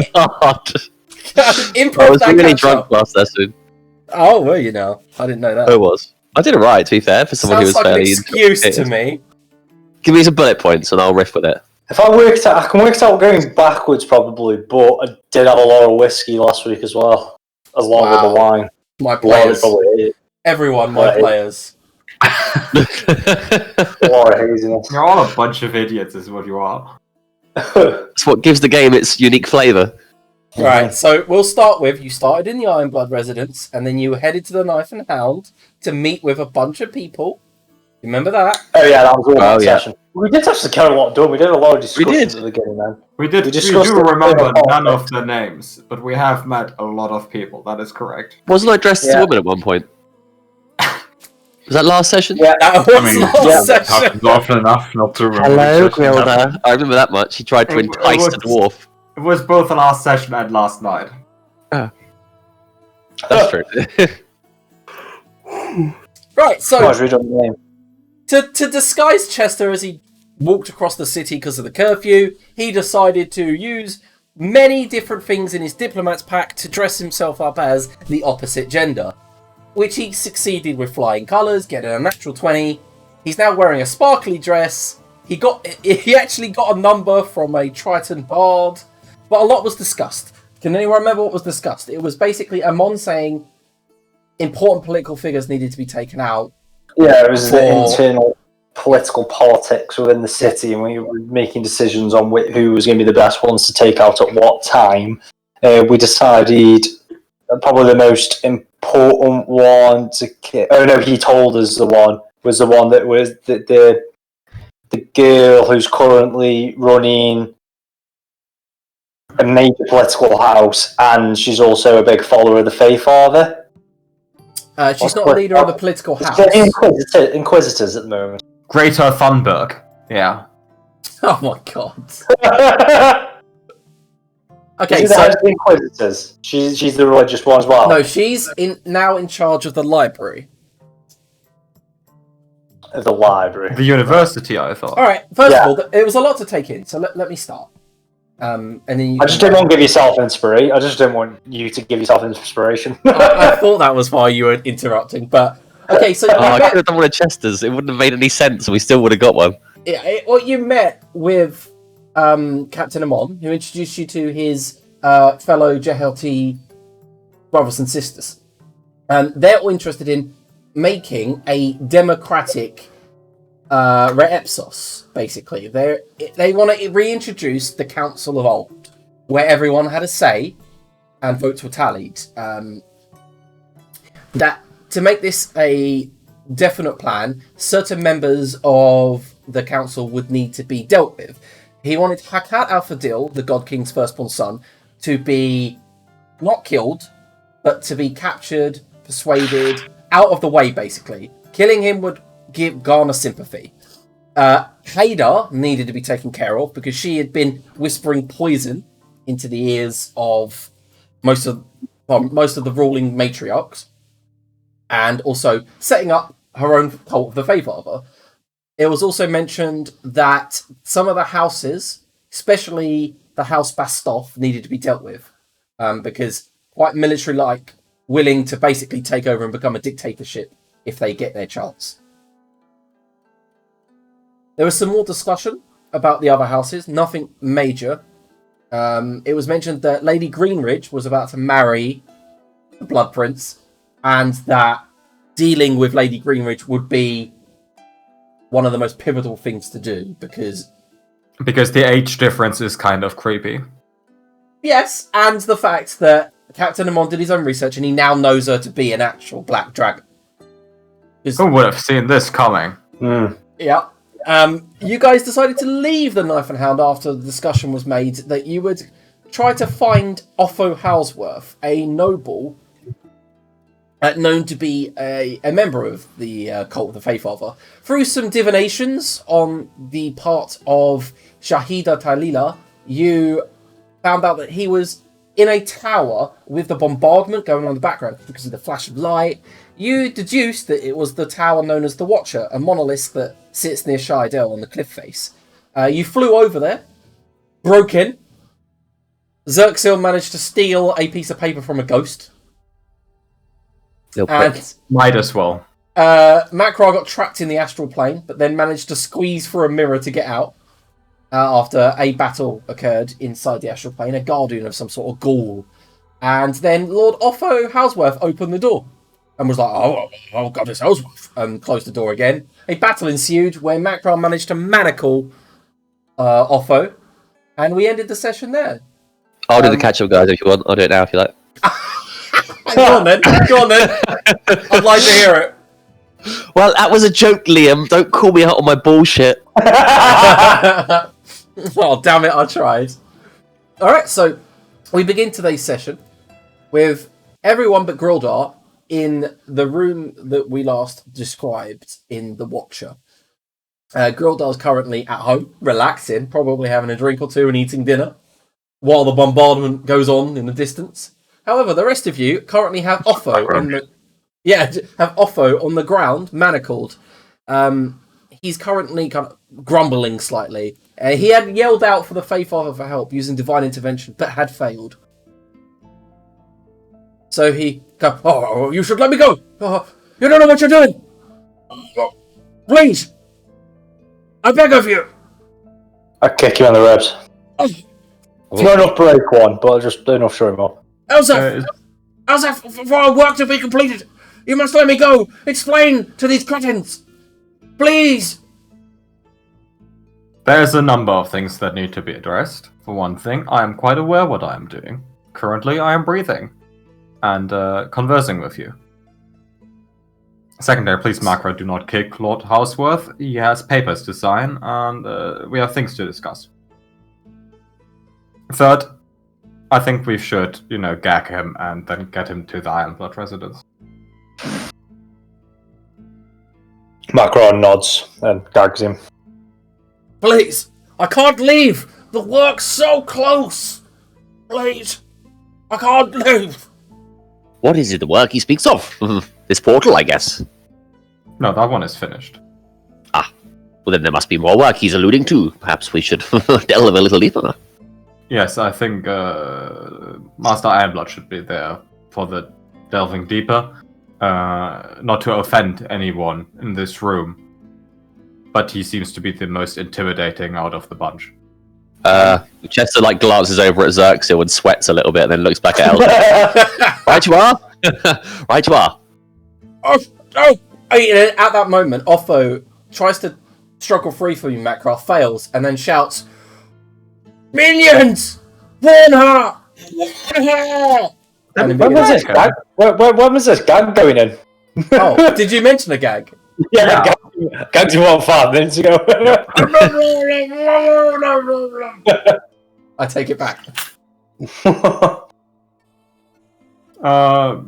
so hard. Improv I was that really catch drunk up. last session. Oh, were you now? I didn't know that. I was. I did it right, to be fair, for someone who Sounds was like an fairly excuse to intoxicated. me. Give me some bullet points and I'll riff with it. If I can work it out going backwards probably, but I did have a lot of whiskey last week as well, along with the wine. My players. Everyone, my Right. players. A lot of haziness. You're all a bunch of idiots, is what you are. That's what gives the game its unique flavour. Right, so we'll start with, you started in the Ironblood residence, and then you headed to the Knife and Hound to meet with a bunch of people. Remember that? Oh yeah, that was all that yeah. session. We did actually get a lot done. We did a lot of discussions at the beginning, man. We do discussed remember the none of the names, but we have met a lot of people. That is correct. Wasn't I dressed as a woman at one point? Was that last session? Yeah, That was last session. Happens often enough not to remember. Hello, which session happened. Grilda. I remember that much. He tried to entice the dwarf. It was both the last session and last night. That's true. Right, so read on the name. to disguise Chester as he walked across the city because of the curfew, he decided to use many different things in his diplomat's pack to dress himself up as the opposite gender, which he succeeded with flying colours, getting a natural 20. He's now wearing a sparkly dress. He actually got a number from a Triton bard, but a lot was discussed. Can anyone remember what was discussed? It was basically Amon saying important political figures needed to be taken out. Yeah, it was the internal political politics within the city, and we were making decisions on who was going to be the best ones to take out at what time. We decided probably the most important one to kill. Oh no, he told us the one that was the girl who's currently running a major political house, and she's also a big follower of the Fae-Father. She's not a leader of the political house. Inquisitors at the moment. Greater Thunberg. Yeah. Oh my god. Okay, Okay, so so the Inquisitors. She's the religious one as well. no, she's now in charge of the library. Of the library. The university, I thought. All right. First of all, it was a lot to take in, so let me start. And then I just didn't want to give yourself inspiration. I just didn't want you to give yourself inspiration. I thought that was why you were interrupting, but okay. So I could have done one of Chester's. It wouldn't have made any sense, and we still would have got one. You met with Captain Amon, who introduced you to his fellow JLT brothers and sisters, and they're all interested in making a democratic Reepsos. Basically, they want to reintroduce the Council of Old, where everyone had a say and votes were tallied. That to make this a definite plan, certain members of the council would need to be dealt with. He wanted Hakat Al-Fadil, the God King's firstborn son, to be not killed, but to be captured, persuaded, out of the way, basically. Killing him would garner sympathy. Haida needed to be taken care of because she had been whispering poison into the ears of most of the ruling matriarchs, and also setting up her own cult of the Fae-Father. It was also mentioned that some of the houses, especially the House Bastov, needed to be dealt with because quite military-like, willing to basically take over and become a dictatorship if they get their chance. There was some more discussion about the other houses, nothing major. It was mentioned that Lady Greenridge was about to marry the Blood Prince, and that dealing with Lady Greenridge would be one of the most pivotal things to do, because the age difference is kind of creepy. Yes, and the fact that Captain Amon did his own research and he now knows her to be an actual black dragon. Who would have seen this coming? Yeah. You guys decided to leave the Knife and Hound after the discussion was made that you would try to find Otho Halsworth, a noble known to be a member of the cult of the Fae-Father. Through some divinations on the part of Shahida Talila, you found out that he was in a tower with the bombardment going on in the background because of the flash of light. You deduced that it was the tower known as the Watcher, a monolith that sits near Shidell on the cliff face. You flew over there, broke in, Xerxil managed to steal a piece of paper from a ghost. Little prick. And Might as well. Macra got trapped in the astral plane, but then managed to squeeze through a mirror to get out after a battle occurred inside the astral plane, a guardian of some sort of ghoul. And then Lord Otho Halsworth opened the door and was like, oh Goddess Halsworth, and closed the door again. A battle ensued where Macra managed to manacle Otho, and we ended the session there. I'll do the catch-up, guys, if you want. I'll do it now if you like. Go on then. I'd like to hear it. Well, that was a joke, Liam. Don't call me out on my bullshit. Oh, damn it, I tried. Alright, so we begin today's session with everyone but Grildar in the room that we last described in The Watcher. Grildar's currently at home, relaxing, probably having a drink or two and eating dinner, while the bombardment goes on in the distance. However, the rest of you currently have Otho on the ground, manacled. He's currently kind of grumbling slightly. He had yelled out for the Fae-Father for help using divine intervention, but had failed. So he goes, "Oh, you should let me go! Oh, you don't know what you're doing! Please! I beg of you!" I kick you on the ribs. Oh. Not enough break one, but just enough show him up. Elsa, for our work to be completed, you must let me go. Explain to these cretins, please. There's a number of things that need to be addressed. For one thing, I am quite aware what I am doing. Currently, I am breathing and conversing with you. Secondary, please, Macro, do not kick Lord Houseworth. He has papers to sign, and we have things to discuss. Third, I think we should, gag him and then get him to the Ironblood residence. Macron nods and gags him. Please, I can't leave. The work's so close. Please, I can't leave. What is it, the work he speaks of? This portal, I guess. No, that one is finished. Well, then there must be more work he's alluding to. Perhaps we should delve a little deeper. Yes, I think Master Ironblood should be there for the delving deeper. Not to offend anyone in this room, but he seems to be the most intimidating out of the bunch. Chester glances over at Xerxil and sweats a little bit, and then looks back at Elsa. Right you are. Right you are. Oh! At that moment, Otho tries to struggle free from you, Macra, fails, and then shouts, "Minions! Warn her! Warn her!" When was this gag going in? Oh, did you mention a gag? Yeah. Gagged him on 5 minutes ago. I take it back.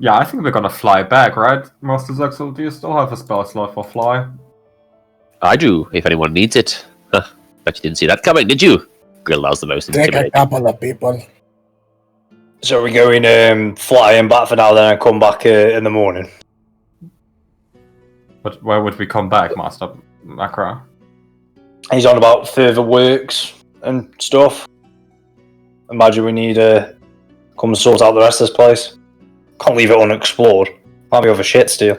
Yeah, I think we're gonna fly back, right, Master Zexel? Do you still have a spell slot for fly? I do, if anyone needs it. Bet you didn't see that coming, did you? Grildar's the most Take intimidating. a couple of people. So we're going flying back for now, then and come back in the morning. But where would we come back, Master Macra? He's on about further works and stuff. Imagine we need to come and sort out the rest of this place. Can't leave it unexplored. Might be over shit steal.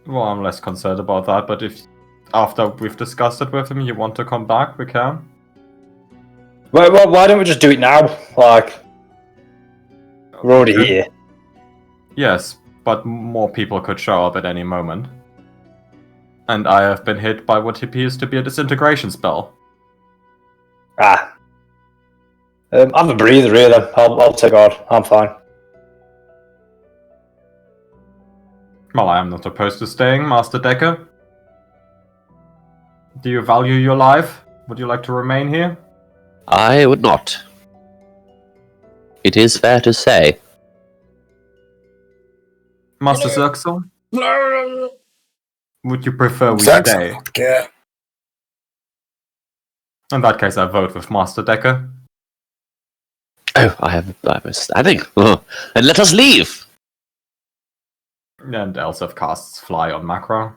Well, I'm less concerned about that, but if after we've discussed it with him, you want to come back, we can. Why don't we just do it now? We're already here. Yes, but more people could show up at any moment. And I have been hit by what appears to be a disintegration spell. Have a breather here then. I'll take guard. I'm fine. Well, I am not opposed to staying, Master Decker. Do you value your life? Would you like to remain here? I would not. It is fair to say. Master Zerxel? Would you prefer we Zerxel stay? don't care. In that case, I vote with Master Decker. Oh, I'm standing. And let us leave. And Elsef casts Fly on Macra.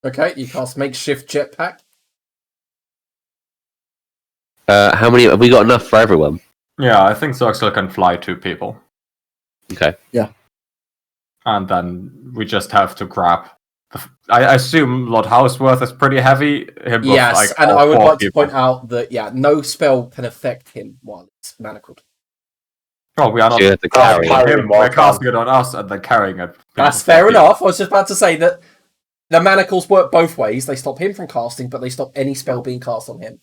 Okay, you cast makeshift jetpack. How many have we got? Enough for everyone? Yeah, I think Zerxel can fly 2 people. Okay. And then we just have to grab. I assume Lord Houseworth is pretty heavy. Yes, and I would like to point out that no spell can affect him while it's manacled. Oh, we are not So you have to carry him. We're casting it on us and then carrying it. That's fair enough. I was just about to say that the manacles work both ways. They stop him from casting, but they stop any spell being cast on him.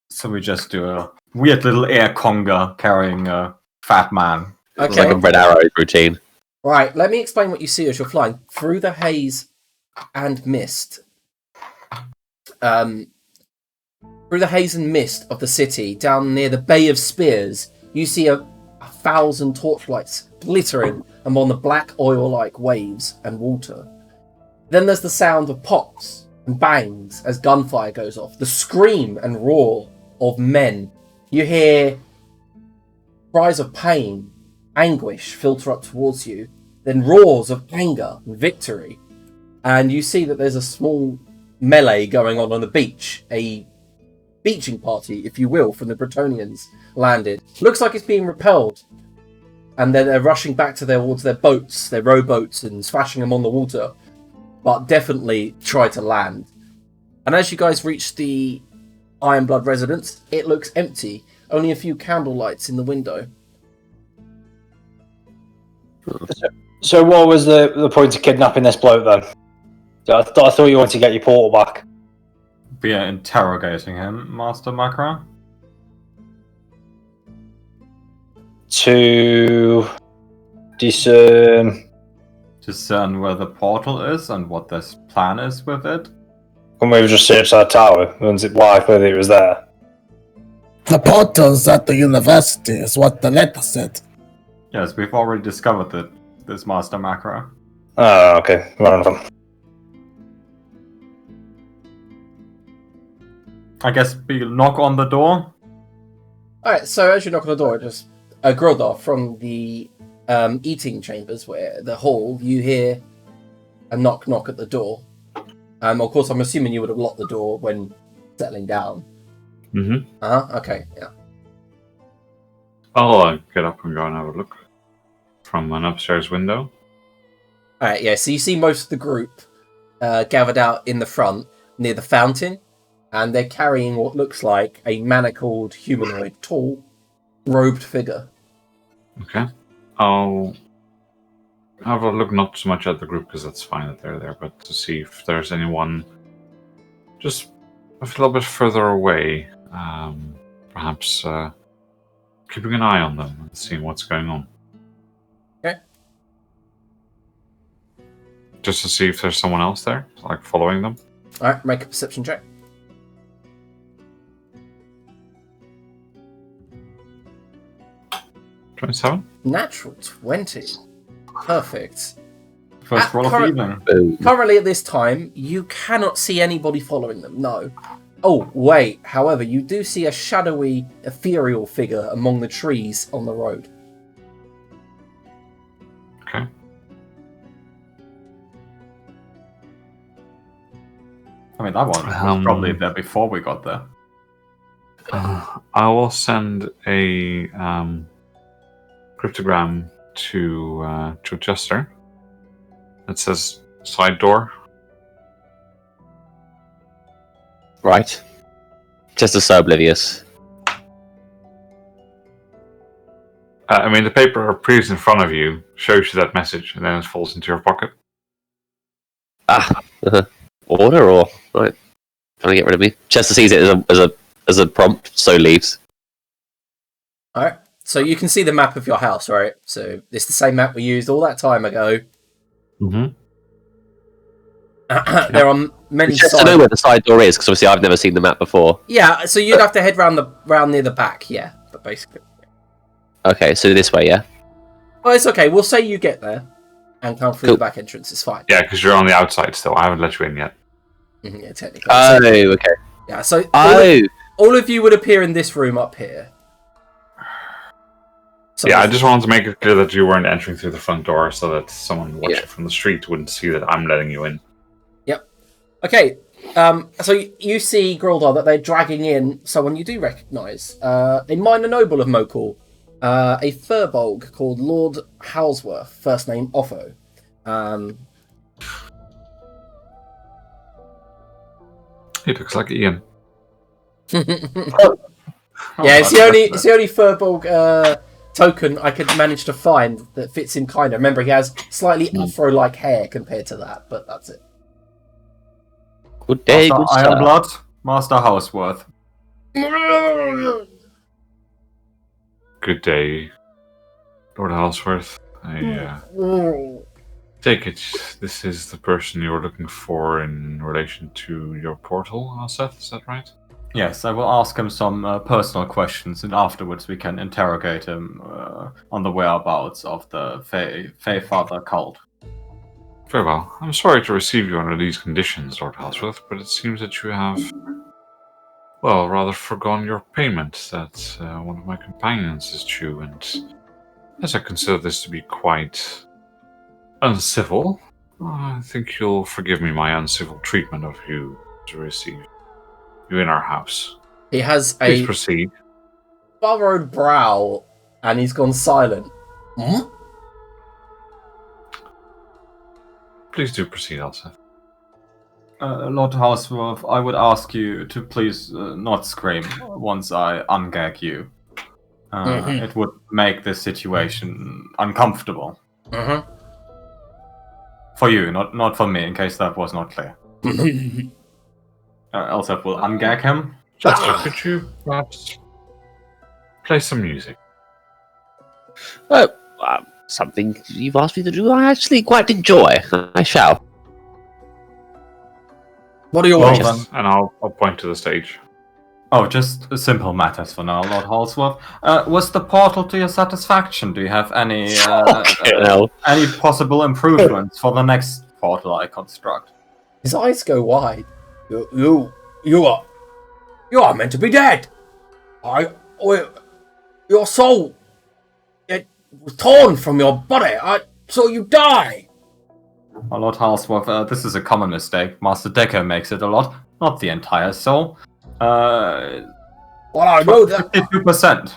So we just do a weird little air conga carrying a fat man. It's like a Red Arrow routine. Right, let me explain what you see as you're flying. Through the haze and mist. Through the haze and mist of the city, down near the Bay of Spears, you see a 1,000 torchlights glittering among the black oil-like waves and water. Then there's the sound of pops and bangs as gunfire goes off. The scream and roar of men. You hear cries of pain, anguish filter up towards you, then roars of anger and victory. And you see that there's a small melee going on the beach, a beaching party, if you will, from the Bretonians landed. Looks like it's being repelled. And then they're rushing back towards their boats, their rowboats, and smashing them on the water. But definitely try to land. And as you guys reach the Ironblood residence, it looks empty. Only a few candle lights in the window. So what was the point of kidnapping this bloke then? I thought you wanted to get your portal back. We are interrogating him, Master Macra. To discern where the portal is and what this plan is with it. Can we just search that tower? Was it likely that it was there? The portals at the university is what the letter said. Yes, we've already discovered this Master Macra. Oh, okay. Fair enough. I guess we knock on the door. Alright, so as you knock on the door, just Grodar from the eating chambers, where the hall, you hear a knock at the door. Of course, I'm assuming you would have locked the door when settling down. Mm-hmm. Okay, yeah. I'll get up and go and have a look from an upstairs window. Alright, yeah, so you see most of the group gathered out in the front near the fountain, and they're carrying what looks like a manacled humanoid, tall, robed figure. Okay. I'll have a look, not so much at the group, because that's fine that they're there, but to see if there's anyone just a little bit further away, perhaps keeping an eye on them and seeing what's going on. Okay. Just to see if there's someone else there, like following them. Alright, make a perception check. 27? Natural 20. Perfect. First roll of the evening. Boom. Currently at this time, you cannot see anybody following them, no. Oh, wait, however, you do see a shadowy, ethereal figure among the trees on the road. Okay. I mean, that one was probably there before we got there. I will send a cryptogram to Chester. It says side door. Right. Just so oblivious. I mean, the paper appears in front of you, shows you that message, and then it falls into your pocket. Order or right? Trying to get rid of me. Chester sees it as a prompt, so leaves. Alright, so you can see the map of your house, right? So it's the same map we used all that time ago. Mm-hmm. There are many Just to sides. know where the side door is, because obviously I've never seen the map before. Yeah, so you'd have to head round near the back, yeah. But basically, Okay, so this way, yeah. well, it's okay. We'll say you get there and come through Cool. the back entrance. It's fine. Yeah, because you're on the outside still. I haven't let you in yet. Yeah, technically. Oh, So- okay. yeah. So Oh, all of you would appear in this room up here. So Yeah, I just wanted to make it clear that you weren't entering through the front door so that someone watching Yeah. from the street wouldn't see that I'm letting you in. Okay, So you see, Grildar, that they're dragging in someone you do recognise. A minor noble of Mokhul. A furbolg called Lord Halsworth, first name Otho. He looks like Ian. Yeah, it's the only furbolg token I could manage to find that fits him kind of. Remember, he has slightly afro-like hair compared to that, but that's it. Good day, good sir. Ironblood, Master Houseworth. Good day, Lord Halsworth. I take it this is the person you were looking for in relation to your portal, Seth, is that right? Yes, I will ask him some personal questions, and afterwards we can interrogate him on the whereabouts of the Fae-Father cult. Very well. I'm sorry to receive you under these conditions, Lord Halsworth, but it seems that you have, well, rather forgone your payment that one of my companions is due, and as I consider this to be quite uncivil, I think you'll forgive me my uncivil treatment of you to receive you in our house. He has Please a proceed. furrowed brow, and he's gone silent. Hmm? Please do proceed, Elsa. Lord Houseworth, I would ask you to please not scream once I ungag you. It would make this situation uncomfortable. For you, not for me, in case that was not clear. Elsa will ungag him. Jester, could you perhaps play some music? Something you've asked me to do, I actually quite enjoy. I shall. What are your Well, wishes? then. And I'll point to the stage. Oh, just simple matters for now, Lord Halsworth. Was the portal to your satisfaction? Do you have any any possible improvements for the next portal I construct? His eyes go wide. You are meant to be dead. Your soul, it was torn from your body. I saw you die. Oh, Lord Halsworth, this is a common mistake. Master Decker makes it a lot, not the entire soul. Well, I know that 52%.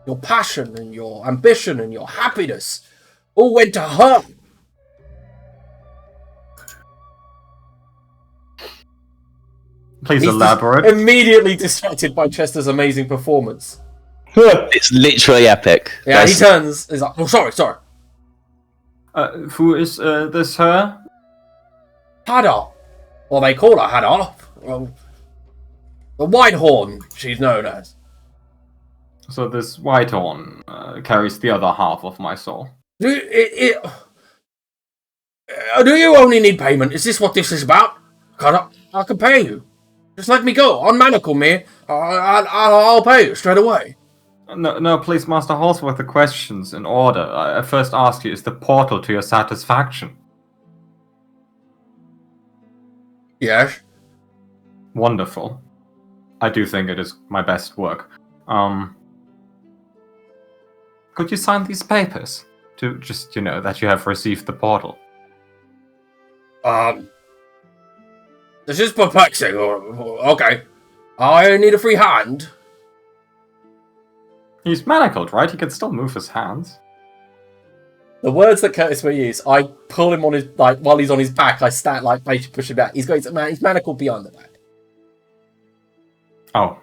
your passion and your ambition and your happiness all went to her. Please He's elaborate. Immediately distracted by Chester's amazing performance. It's literally epic. Yeah, he turns. He's like, "Oh, sorry. Who is this her? Hadar. Well, they call her Hadar. Well, the Whitehorn, she's known as. So this Whitehorn carries the other half of my soul. Do you only need payment? Is this what this is about? I can pay you. Just let me go. Unmanacle me. I'll pay you straight away. No, please, Master Halsworth, the questions in order. I first ask you, is the portal to your satisfaction? Yes. Wonderful. I do think it is my best work. Could you sign these papers? To just, that you have received the portal. This is perplexing. Okay. I need a free hand. He's manacled, right? He can still move his hands. The words that Curtis will use, I pull him on his, while he's on his back, I stand, push him back. He's manacled beyond the back. Oh.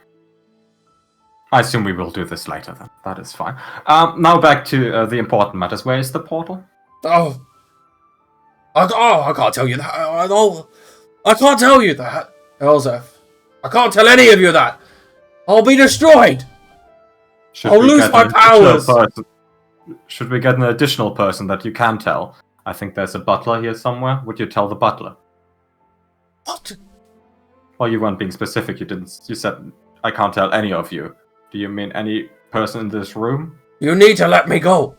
I assume we will do this later then. That is fine. Now back to the important matters. Where is the portal? Oh. I can't tell you that. I can't tell you that, Elzef. I can't tell any of you that. I'll be destroyed. I'll lose my powers. Should we get an additional person that you can tell? I think there's a butler here somewhere. Would you tell the butler? What? Well, you weren't being specific. You said I can't tell any of you. Do you mean any person in this room? You need to let me go.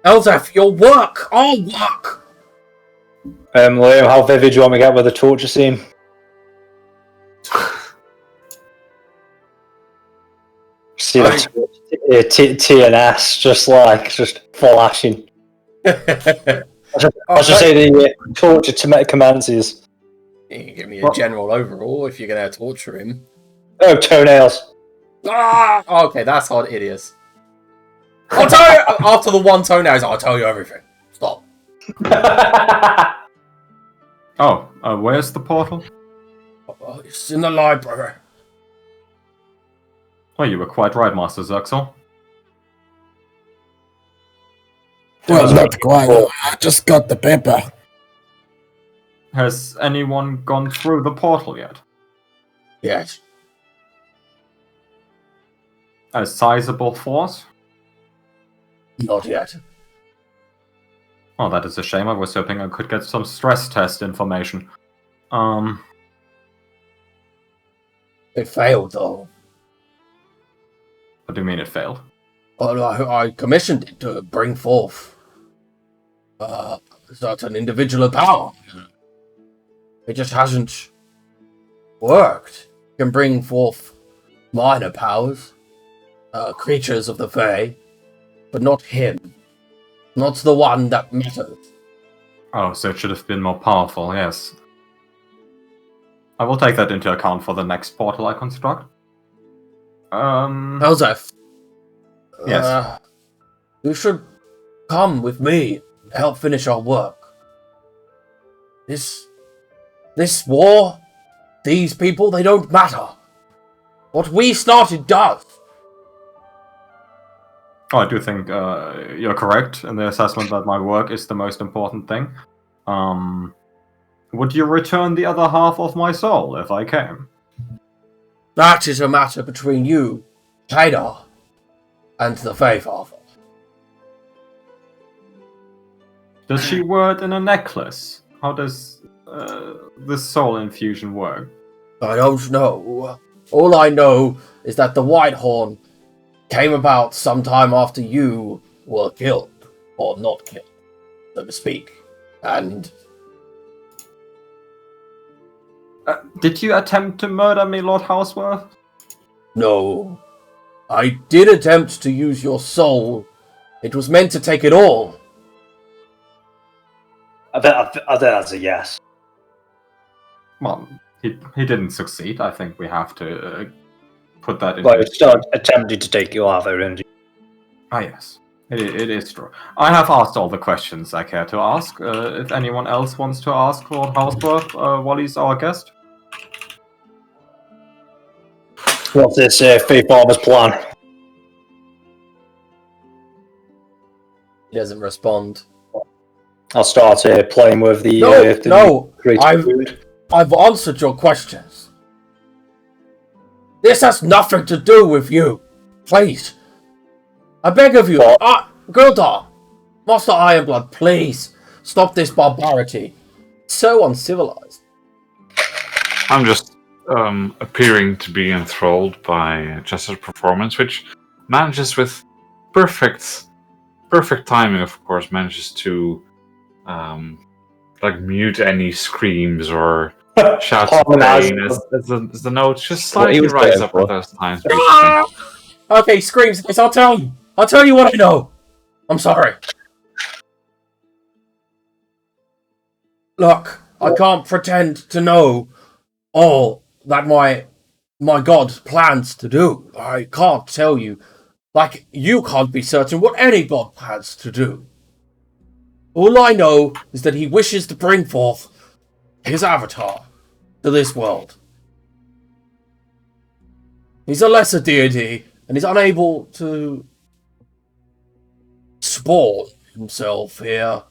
Elzef, your work. I'll work. Liam, how vivid do you want me to get with the torture scene? See that TNS just flashing. I was just say the torture commences. You can give me a general overall if you're going to torture him. Oh, toenails. Ah! Okay, that's how it is. I'll tell you after the one toenail. I'll tell you everything. Stop. Where's the portal? Oh, it's in the library. Well, you were quite right, Master Zerxel. Well, not quite. I just got the paper. Has anyone gone through the portal yet? Yes. A sizable force? Not yet. Oh, that is a shame. I was hoping I could get some stress test information. It failed, though. What do you mean it failed? Well, I commissioned it to bring forth certain individual power. It just hasn't worked. It can bring forth minor powers, creatures of the Fae, but not him. Not the one that matters. Oh, so it should have been more powerful, yes. I will take that into account for the next portal I construct. Joseph. Yes. You should come with me and help finish our work. This war, these people, they don't matter. What we started does. Oh, I do think you're correct in the assessment that my work is the most important thing. Would you return the other half of my soul if I came? That is a matter between you, Haidar, and the Fae-Father. Does she wear it in a necklace? How does this soul infusion work? I don't know. All I know is that the White Horn came about sometime after you were killed, or not killed, so to speak. And did you attempt to murder me, Lord Houseworth? no, I did attempt to use your soul. It was meant to take it all. I bet that's a yes. Well, he didn't succeed. I think we have to put that in. Well, it's still attempted to take you out, and Ah, yes. It is true. I have asked all the questions I care to ask. If anyone else wants to ask Lord Houseworth while he's our guest. what's this Fae-Father's plan? He doesn't respond. I'll start playing with the No, great food. I've answered your questions. This has nothing to do with you. Please. I beg of you. Gildar, Master Ironblood, please. Stop this barbarity. So uncivilized. I'm just appearing to be enthralled by Chester's performance, which manages with perfect timing, of course, manages to mute any screams or shouts of pain as the notes just slightly rise up at those times. Okay, screams. I'll tell you. I'll tell you what I know. I'm sorry. Look, I can't pretend to know all that my god plans to do. I can't tell you. Like, you can't be certain what any god plans to do. All I know is that he wishes to bring forth his avatar to this world. He's a lesser deity, and he's unable to spawn himself here,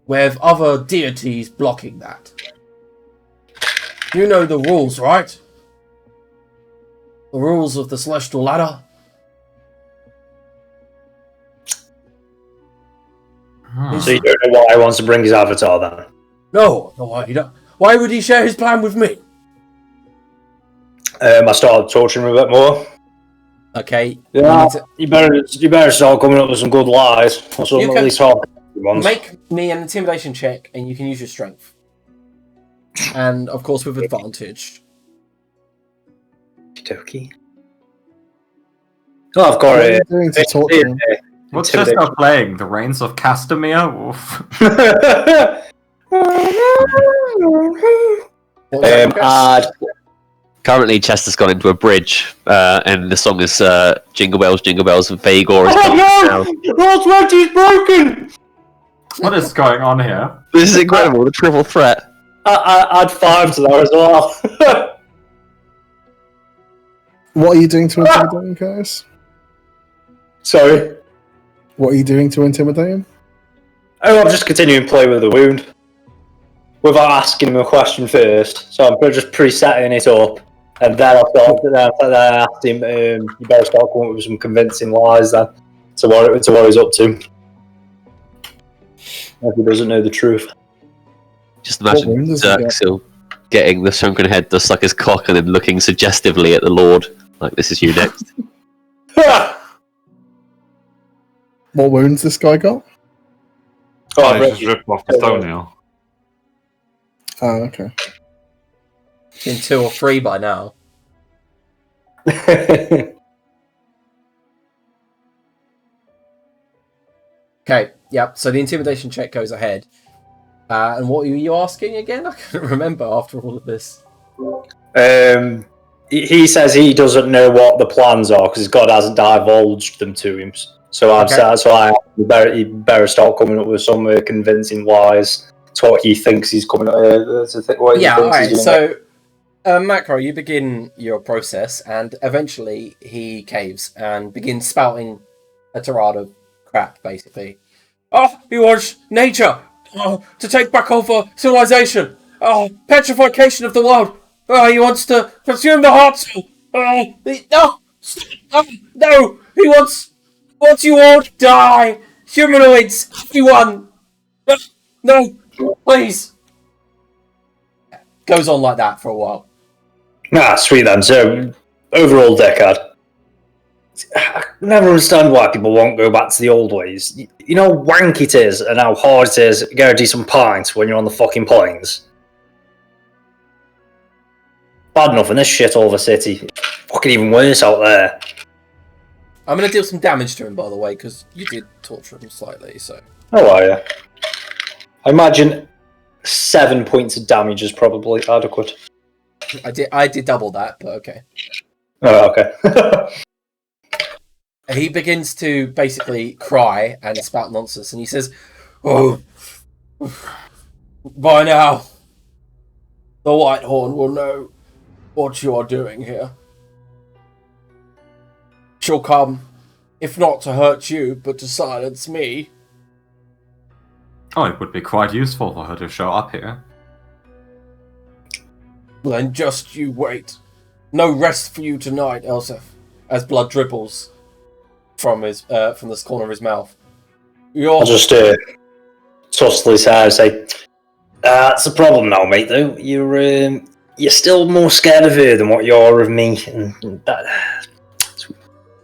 with other deities blocking that. You know the rules, right? The rules of the Celestial Ladder? So you don't know why he wants to bring his avatar then? No, he don't. Why would he share his plan with me? I started torturing him a bit more. Okay. Yeah, you better start coming up with some good lies. Or some at least half ones. Make me an intimidation check, and you can use your strength. And, of course, with advantage. Okey-dokey. Oh, I've got it. Doing to torture him. What's just playing? The Reigns of Castamere? Oof. I'd Currently, Chester's gone into a bridge, and the song is Jingle Bells, Jingle Bells, and Fagor is coming down. The roll 20's broken. What is going on here? This is incredible, the triple threat. I'd 5 to that as well. What are you doing to intimidate him, Curtis? Sorry. What are you doing to intimidate him? Oh, I'm just continuing to play with the wound. Without asking him a question first. So I'm just presetting it up. And then I asked him, you better start coming up with some convincing lies then. To what he's up to. If he doesn't know the truth. Just imagine Xerxil getting the shrunken head to suck his cock and then looking suggestively at the Lord. Like, this is you next. What wounds this guy got? Oh, he just ripped off the toenail. Oh, okay. In 2 or 3 by now. Okay, yep. So the intimidation check goes ahead. And what were you asking again? I can't remember after all of this. He says he doesn't know what the plans are because God hasn't divulged them to him. So that's why he better start coming up with some convincing lies to what he thinks he's coming up with. Alright, so Macro, you begin your process, and eventually he caves and begins spouting a tirade of crap, basically. Oh, he wants nature to take back over civilization. Oh, petrification of the world. Oh, he wants to consume the heart soul. Oh, no, he wants you all to die. Humanoids, everyone. No, please. Goes on like that for a while. Sweet then. So, overall decade. I never understand why people won't go back to the old ways. You know how wank it is and how hard it is to get a decent pint when you're on the fucking plains? Bad enough in this shithole of a city. Fucking even worse out there. I'm going to deal some damage to him, by the way, because you did torture him slightly, so... Oh, are you? I imagine 7 points of damage is probably adequate. I did double that, but okay. Oh, okay. He begins to basically cry and spout nonsense, and he says, "Oh, by now, the White Horn will know what you are doing here. She'll come, if not to hurt you, but to silence me." Oh, it would be quite useful for her to show up here. Then just you wait. No rest for you tonight, Elsef, as blood dribbles from the corner of his mouth. I'll just toss his hair and say, "That's the problem now, mate. Though you're still more scared of her than what you are of me. And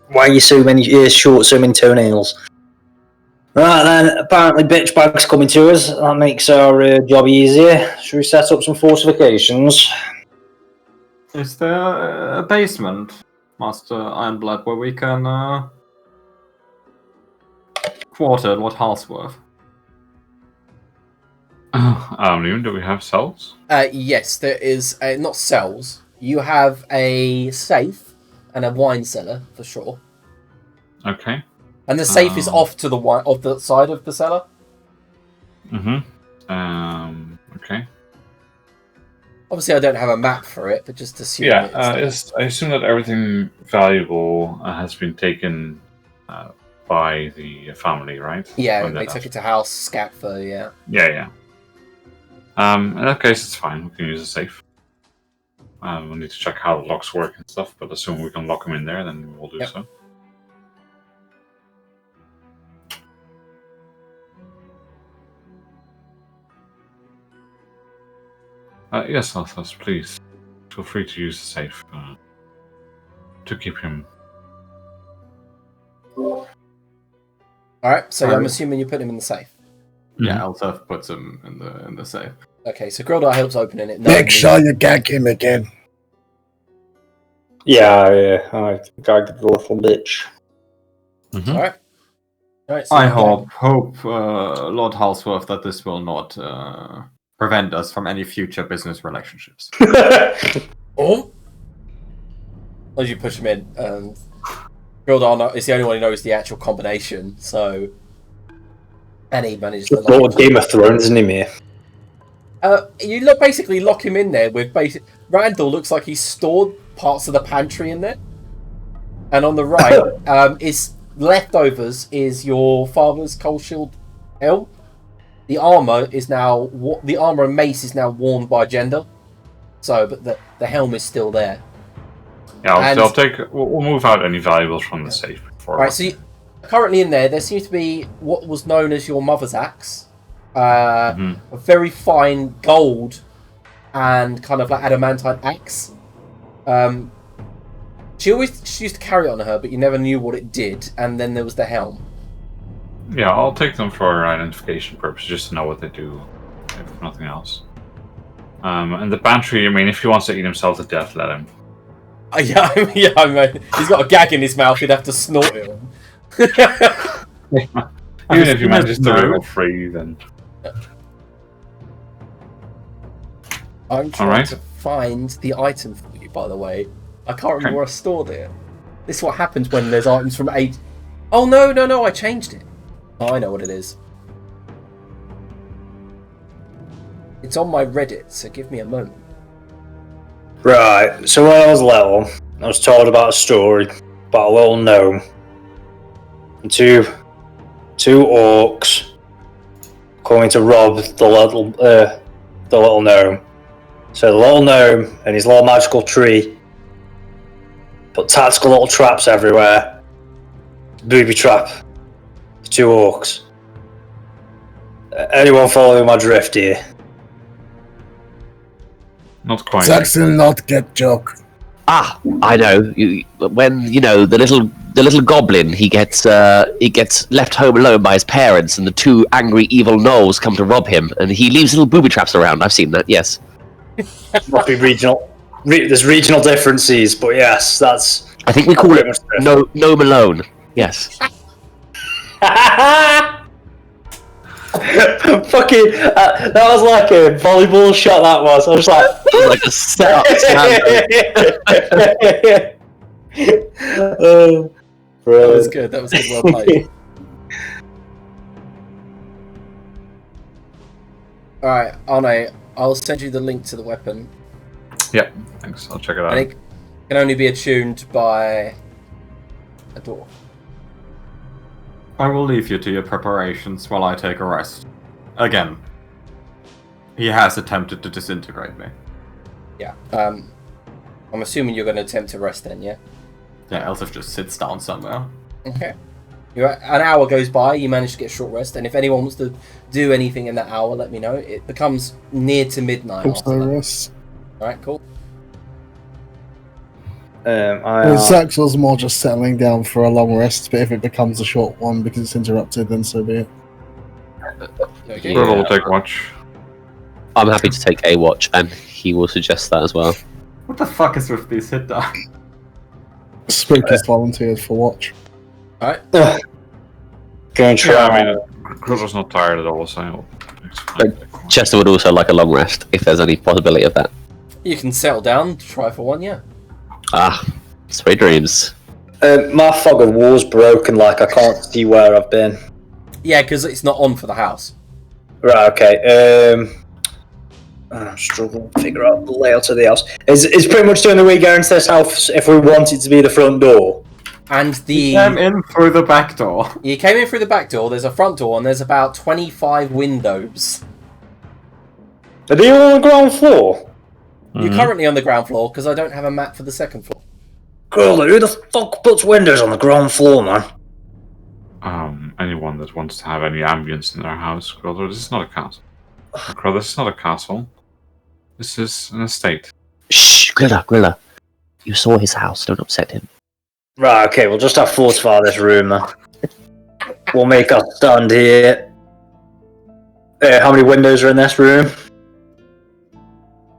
why are you so short, so many toenails?" Right then, apparently bitch bag's coming to us. That makes our job easier. Should we set up some fortifications? Is there a basement, Master Ironblood, where we can quarter Lord Halsworth? Do we have cells? Yes, there is not cells. You have a safe and a wine cellar for sure. Okay. And the safe is off to the side of the cellar. Okay. Obviously, I don't have a map for it, but just assume. Yeah, I assume that everything valuable has been taken by the family, right? Yeah, they took it to House Scapfer, yeah. Yeah. In that case, it's fine. We can use a safe. We'll need to check how the locks work and stuff, but assuming we can lock them in there, then we'll do so. Yes, Arthas, please. Feel free to use the safe to keep him. Alright, so I'm assuming you put him in the safe. Yeah, Elsef puts him in the safe. Okay, so Grildar helps opening it. Make sure you gag him again. Yeah, I gagged the little bitch. Alright. I hope Lord Halsworth that this will not prevent us from any future business relationships. Oh! As you push him in, Gildar is the only one who knows the actual combination, so... And he manages to Lord Game of Thrones, isn't he, mate? You basically lock him in there with Randall looks like he's stored parts of the pantry in there. And on the right, is leftovers is your father's cold shield helm. The armor and mace is now worn by Gender. So, but the helm is still there. Yeah, we'll move out any valuables from the safe before. Right, so currently in there seems to be what was known as your mother's axe. A very fine gold and kind of like adamantine axe. She used to carry it on her, but you never knew what it did. And then there was the helm. Yeah, I'll take them for identification purposes, just to know what they do, if nothing else. And the pantry, I mean, if he wants to eat himself to death, let him. Yeah, I mean, he's got a gag in his mouth, he'd have to snort it. Even if he manages to wriggle free, then... I'm trying to find the item for you, by the way. I can't remember where I stored it. This is what happens when there's items from 8... Oh, no, I changed it. Oh, I know what it is. It's on my Reddit, so give me a moment. Right, so when I was little, I was told about a story about a little gnome. And two orcs coming to rob the little gnome. So the little gnome and his little magical tree put tactical little traps everywhere. Booby trap. The two orcs. Anyone following my drift here? Not quite. Jackson not get joke. Ah, I know. When the little goblin, he gets left home alone by his parents, and the two angry evil gnolls come to rob him, and he leaves little booby traps around. I've seen that. Yes. Must be regional. There's regional differences, but yes, that's. I think we call it gnome alone. Yes. Fucking, that was like a volleyball shot. That was. I was like, Like a setup. That was good. That was good. Well played. All right, Arne, I'll send you the link to the weapon. Yeah, thanks. I'll check it out. And it can only be attuned by a dwarf. I will leave you to your preparations while I take a rest. Again, he has attempted to disintegrate me. Yeah. I'm assuming you're going to attempt to rest then, yeah? Yeah, Elsif just sits down somewhere. Okay. An hour goes by, you manage to get a short rest, and if anyone wants to do anything in that hour, let me know. It becomes near to midnight. Also rest. Alright, cool. Zax was more just settling down for a long rest, but if it becomes a short one because it's interrupted, then so be it. Okay. We'll all take watch. I'm happy to take a watch, and he will suggest that as well. What the fuck is with these hit die? Spook is volunteered for watch. Alright. Going to try. Yeah, I mean, Kruger's not tired at all, so it's fine. Chester would also like a long rest, if there's any possibility of that. You can settle down, try for one, yeah. Ah, sweet dreams. My fog of war's broken. Like I can't see where I've been. Yeah, because it's not on for the house. Right. Okay. I'm struggling to figure out the layout of the house. It's pretty much the only way going to this house if we want it to be the front door. And He came in through the back door. You came in through the back door, there's a front door, and there's about 25 windows. Are they all on the ground floor? You're currently on the ground floor, because I don't have a map for the second floor. Girl, who the fuck puts windows on the ground floor, man? Anyone that wants to have any ambience in their house, Grother, this is not a castle. Grother, this is not a castle. This is an estate. Shh, Grilla. You saw his house, don't upset him. Right, okay, we'll just have fortify this room, then. We'll make our stand here. How many windows are in this room?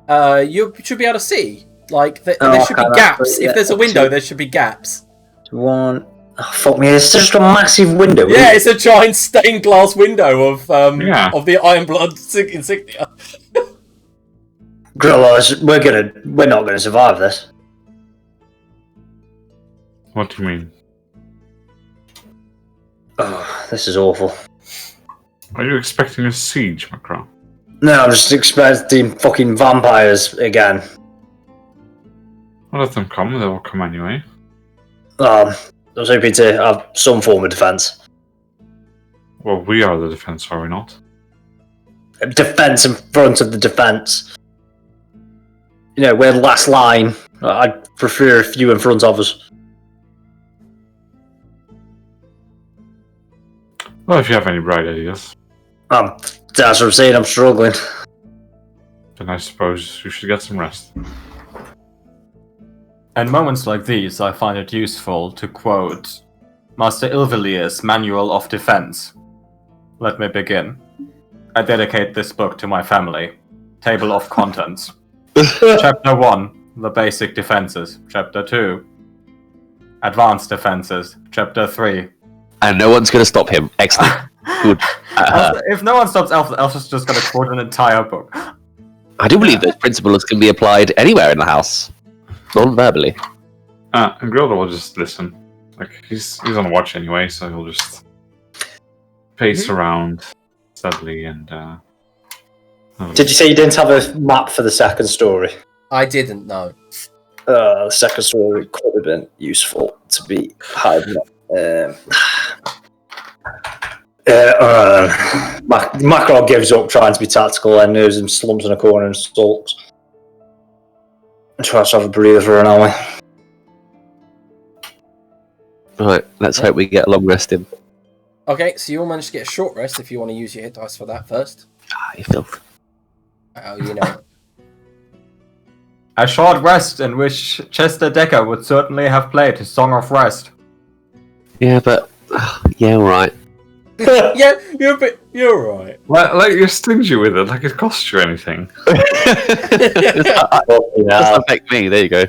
You should be able to see. Like, there should be gaps. If there's a window, there should be gaps. One. Oh, fuck me, it's just a massive window. Yeah, it's a giant stained glass window of the Iron Blood insignia. Grillos, we're not gonna survive this. What do you mean? Oh, this is awful. Are you expecting a siege, Macron? No, I'm just expecting fucking vampires again. Well, let them come. They will come anyway. I was hoping to have some form of defense. Well, we are the defense, are we not? Defense in front of the defense. You know, we're last line. I'd prefer a few in front of us. Well, if you have any bright ideas, That's what I'm saying, I'm struggling. then I suppose you should get some rest. In moments like these, I find it useful to quote Master Ilvalier's Manual of Defense. Let me begin. I dedicate this book to my family. Table of Contents. Chapter 1, the basic defenses. Chapter 2, advanced defenses. Chapter 3. And no one's going to stop him. Excellent. Good. If no one stops Alpha's just going to quote an entire book. I do believe those principles can be applied anywhere in the house, non-verbally. And Grilda will just listen. Like, he's on watch anyway, so he'll just pace around steadily and... Did you say you didn't have a map for the second story? I didn't know. The second story could have been useful to be hiding. Macron gives up trying to be tactical and knows him, slumps in a corner and sulks. And tries to have a breather for an hour. Right, let's hope we get a long rest in. Okay, so you all managed to get a short rest if you want to use your hit dice for that first. You filth. Oh, you know. A short rest in which Chester Decker would certainly have played his Song of Rest. Yeah, but... yeah, alright. Yeah, you're right. Like, you're stingy with it, like it costs you anything. Doesn't affect me, there you go.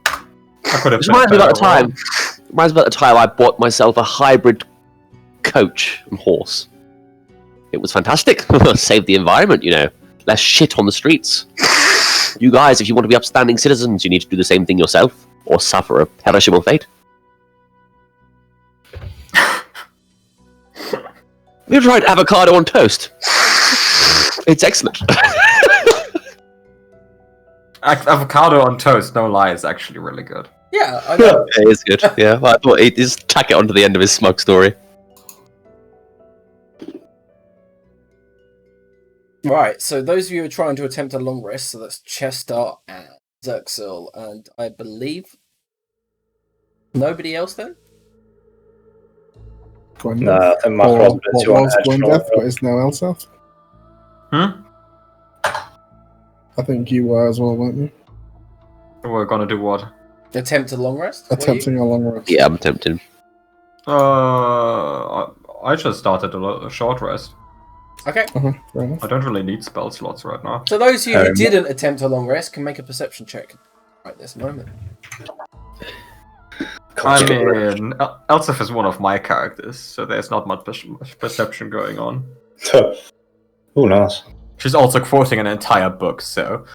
I could have It reminds me about the time I bought myself a hybrid coach and horse. It was fantastic. Saved the environment, you know. Less shit on the streets. You guys, if you want to be upstanding citizens, you need to do the same thing yourself, or suffer a perishable fate. We've tried avocado on toast. It's excellent. Avocado on toast, no lie, is actually really good. Yeah, I know. It is good. Yeah, I thought he'd just tack it onto the end of his smug story. Right, so those of you who are trying to attempt a long rest, so that's Chester and Zerxil, and I believe nobody else then? No, I think Macron's been too on edge for Death, but is no else out? Hmm? I think you were as well, weren't you? We're gonna do what? Attempt a long rest? Were you? Attempting a long rest. Yeah, I'm tempted. I just started a short rest. Okay. Fair enough. I don't really need spell slots right now. So those of you who didn't attempt a long rest can make a perception check right this moment. I mean, Elsif is one of my characters, so there's not much perception going on. Who knows? She's also quoting an entire book, so...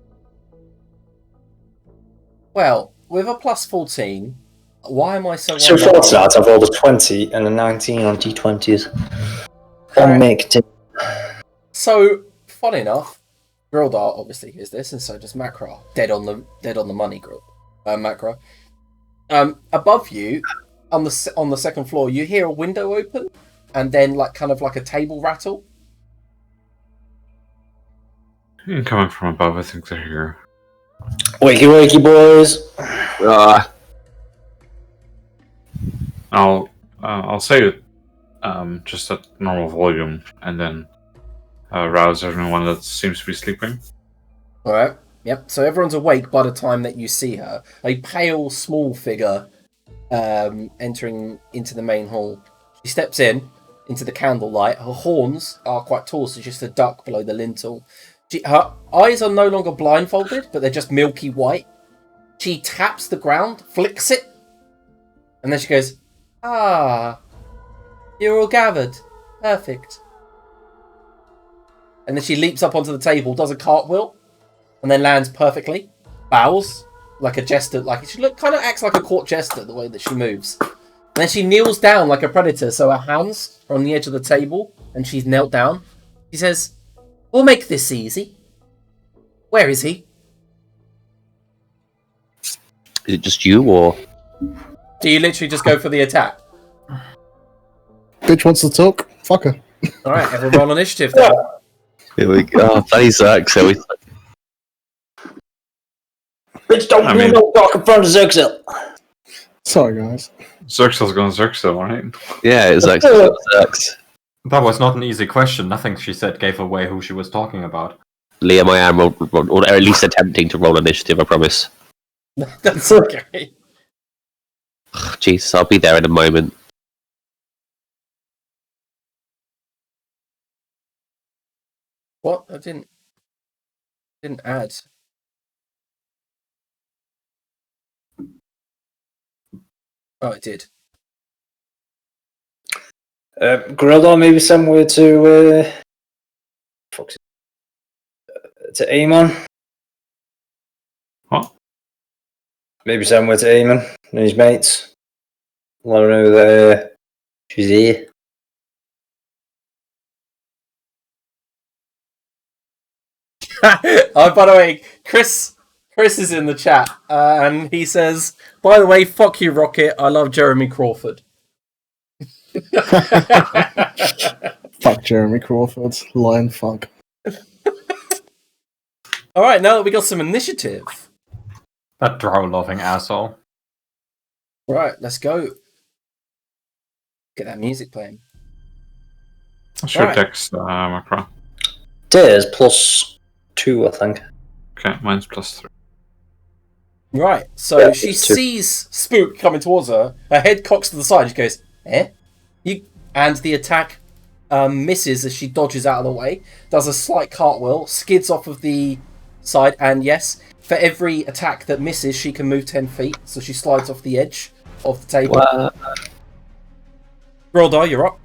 Well, with a plus 14, why am I so... So far tonight, I've rolled a 20 and a 19 on D20s. On make So, fun enough, Grildar obviously hears this, and so does Macra. Dead on the money, Macra. Above you, on the second floor, you hear a window open, and then kind of like a table rattle. Coming from above, I think they're here. Wakey, wakey, boys. I'll say it just at normal volume, and then rouse everyone that seems to be sleeping. All right. Yep. So everyone's awake by the time that you see her. A pale, small figure entering into the main hall. She steps into the candlelight. Her horns are quite tall, so just a duck below the lintel. Her eyes are no longer blindfolded, but they're just milky white. She taps the ground, flicks it, and then she goes, "Ah, you're all gathered. Perfect." And then she leaps up onto the table, does a cartwheel, and then lands perfectly. Bows like a jester, like she kind of acts like a court jester the way that she moves. And then she kneels down like a predator, so her hands are on the edge of the table, and she's knelt down. She says, "We'll make this easy. Where is he?" Is it just you, or Do you literally just go for the attack? Bitch wants to talk. Fuck her. All right, everyone roll initiative then. here we go? Oh, bloody Zerk, so we. Bitch, don't do no talk in front of Zerxil. Sorry, guys. Xerxes going Xerxes, right? Yeah, it's like Zerks. That was not an easy question. Nothing she said gave away who she was talking about. Liam, I am, or at least attempting to roll initiative. I promise. That's okay. Jesus, I'll be there in a moment. What? I didn't add. Oh, it did. Gorilla, maybe somewhere to Amon. What? Maybe somewhere to Amon and his mates. Let her know that she's here. Oh, by the way, Chris is in the chat, and he says, "By the way, fuck you, Rocket. I love Jeremy Crawford." Fuck Jeremy Crawford. Lion fuck. All right, now that we got some initiative, That drow-loving asshole. right, let's go. Get that music playing. What's your Right. dex, Macra? Dares +2, I think. Okay, mine's +3. Right, so Yeah, she it's two. sees Spook coming towards her. Her head cocks to the side. She goes, "Eh?" And the attack misses as she dodges out of the way. Does a slight cartwheel, skids off of the side, and yes, for every attack that misses, she can move 10 feet. So she slides off the edge of the table. Grodar, you're up.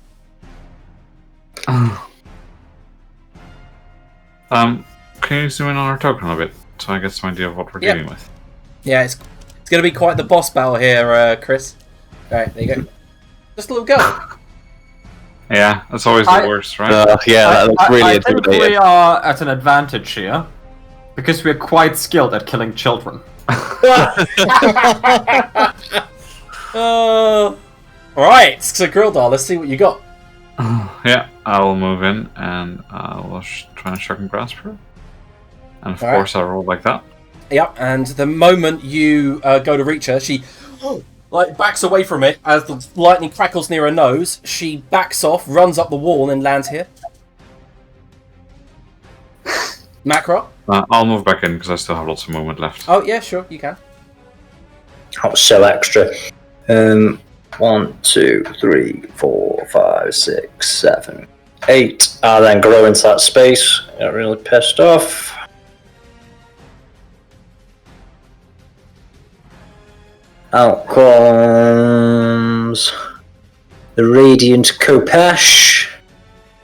Can you zoom in on our token a bit so I get some idea of what we're Yeah. dealing with? Yeah, it's going to be quite the boss battle here, Chris. Right, there you go. Just a little girl. Yeah, that's always the worst, right? Yeah, that looks really I think we intimidating. are at an advantage here because we're quite skilled at killing children. Alright, so Grodar, let's see what you got. Yeah, I'll move in and I'll try and shock and grasp her. And of Alright. course I roll like that. Yep, and the moment you go to reach her, she backs away from it as the lightning crackles near her nose. She backs off, runs up the wall, and lands here. Macro? I'll move back in because I still have lots of movement left. Oh, yeah, sure, you can. That was so extra. 1, 2, 3, 4, 5, 6, 7, 8. I then grow into that space. Got really pissed off. Out comes the Radiant Kopesh.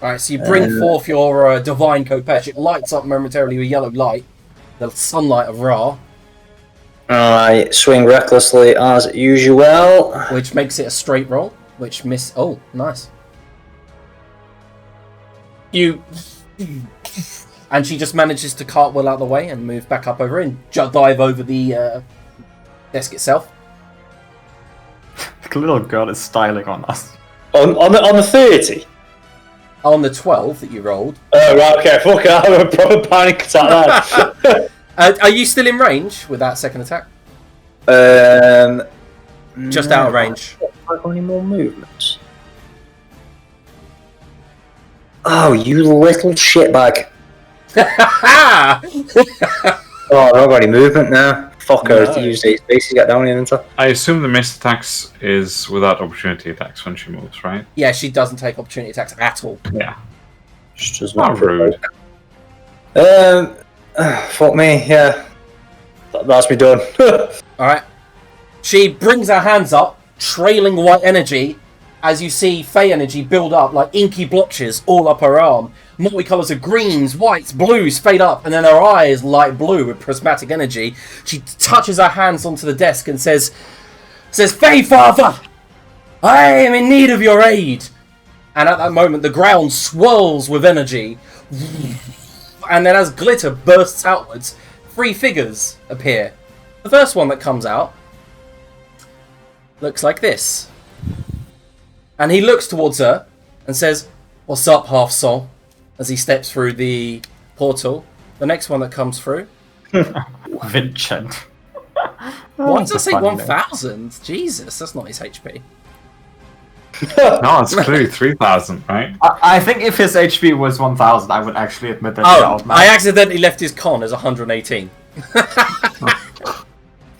Alright, so you bring forth your Divine Kopesh. It lights up momentarily with yellow light. The sunlight of Ra, I swing recklessly as usual. which makes it a straight roll, which miss... Oh, nice. You... And she just manages to cartwheel out of the way and move back up over and dive over the desk itself. The little girl is styling on us. On the 30? On the 12 that you rolled. Oh, right, okay, fuck it, I have a proper panic attack there. Are you still in range with that second attack? Just out of range. Have I got any more movements? Oh, you little shitbag. Oh, I've not got any movement now. Fuck her, to use these spaces to get down here, isn't I assume the missed attacks is without opportunity attacks when she moves, right? Yeah, she doesn't take opportunity attacks at all. Yeah. She does Not rude. Fuck me, yeah. That's me done. Alright. She brings her hands up, trailing white energy, as you see Fae energy build up like inky blotches all up her arm. multicolours of greens, whites, blues fade up, and then her eyes light blue with prismatic energy. She touches her hands onto the desk and says, Fae-Father, I am in need of your aid. And at that moment, the ground swirls with energy. And then as glitter bursts outwards, 3 figures appear. The first one that comes out looks like this. And he looks towards her and says, "What's up, half-soul?" as he steps through the portal. The next one that comes through... Vincent. Why does it That's say a funny 1,000? Jesus, that's not his HP. No, it's clearly 3,000, right? I think if his HP was 1,000, I would actually admit that. Oh, I accidentally left his con as 118.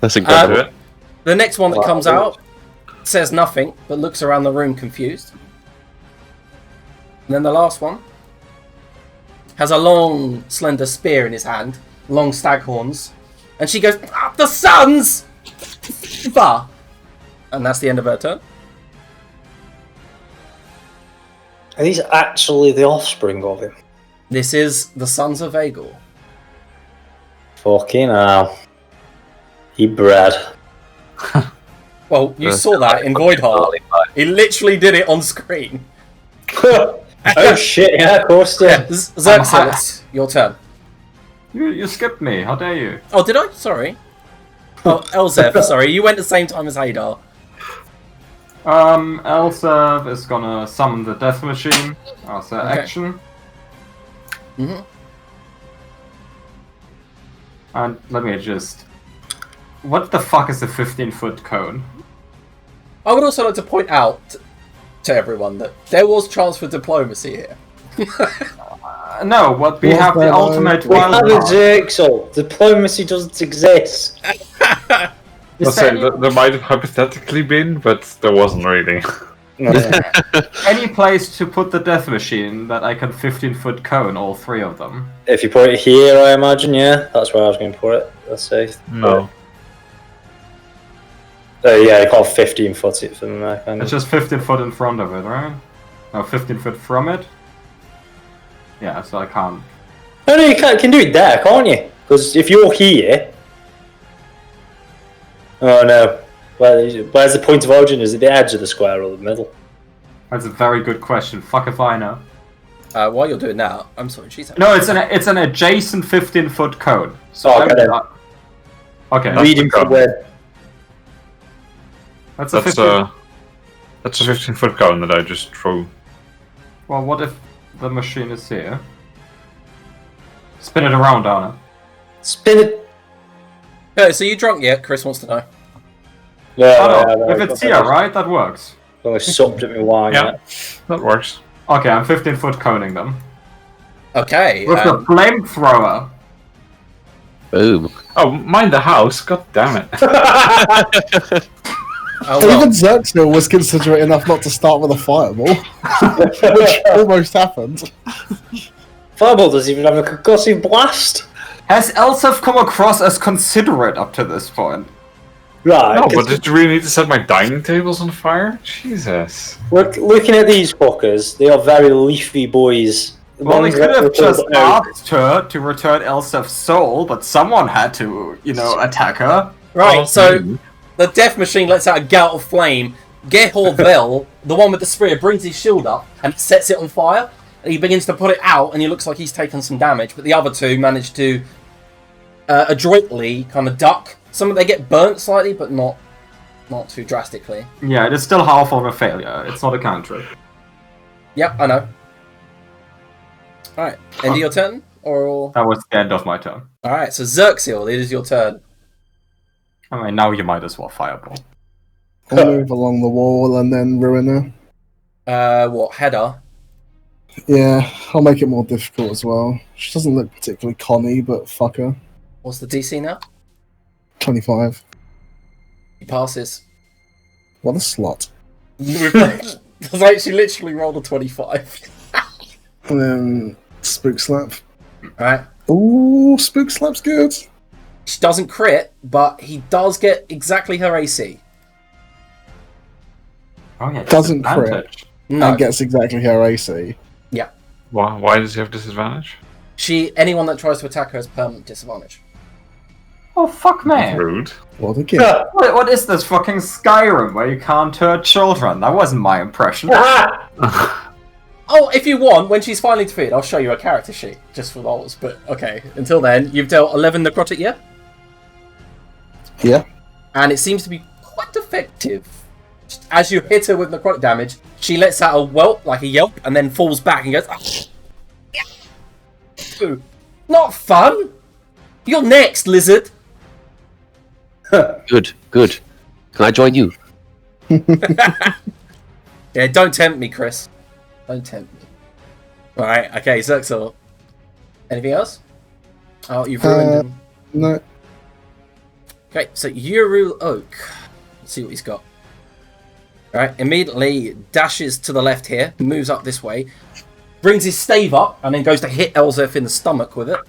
That's incredible. The next one that comes out says nothing, but looks around the room confused. And then the last one has a long, slender spear in his hand, long stag horns, and she goes, "The sons!" And that's the end of her turn. Are these actually the offspring of him? This is the Sons of Aegor. Fucking hell. He bred. Well, you saw that in Voidheart. He literally did it on screen. Oh shit, yeah, of course, yeah. Xerxes, it's your turn. You skipped me. How dare you? Oh, did I? Sorry. Oh, Elzef, sorry. You went the same time as Hadar. Elsa is gonna summon the death machine as an action. Mm-hmm. And let me just... What the fuck is a 15-foot cone? I would also like to point out to everyone that there was chance for diplomacy here. No, what we What's have the that, ultimate We have wild a card. Xerxel. Diplomacy doesn't exist. I'll say there might have hypothetically been, but there wasn't really. Any place to put the death machine that I can 15-foot cone all 3 of them. If you put it here, I imagine, yeah. That's where I was going to put it. Let's see. No. Yeah, you can't 15 foot it from there, kind It's of. just 15 foot in front of it, right? No, 15 foot from it. Yeah, so I can't. No, you can do it there, can't you? Because if you're here... Oh no. Where's the point of origin? Is it the edge of the square or the middle? That's a very good question. Fuck if I know. While you're doing that, I'm sorry, she's... No, it's an adjacent 15-foot cone. So Oh, okay. Okay, Reading from where... that's a That's 15. that's a 15-foot cone that I just threw. Well, what if the machine is here? Spin it around, Anna. Spin it... Yeah, so you drunk yet? Chris wants to know. Yeah, Oh, no. If it's here, right? That works. I supped at me wine. Yeah, that works. Okay, I'm 15-foot coning them. Okay. With the flamethrower. Boom. Oh, mind the house! God damn it! Oh, well. Even Xerxes was considerate enough not to start with a fireball, which almost happened. Fireball doesn't even have a concussive blast. Has Elsef come across as considerate up to this point? Right. No, but did you really need to set my dining tables on fire? Jesus. Looking at these fuckers, they are very leafy boys. The Well, we ones could that have just record oak. asked her to return Elsef's soul, but someone had to, attack her. Right, so the death machine lets out a gout of flame. Gehorvel, the one with the spear, brings his shield up and sets it on fire. And he begins to put it out, and he looks like he's taken some damage. But the other two manage to adroitly kind of duck. Some of they get burnt slightly, but not too drastically. Yeah, it is still half of a failure. It's not a cantrip. Yep, I know. Alright, end of your turn? Or... That was the end of my turn. Alright, so Xerxes, it is your turn. I mean, now you might as well fireball. I'll move along the wall and then ruin her. What, Hedda? Yeah, I'll make it more difficult as well. She doesn't look particularly conny, but fuck her. What's the DC now? 25. He passes. What a slot. Like, she literally rolled a 25. And then Spook Slap. Alright. Ooh, Spook Slap's good. She doesn't crit, but he does get exactly her AC. Oh yeah, Doesn't crit. No. And gets exactly her AC. Yeah. Why does he have disadvantage? Anyone that tries to attack her has permanent disadvantage. Oh, fuck me. Rude. What a kid. What is this fucking Skyrim where you can't hurt children? That wasn't my impression. Oh, if you want, when she's finally defeated, I'll show you a character sheet, just for those. But, okay, until then, you've dealt 11 necrotic, yeah? Yeah. And it seems to be quite effective. Just as you hit her with necrotic damage, she lets out a whelp, like a yelp, and then falls back and goes... Ooh, not fun! You're next, lizard! Good. Can I join you? Yeah, don't tempt me, Chris. Don't tempt me. Alright, okay, Zerxel. Anything else? Oh, you've ruined him. No. Okay, so Uru Oak. Let's see what he's got. Alright, immediately dashes to the left here, moves up this way, brings his stave up, and then goes to hit Elzef in the stomach with it.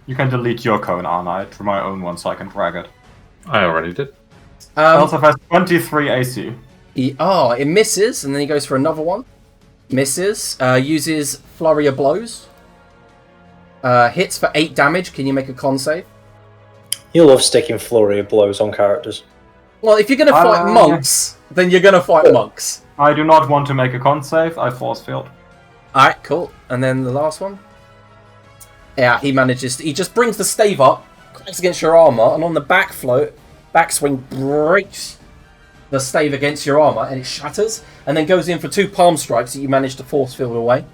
You can delete your cone, Arnite, for my own one so I can drag it. I already did. Also has 23 AC. It misses, and then he goes for another one. Misses. Uses Flurry of Blows. Hits for 8 damage. Can you make a con save? You love sticking flurry of blows on characters. Well, if you're going to fight monks, then you're going to fight monks. I do not want to make a con save. I force field. Alright, cool. And then the last one. Yeah, he just brings the stave up, cracks against your armor, and on the backswing breaks the stave against your armor, and it shatters, and then goes in for 2 palm strikes that you manage to force field away.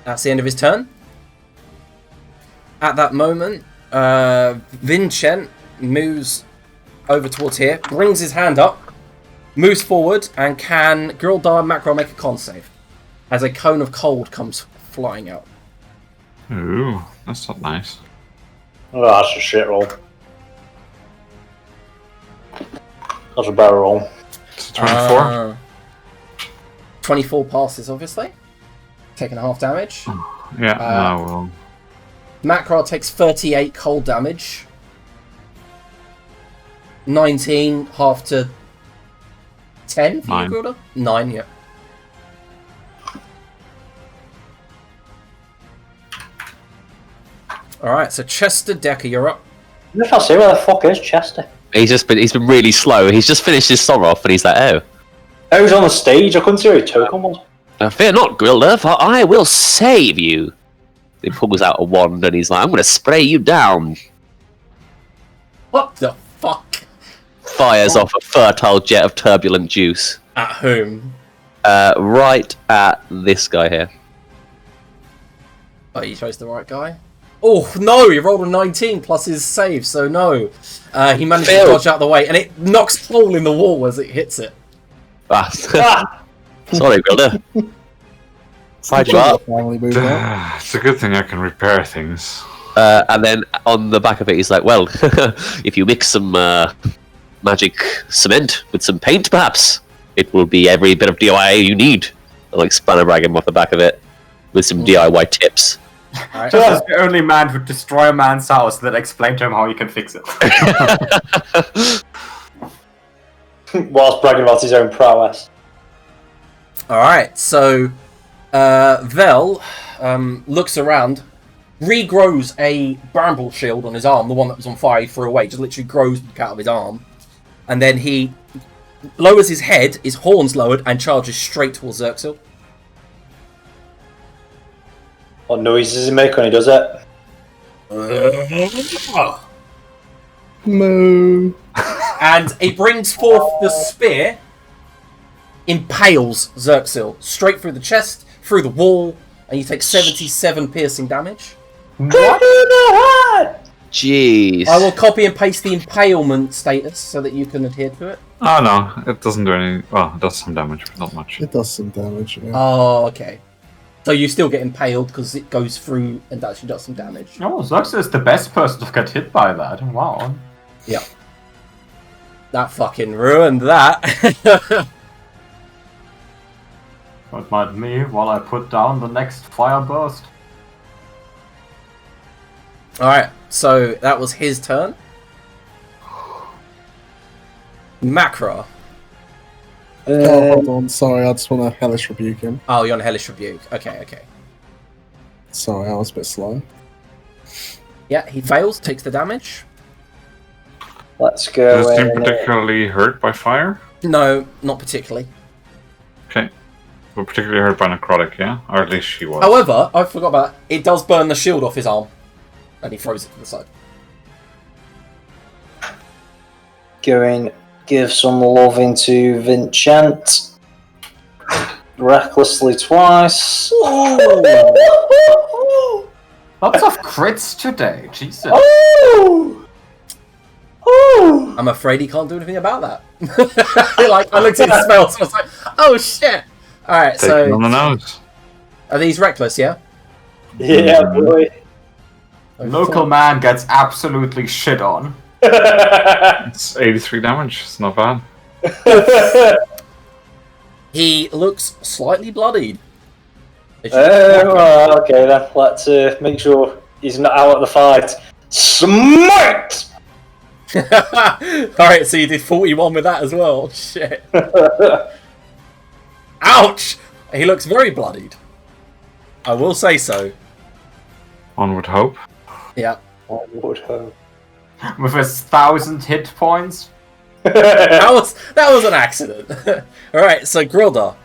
That's the end of his turn. At that moment, Vincent moves over towards here, brings his hand up, moves forward, and can Gildar Macro make a con save as a cone of cold comes flying out. Ooh, that's not nice. Oh, that's a shit roll. That's a better roll. It's 24. 24 passes, obviously. Taking half damage. Yeah, well. Macro takes 38 cold damage. 19, half to 10 for 9. you, Gilda? 9, yeah. Alright, so Chester Decker, you're up. I can't see where the fuck is Chester. He's been really slow. He's just finished his song off, and he's like, oh. I was on the stage. I couldn't see where he took him. Fear not, Grilda, for I will save you. He pulls out a wand, and he's like, I'm going to spray you down. What the fuck? Fires off a fertile jet of turbulent juice. At whom? Right at this guy here. Oh, you chose the right guy? Oh, no! He rolled a 19 plus his save, so no. He managed to dodge out the way, and it knocks a hole in the wall as it hits it. Sorry, Grilda. Side you up. It's a good thing I can repair things. And then on the back of it, he's like, well, if you mix some magic cement with some paint, perhaps, it will be every bit of DIY you need. I like spanner brag him off the back of it with some DIY tips. Right. Just as the only man who destroy a man's house that explained to him how he can fix it. Whilst bragging about his own prowess. Alright, so Vel looks around, regrows a bramble shield on his arm, the one that was on fire he threw away, just literally grows out of his arm. And then he lowers his head, his horns lowered, and charges straight towards Zerxil. What noises does he make when he does it? Moo. And he brings forth the spear, impales Zerxil straight through the chest, through the wall, and you take 77 piercing damage. What? Jeez. I will copy and paste the impalement status so that you can adhere to it. Oh no, it doesn't do any. Well, it does some damage, but not much. It does some damage. Yeah. Oh, okay. So you still get impaled because it goes through and actually does some damage. Oh, Zerxil is the best person to get hit by that. Wow. Yeah. That fucking ruined that. Don't mind me while I put down the next fire burst. Alright, so that was his turn. Macra. Hold on. Sorry, I just want to hellish rebuke him. Oh, you're on Hellish Rebuke. Okay. Sorry, I was a bit slow. Yeah, he fails, takes the damage. Let's go. Does it seem particularly hurt by fire? No, not particularly. Okay. But particularly hurt by necrotic, yeah? Or at least she was. However, I forgot about that. It does burn the shield off his arm. And he throws it to the side. Going, give some love into Vincent. Recklessly twice. Lots of crits today, Jesus. I'm afraid he can't do anything about that. I looked at his spells and I was like, oh shit! Alright, Take it on the so. nose. Are these reckless, yeah? Yeah, boy. Local man gets absolutely shit on. It's 83 damage. It's not bad. He looks slightly bloodied. Well, okay then. Let's make sure he's not out of the fight. Smite! Alright, so you did 41 with that as well. Shit. Ouch! He looks very bloodied. I will say so. One would hope. Yeah. I would hope. With 1,000 hit points. That was an accident. Alright, so Grilda.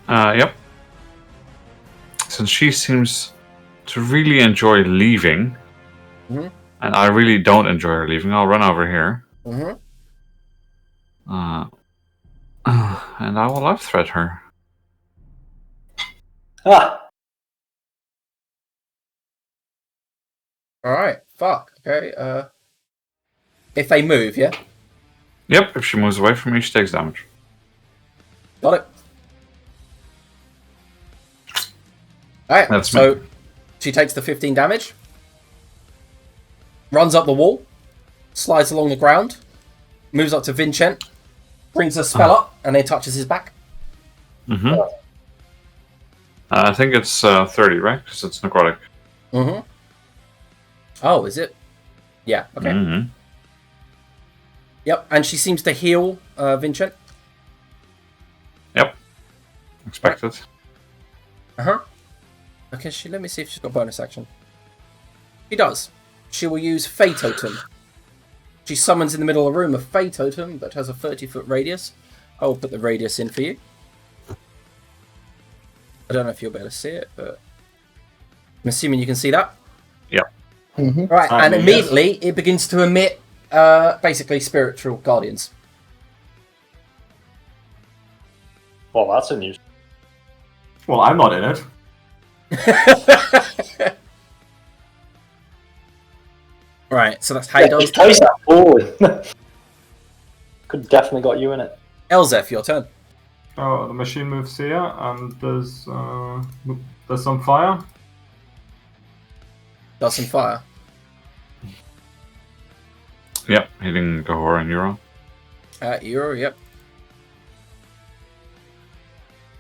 Yep. Since she seems to really enjoy leaving, Mhm. and I really don't enjoy her leaving, I'll run over here. Mm-hmm. And I will life threat her. Ah! Alright, fuck. Okay, if they move, yeah? Yep, if she moves away from me, she takes damage. Got it. Alright, That's so she takes the 15 damage. Runs up the wall. Slides along the ground. Moves up to Vincent. Brings a spell up and then touches his back. Mm-hmm. I think it's 30, right? Because it's necrotic. Mm-hmm. Oh, is it? Yeah, okay. Mm-hmm. Yep, and she seems to heal Vincent. Yep. Expected. Uh-huh. Okay, let me see if she's got bonus action. She does. She will use Fae Totem. She summons in the middle of the room a Fae Totem that has a 30-foot radius. I will put the radius in for you. I don't know if you'll be able to see it, but I'm assuming you can see that. Yep. Mm-hmm. Right, and Yes. immediately it begins to emit basically spiritual guardians. Well, that's a news. Well, I'm not in it. Right, so that's Haydar's Just place that forward. Could definitely got you in it. Elzef, your turn. Oh, the machine moves here, and there's some fire. Does some fire. Yep, hitting Gahor and Euro. Euro, yep.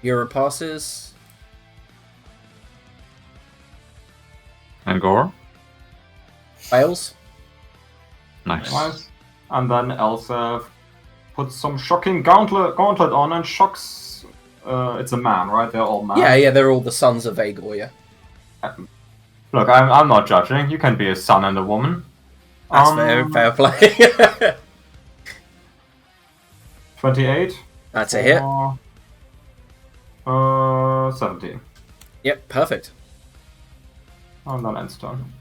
Euro passes. And Gahor. Fails. Nice. Nice. And then Elsa puts some shocking gauntlet on and shocks. It's a man, right? They're all men. Yeah, they're all the sons of Vagor, yeah. Look, I'm not judging. You can be a son and a woman. That's fair play. 28. That's a hit. 17. Yep, perfect. And then ends turn.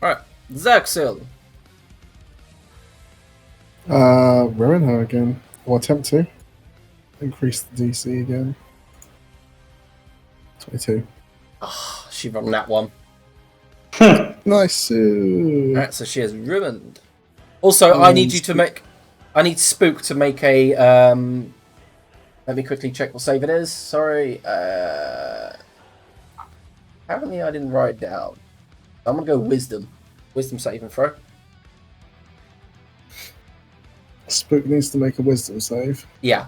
Alright, Zerxil. Ruin her again. Or attempt to. Increase the DC again. 22. She rolled that one. Nice. Alright, so she has ruined. Also, I need you to make... I need Spook to make a... let me quickly check what save it is. Sorry. Apparently I didn't write it down. I'm going to go Wisdom. Wisdom save and throw. Spook needs to make a wisdom save. Yeah.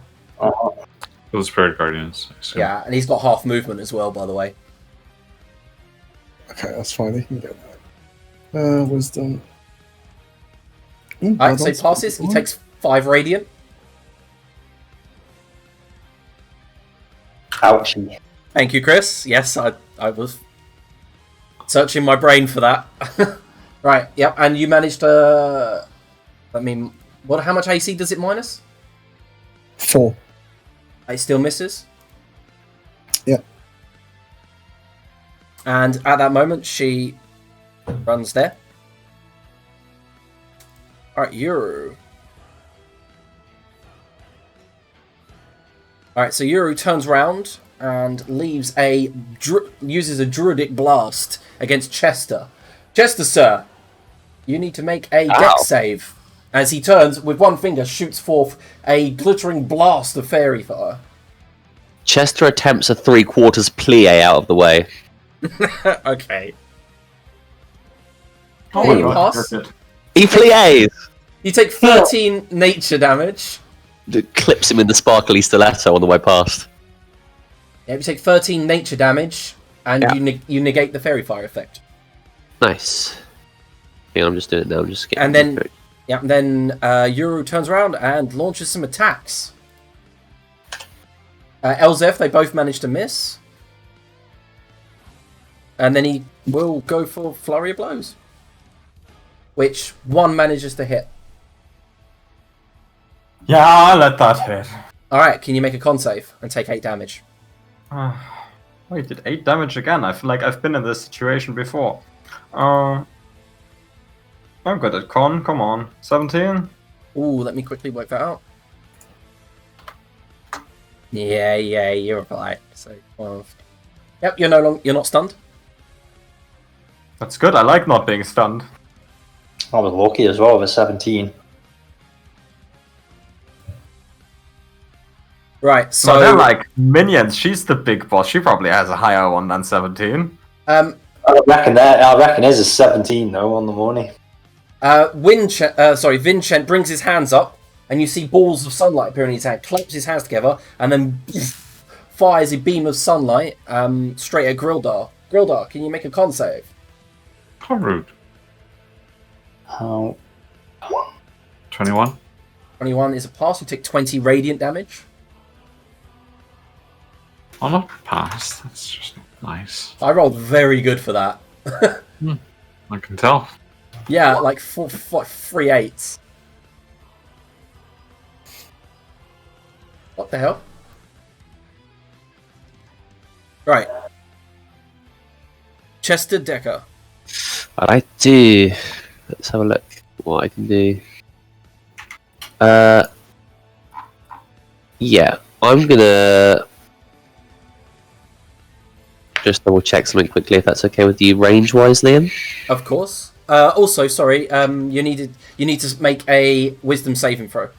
Those Spirit Guardians. I assume. Yeah, and he's got half movement as well, by the way. Okay, that's fine. He can get that. Wisdom. Alright, so he passes. He takes 5 radiant. Ouchie. Thank you, Chris. Yes, I was searching my brain for that. Right, yep, and you managed to... I mean, how much AC does it minus? 4. It still misses? Yep. And at that moment, she runs there. Alright, Yuru. Alright, so Yuru turns round and leaves uses a druidic blast against Chester. Chester, sir, you need to make a dex save. As he turns, with one finger, shoots forth a glittering blast of fairy fire. Chester attempts a 3/4 plie out of the way. Okay. Oh Yeah, my you god, pass. that's it. He plies! You take 13 nature damage. It clips him in the sparkly stiletto on the way past. Yeah, you take 13 nature damage, and Yeah. you negate the fairy fire effect. Nice. Yeah, I'm just doing it now. I'm just getting. And then, Yuru turns around and launches some attacks. Elzef, they both manage to miss. And then he will go for Flurry of Blows. Which one manages to hit. Yeah, let that hit. Alright, can you make a con save and take 8 damage? Wait, did 8 damage again? I feel like I've been in this situation before. I'm good at con, come on. 17? Ooh, let me quickly work that out. Yeah, you're right. So 12. Yep, you're not stunned. That's good, I like not being stunned. I was lucky as well with 17. Right, So so they're like minions, she's the big boss. She probably has a higher one than 17. I reckon his is 17 though on the money. Vincent brings his hands up, and you see balls of sunlight appear in his hand. Claps his hands together, and then fires a beam of sunlight straight at Grildar. Grildar, can you make a con save? How rude. How? 21. 21 is a pass. You take 20 radiant damage. Oh, not pass. That's just not nice. I rolled very good for that. I can tell. Yeah, like 3 8s. What the hell? Right. Chester Decker. Alright, let's have a look what I can do. Yeah, I'm gonna just double check something quickly if that's okay with you range-wise, Liam. Of course. Also, sorry, you need to make a wisdom saving throw.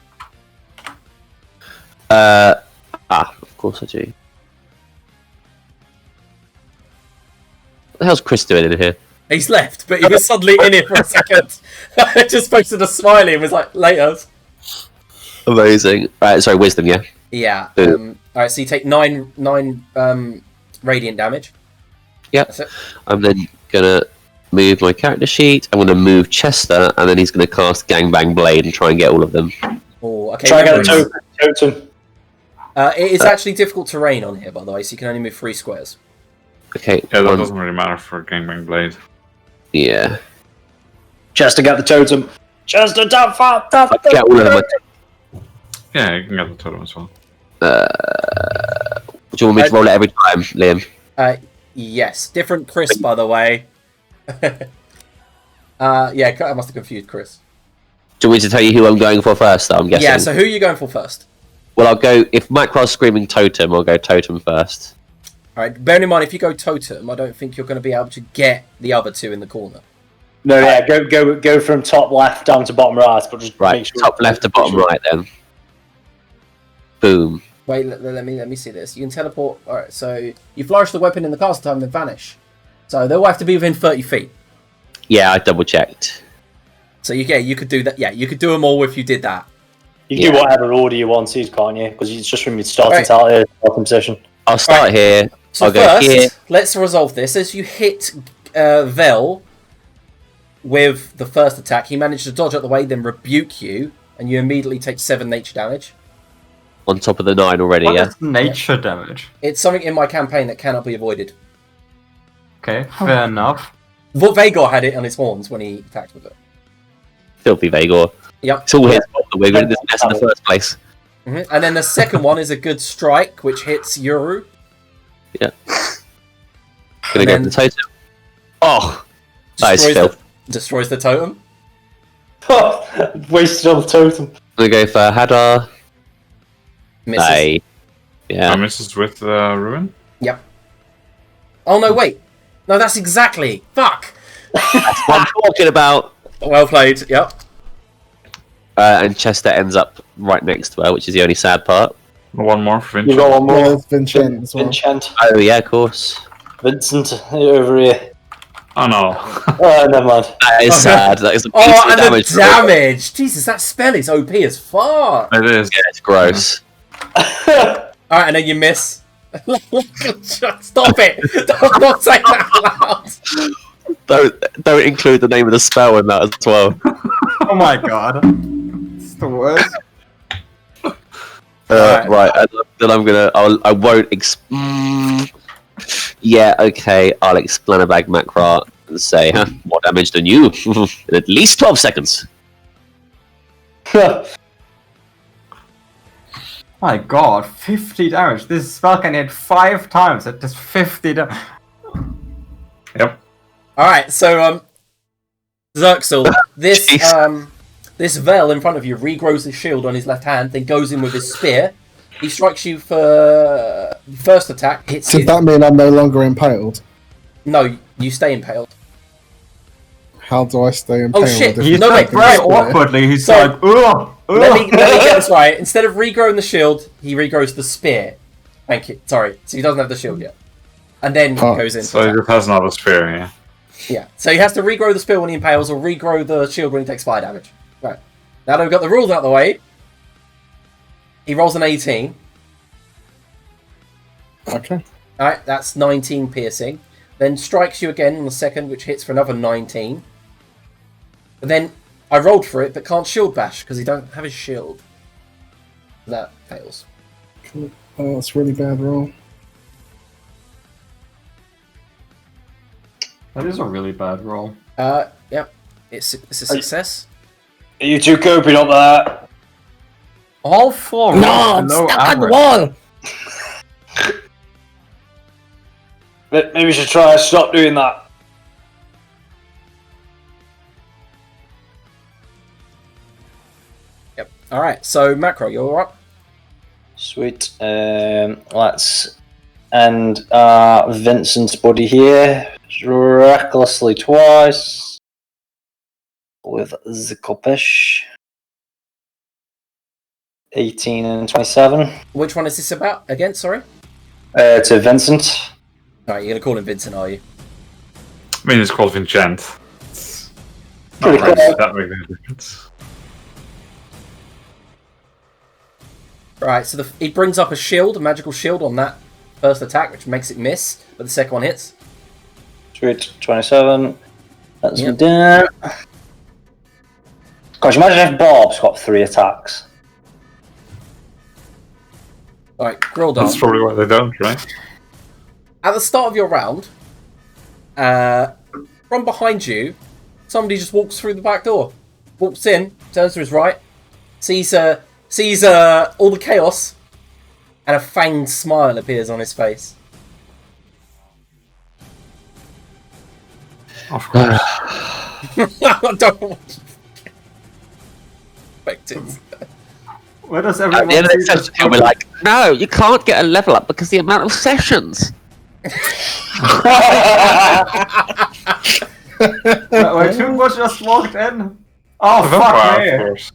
Of course I do. What the hell's Chris doing in here? He's left, but he was suddenly in here for a second. I just posted a smiley and was like, later. Amazing. Right, sorry, wisdom, yeah? Yeah. Alright, so you take 9 radiant damage. Yeah. That's it. I'm then gonna move my character sheet. I'm gonna move Chester, and then he's gonna cast Gangbang Blade and try and get all of them. Oh, okay. Try and get a totem. It is actually difficult terrain on here, by the way, so you can only move 3 squares. Okay. Yeah, that one- doesn't really matter for Gangbang Blade. Yeah. Chester, get the totem. Chester, tap. Get all of them. Yeah, you can get the totem as well. Do you want me to roll it every time, Liam? Yes. Different Chris, by the way. Yeah, I must have confused Chris. Do you want me to tell you who I'm going for first, though, I'm guessing? Yeah, so who are you going for first? Well, I'll go... If Macro's screaming Totem, I'll go Totem first. Alright, bearing in mind, if you go Totem, I don't think you're going to be able to get the other 2 in the corner. No, yeah, go from top left down to bottom right, but just Right, make sure top left to bottom right, then. Boom. Wait, let me see this. You can teleport... Alright, so you flourish the weapon in the cast time and vanish. So they'll have to be within 30 feet. Yeah, I double-checked. So you could do that. Yeah, you could do them all if you did that. You can do whatever order you wanted, can't you? Because it's just from your starting Right. starting position. I'll start here. So I'll go first, here. let's resolve this. As you hit Vel with the first attack, he managed to dodge out the way, then rebuke you, and you immediately take 7 nature damage. on top of the 9 already. What Yeah. is nature damage? It's something in my campaign that cannot be avoided. Okay, fair enough. Vagor had it on his horns when he attacked with it. Filthy Vagor. Yep. It's all his fault that we're in this mess in the first place. And then the second one is a good strike, which hits Yoru. Yeah. Gonna go then for the totem. Oh, that is Destroys filth. destroys the totem. Wasted on the totem. Gonna go for Hadar. Misses. Aye. Yeah. Misses with ruin. Yep. Oh no, wait. No, that's exactly. Fuck. That's what I'm talking about. Well played. Yep. And Chester ends up right next to her, which is the only sad part. One more for You Vincent. got one more. Yeah, it's Vincent as well. Vincent. Oh yeah, of course. Vincent, over here. Oh no. Oh, never mind. That is sad. That is a piece Oh, of and damage. the damage. Jesus, that spell is OP as fuck. It is. Yeah, it's gross. Alright, and then you miss. Stop it! Don't say that out loud. Don't include the name of the spell in that as well. Oh my god. It's the worst. Right, and then I won't. Yeah, okay. I'll explain a bag Macra and say, more damage than you in at least 12 seconds. My god, 50 damage. This spell can hit 5 times at just 50 damage. Yep. Alright, so Xerxel, this Jeez. this Vel in front of you regrows his shield on his left hand, then goes in with his spear. He strikes you for first attack, hits Does you. that mean I'm no longer impaled? No, you stay impaled. How do I stay impaled? shit. if He's it's No, no, wait, very spear? awkwardly. He's So- like, ugh. Let me get this right. Instead of regrowing the shield, he regrows the spear. Thank you. Sorry. So he doesn't have the shield yet. And then he Oh, goes in. So he just has another spear, yeah. Yeah. So he has to regrow the spear when he impales or regrow the shield when he takes fire damage. Right. Now that we've got the rules out of the way, he rolls an 18. Okay. Alright, that's 19 piercing. Then strikes you again on the second, which hits for another 19. But then I rolled for it, but can't shield bash because he don't have his shield. That fails. Cool. Oh, that's really bad roll. That is a really bad roll. Yep. It's a success. Are you two coping up there? All 4 rolls below average. wall! Maybe we should try stop doing that. Yep. Alright, so Macro, you're up. Sweet. Let's end Vincent's body here recklessly twice with the Kopish. 18 and 27. Which one is this about? Again, sorry? To Vincent. Alright, you're gonna call him Vincent, are you? I mean, it's called Vincent. Pretty Not cool. that makes a difference. Right, so he brings up a shield, a magical shield on that first attack, which makes it miss, but the second one hits. Sweet. 27. That's Yep. done. Gosh, imagine if Bob's got 3 attacks. Alright, Grildan. That's probably why they don't, right? At the start of your round, from behind you, somebody just walks through the back door. Walks in, turns to his right, sees all the chaos, and a fanged smile appears on his face. Of course. I don't want to expect it. Where does At everyone the end of see the this? session, he'll be like, no, you can't get a level up because the amount of sessions. Wait, who just walked in? Oh, Vampire, fuck of me. course.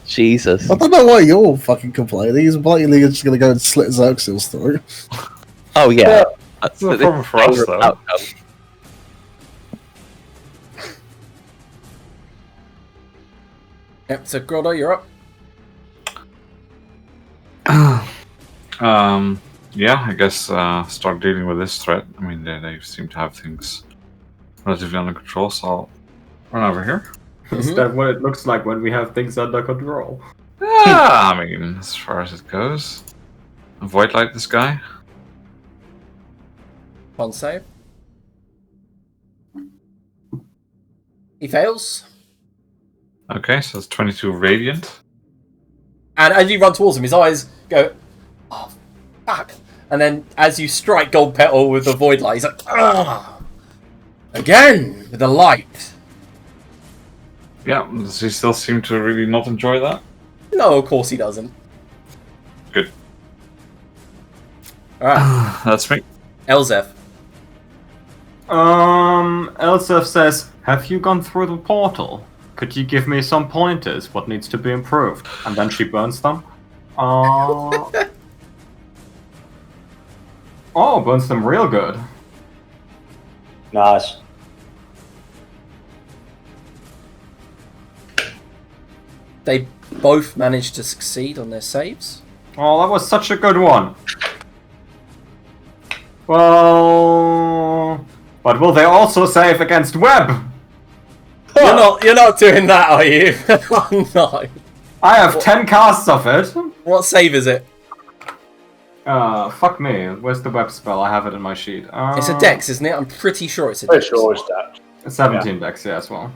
Jesus. I don't know why you're fucking complaining. He's blatantly just going to go and slit Xerxes through. Oh, yeah. That's no problem for us, though. Outcome. Yep, so Grildo, you're up. Yeah, I guess start dealing with this threat. I mean, they seem to have things relatively under control, so I'll run over here. Is that what it looks like when we have things under control? Yeah, I mean, as far as it goes. Avoid light this guy. Con save. He fails. Okay, so it's 22 radiant. And as you run towards him, his eyes go, oh, fuck. And then as you strike Gold Petal with the void light, he's like, ah! Again, with the light. Yeah, does he still seem to really not enjoy that? No, of course he doesn't. Good. Alright, That's me. Elzef. Elsef says, have you gone through the portal? Could you give me some pointers? What needs to be improved? And then she burns them. Oh, burns them real good. Nice. They both managed to succeed on their saves. Oh, that was such a good one. Well, but will they also save against web? You're not doing that, are you? Oh, no. I have 10 casts of it. What save is it? Fuck me. Where's the web spell? I have it in my sheet. It's a dex, isn't it? I'm pretty sure it's a Pretty dex. sure it's that. 17 dex, yeah, as well.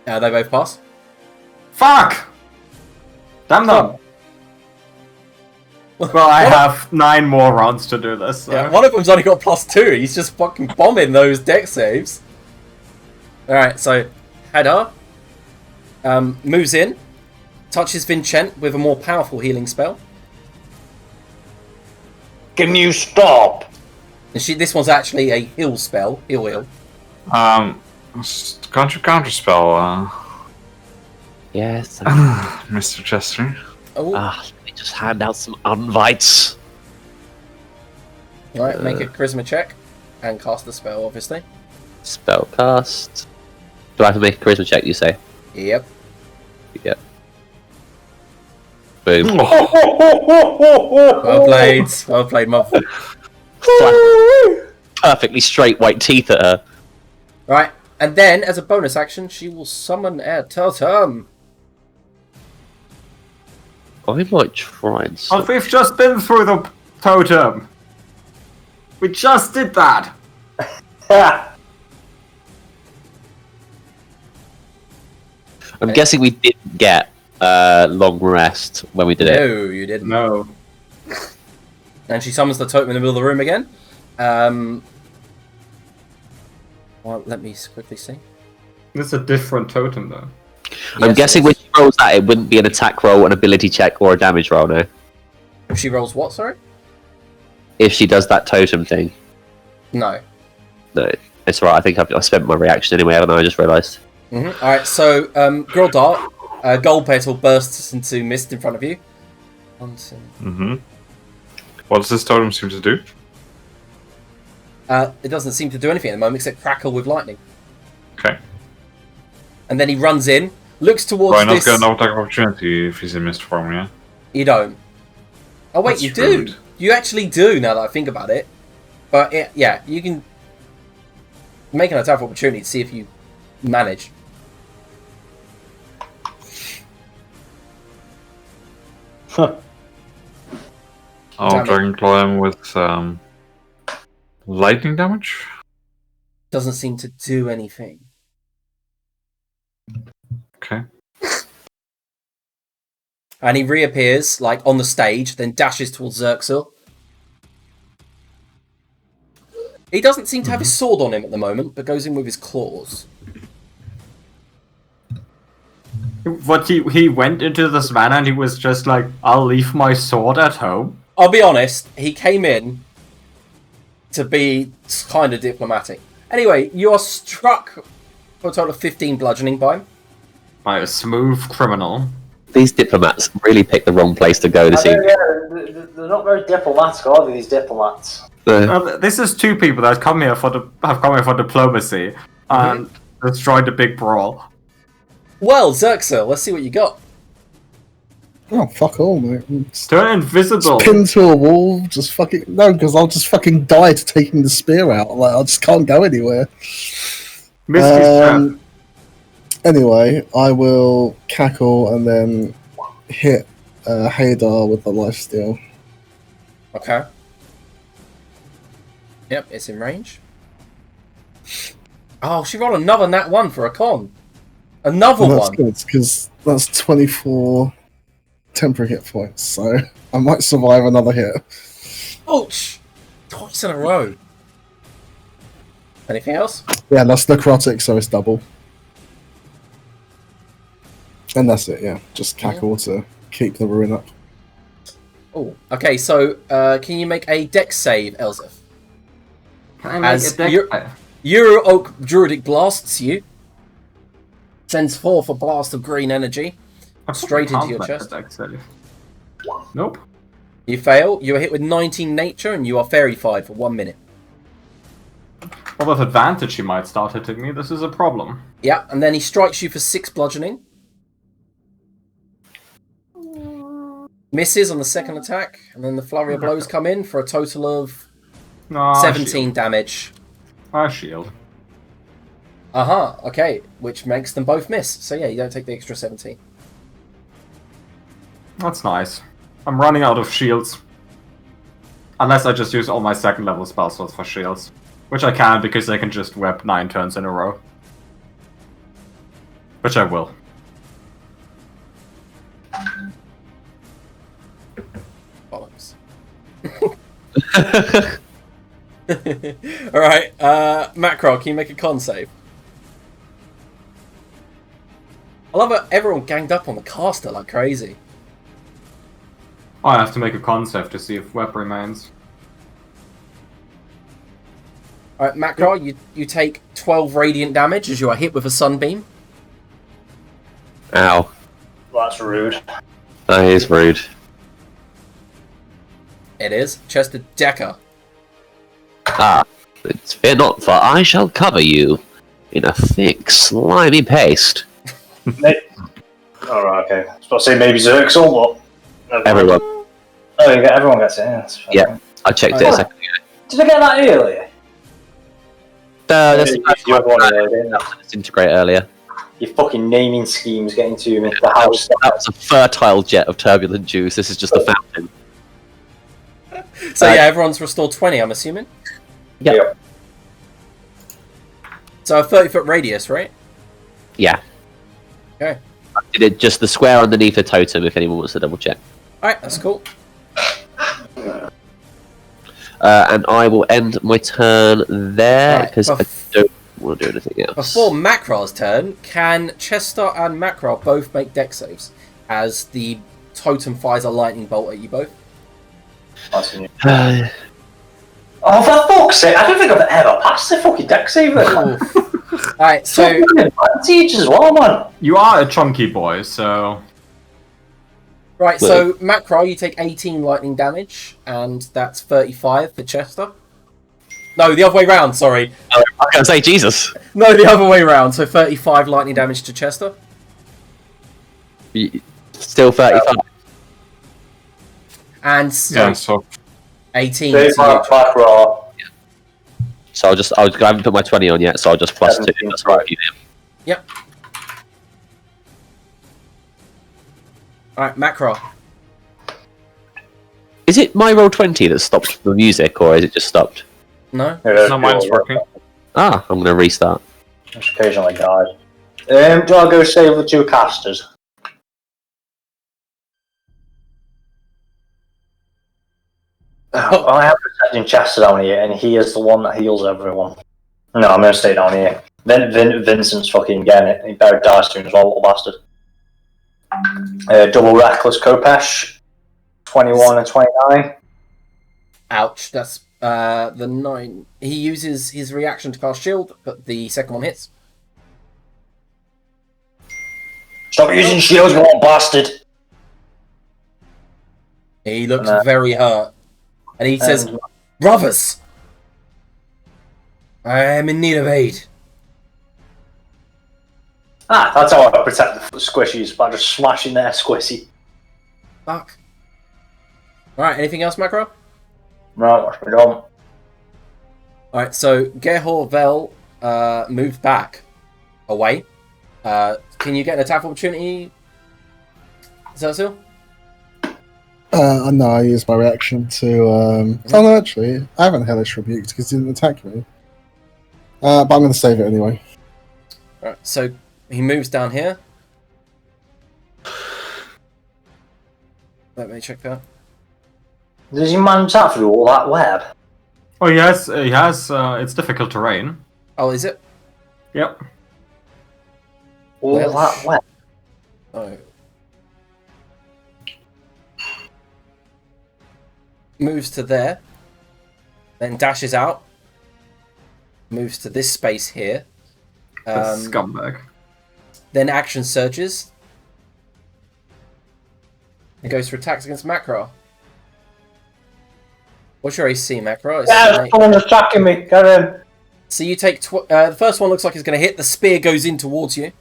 They both pass. Fuck! Damn them. Well, I have 9 more rounds to do this. So. Yeah, one of them's only got +2. He's just fucking bombing those dex saves. Alright, so Hadar moves in, touches Vincent with a more powerful healing spell. Can you stop? And this one's actually a heal spell. Heal. Counter spell, Yes. Mr. Chester. Oh, Let me just hand out some invites. right, make a charisma check and cast the spell, obviously. Spell cast. Do I have to make a charisma check, you say? Yep. Yep. Boom. Well played. Well played, mother. Perfectly straight white teeth at her. Right, and then as a bonus action, she will summon a totem. I might try and... But we've just been through the totem. We just did that. I'm guessing we didn't get long rest when we did it. No, you didn't. No. And she summons the totem in the middle of the room again. Well, let me quickly see. This is a different totem, though. I'm Yes, guessing it when is. she rolls that, it wouldn't be an attack roll, an ability check, or a damage roll, no? If she rolls what, sorry? If she does that totem thing. No. No, it's alright. I think I've spent my reaction anyway, haven't I? I just realised. Alright, so, Girl Dart, Gold Petal bursts into mist in front of you. 1, 2. Mm-hmm. What does this totem seem to do? It doesn't seem to do anything at the moment except crackle with lightning. Okay. And then he runs in, looks towards Do I not this... get an attack of opportunity if he's in mist form, yeah? You don't. Oh wait, That's you rude. do. You actually do, now that I think about it. But yeah, you can make an attack of opportunity to see if you manage. I'll Damn it. Dragon Claw him with lightning damage. Doesn't seem to do anything. Okay. And he reappears, like, on the stage, then dashes towards Xerxil. He doesn't seem to have his sword on him at the moment, but goes in with his claws. What, he went into this van and he was just like, I'll leave my sword at home? I'll be honest, he came in to be kind of diplomatic. Anyway, you are struck for a total of 15 bludgeoning by him. By a smooth criminal. These diplomats really picked the wrong place to go this evening. They're not very diplomatic, are they, these diplomats? This is two people that have come here for diplomacy and destroyed the big brawl. Well, Xerxil, let's see what you got. Oh, fuck all, mate. Just Turn invisible. pinned to a wall, just fucking... No, because I'll just fucking die to taking the spear out. Like, I just can't go anywhere. Misty Step. Anyway, I will cackle and then hit Haydar with the lifesteal. Okay. Yep, it's in range. Oh, she rolled another nat 1 for a con. Another And that's one. good, because that's 24 temporary hit points, so I might survive another hit. Ouch! Twice in a row. Anything else? Yeah, that's necrotic, so it's double. And that's it, yeah. Just cackle to keep the ruin up. Oh, okay, so can you make a dex save, Elzeth? Can I make As a deck? you're- Euro Oak Druidic blasts you. Sends forth a blast of green energy. Straight into your chest. Nope. You fail. You are hit with 19 nature and you are fairy-fied for 1 minute. Well, with advantage, he might start hitting me. This is a problem. Yeah, and then he strikes you for 6 bludgeoning. Misses on the second attack, and then the flurry of blows come in for a total of No, 17 damage. I shield. Okay, which makes them both miss. So yeah, you don't take the extra 17. That's nice. I'm running out of shields. Unless I just use all my second level spell slots for shields. Which I can, because I can just whip 9 turns in a row. Which I will. Bollocks. Alright, Macro, can you make a con save? I love how everyone ganged up on the caster like crazy. Oh, I have to make a con save to see if web remains. Alright, Macro, you take 12 radiant damage as you are hit with a sunbeam. Ow. Well, that's rude. That is rude. It is. Chester Decker. Fear not, for I shall cover you in a thick, slimy paste. Alright, okay. I was about to say maybe Zerxel, but... Everyone. Oh, everyone gets it, yeah. That's fine. Yeah, I checked it a second ago. Did I get that earlier? That's You had one earlier, didn't you? disintegrate earlier. Your fucking naming scheme's getting to me. The house. That was a fertile jet of turbulent juice. This is just a fountain. So yeah, everyone's restored 20, I'm assuming. Yep. So a 30-foot radius, right? Yeah. Okay. I did it just the square underneath the totem, if anyone wants to double check. Alright, that's cool. And I will end my turn there, Right, because I don't want to do anything else. Before Macro's turn, can Chester and Macro both make dex saves? As the totem fires a lightning bolt at you both. Oh, for fuck's sake, I don't think I've ever passed the fucking deck saver. Alright, so... advantage as well, man. You are a chunky boy, so... Right, so Macro, you take 18 lightning damage, and that's 35 for Chester. No, the other way round, sorry. I was going to say, Jesus. No, the other way round, so 35 lightning damage to Chester. Still 35. And Yeah, so 18 They to are you. back raw. So I haven't put my 20 on yet, so I'll just plus 2. 17, That's right. Yep. Alright, Macro. Is it my roll 20 that stopped the music, or is it just stopped? No? no, mine's working. Ah, I'm going to restart. Just occasionally dies. Do I go save the 2 casters? I am protecting Chester down here, and he is the one that heals everyone. No, I'm going to stay down here. Vincent's fucking getting it. He better die soon as well, little bastard. Double Reckless Kopesh, 21 and 29. Ouch, that's the 9. He uses his reaction to cast shield, but the second one hits. Stop using shields, you little bastard! He looks very hurt. And he says, Brothers! I am in need of aid. That's how I protect the squishies, by just smashing their squishy. Fuck. Alright, anything else, Macro? Right, we're done. Alright, so Gerhor Vel moved back away. Can you get an attack of opportunity, Zersil? No, I used my reaction to. Oh no, actually, I haven't hellish rebuked because he didn't attack me. But I'm going to save it anyway. Alright, so he moves down here. Let me check that. Does he manage that through all that web? Oh, yes, he has. It's difficult terrain. Oh, is it? Yep. All that web? Oh. Moves to there. Then dashes out. Moves to this space here. Scumbag. Then action surges. And goes for attacks against Macro. What's your AC, Macro? Yeah, someone's attacking me. Get in. So you take... the first one looks like it's going to hit. The spear goes in towards you.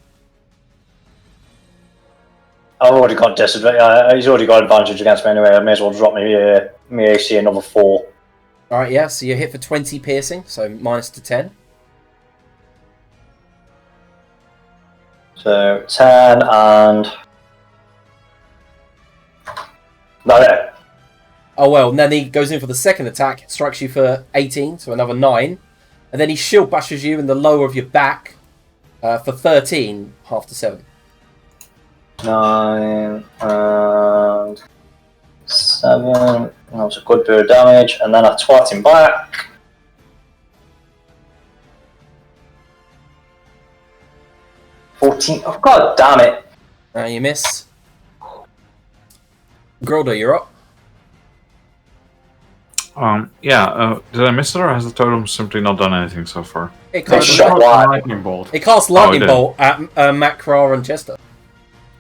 I've already got disadvantage. He's already got advantage against me anyway. I may as well drop me AC another 4. Alright, yeah. So you hit for 20 piercing. So minus to 10. So 10 and... No, no. Oh well, and then he goes in for the second attack, strikes you for 18, so another 9. And then he shield bashes you in the lower of your back for 13, half to 7. 9 and 7. That was a good bit of damage. And then I twat him back. 14. Oh, god damn it. You miss. Grilda, you're up. Did I miss it, or has the totem simply not done anything so far? It They casts shot light. Lightning bolt. It casts lightning did. bolt at Macra and Chester.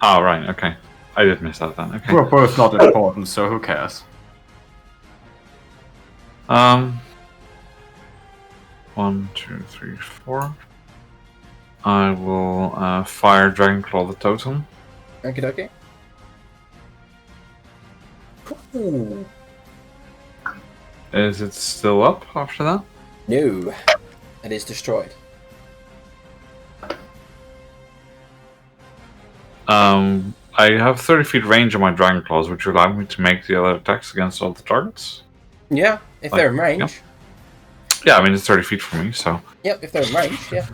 Oh, right, okay. I did miss that then, okay. We're both not important, so who cares? 1, 2, 3, 4. I will fire Dragonclaw the totem. Okie dokie. Ooh. Is it still up after that? No. It is destroyed. I have 30 feet range on my Dragonclaws, which will allow me to make the other attacks against all the targets. Yeah, if they're in range. Yep. Yeah, I mean, it's 30 feet from me, so... Yep, if they're in range, yeah.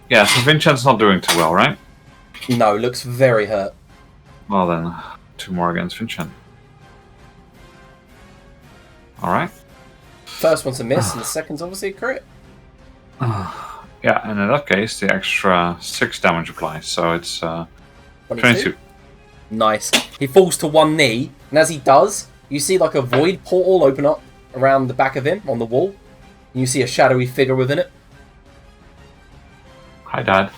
Yeah, so Vincent's not doing too well, right? No, looks very hurt. Well then, 2 more against Vincent. Alright. First one's a miss, and the second's obviously a crit. Yeah, and in that case, the extra 6 damage applies, so it's 22. Nice. He falls to one knee, and as he does, you see like a void portal open up around the back of him on the wall. And you see a shadowy figure within it. Hi, Dad.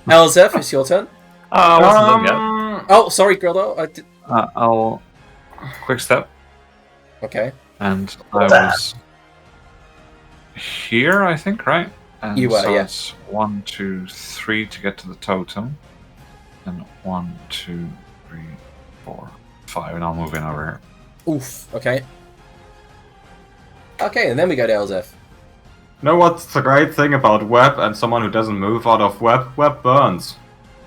Elzef, it's your turn. I wasn't done yet. Oh, sorry, Grildo. I did... I'll quick step, Okay. and I was here, I think, right? And You were, so yeah. it's 1, 2, 3 to get to the totem, and 1, 2, 3, 4, 5, and I'll move in over here. Oof. Okay. Okay, and then we go to Elzef. You know what's the great thing about web and someone who doesn't move out of web? Web burns.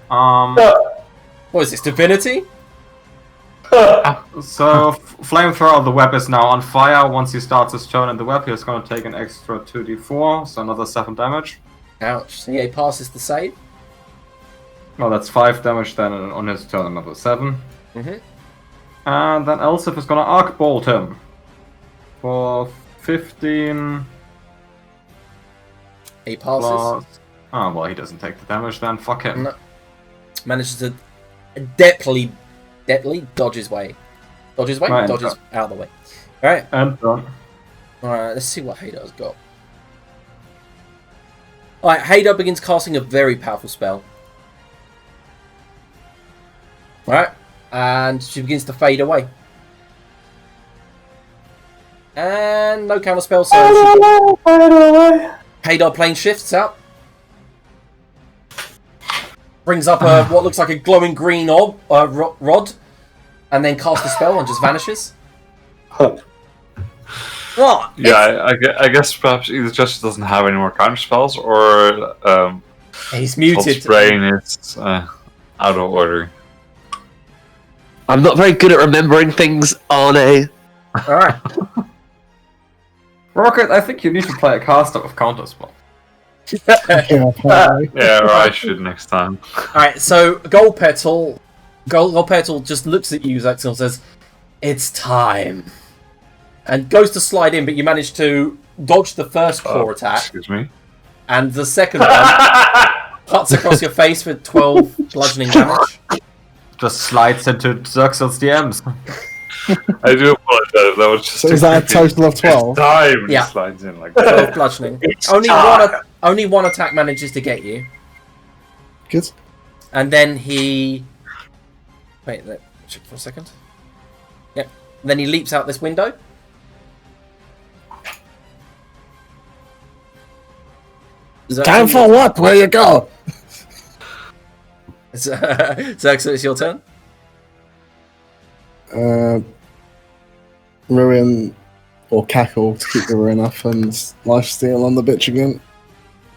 What is this, divinity? So, Flamethrower of the web is now on fire. Once he starts his turn in the web, he's going to take an extra 2d4, so another 7 damage. Ouch. So yeah, he passes the save. Well, that's 5 damage then, and on his turn another 7. Mhm. And then Elsif is going to Arc Bolt him. For 15 He passes. plus... Oh, well, he doesn't take the damage then, fuck him. No. Manages to deftly dodge his way. Dodge his way? Right, Dodges out of the way. Alright. And done. Alright, let's see what Hadar's got. Alright, Hadar begins casting a very powerful spell. Alright. And she begins to fade away. And no counter spell, so Hadar plane shifts out. Brings up what looks like a glowing green rod. And then casts a spell and just vanishes. What? Yeah, I guess perhaps either just doesn't have any more counter spells, or He's Todd's muted. brain is out of order. I'm not very good at remembering things, Arne. Alright. Rocket, I think you need to play a caster with counterspell. Yeah, apparently. Yeah, I should next time. Alright, so Gold Petal just looks at you, Zaxxon, and says, "It's time." And goes to slide in, but you manage to dodge the first claw attack, Excuse me. and the second one cuts across your face with 12 bludgeoning damage. Just slides into Xerxes DMs. I do apologize. That was just. So is that a total of 12? Time Yeah. slides in like 12 that. bludgeoning. It's Only one attack manages to get you. Good. And then he... Wait, check for a second. Yep. Then he leaps out this window. Time for what? Where you go? Xerxes, it's your turn. Ruin or cackle to keep the ruin up and lifesteal on the bitch again.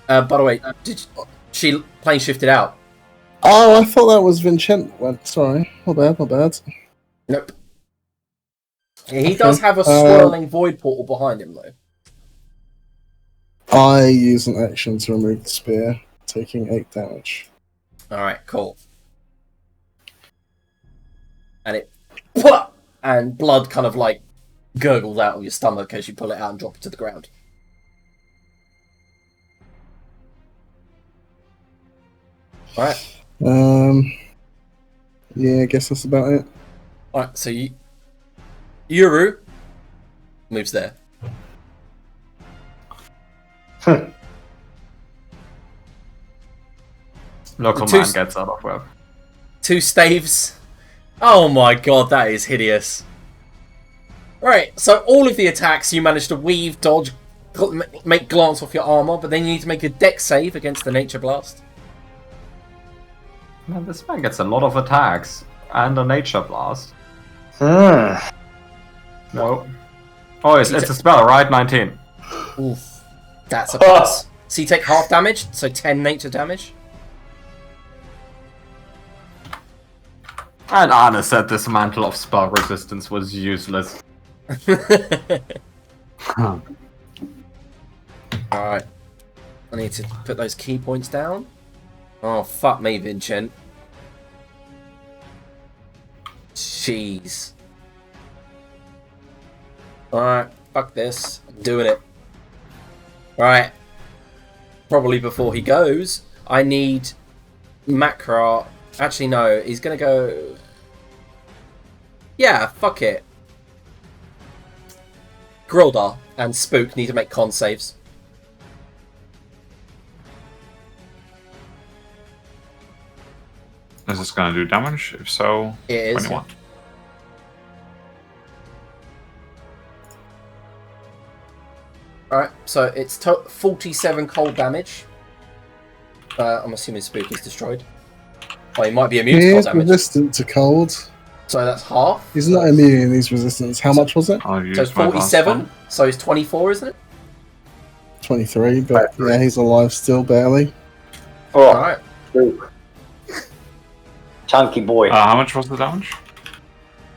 By the way, she plane shifted out? Oh, I thought that was Vincent. Sorry, my bad. Nope. He does have a swirling void portal behind him, though. I use an action to remove the spear, taking 8 damage. Alright, cool. And and blood kind of like gurgles out of your stomach as you pull it out and drop it to the ground. Alright. Yeah, I guess that's about it. Alright, so Yuru moves there. Local Two- man gets out of web. 2 staves. Oh my god, that is hideous. Right, so all of the attacks you manage to weave, dodge, make glance off your armor, but then you need to make a dex save against the nature blast. Man, this man gets a lot of attacks. And a nature blast. Hmm. No. Oh, it's a spell, right? 19. Oof. That's a plus. So you take half damage, so 10 nature damage. And Anna said this mantle of spell resistance was useless. Alright. I need to put those key points down. Oh, fuck me, Vincent. Jeez. Alright, fuck this. I'm doing it. Alright. Probably before he goes, I need Makra. Actually, no, he's gonna go... Yeah, fuck it. Grildar and Spook need to make con saves. Is this gonna do damage? If so, It is. 21. Alright, so it's 47 cold damage. I'm assuming Spook is destroyed. Oh, he might be immune He to cold is damage. resistant to cold. So that's half. He's not immune, he's resistant. How much was it? I'll So use it's my last 47. one. So it's 24, isn't it? 23, but yeah, he's alive still, barely. Oh, Alright. Luke. Chunky boy. How much was the damage?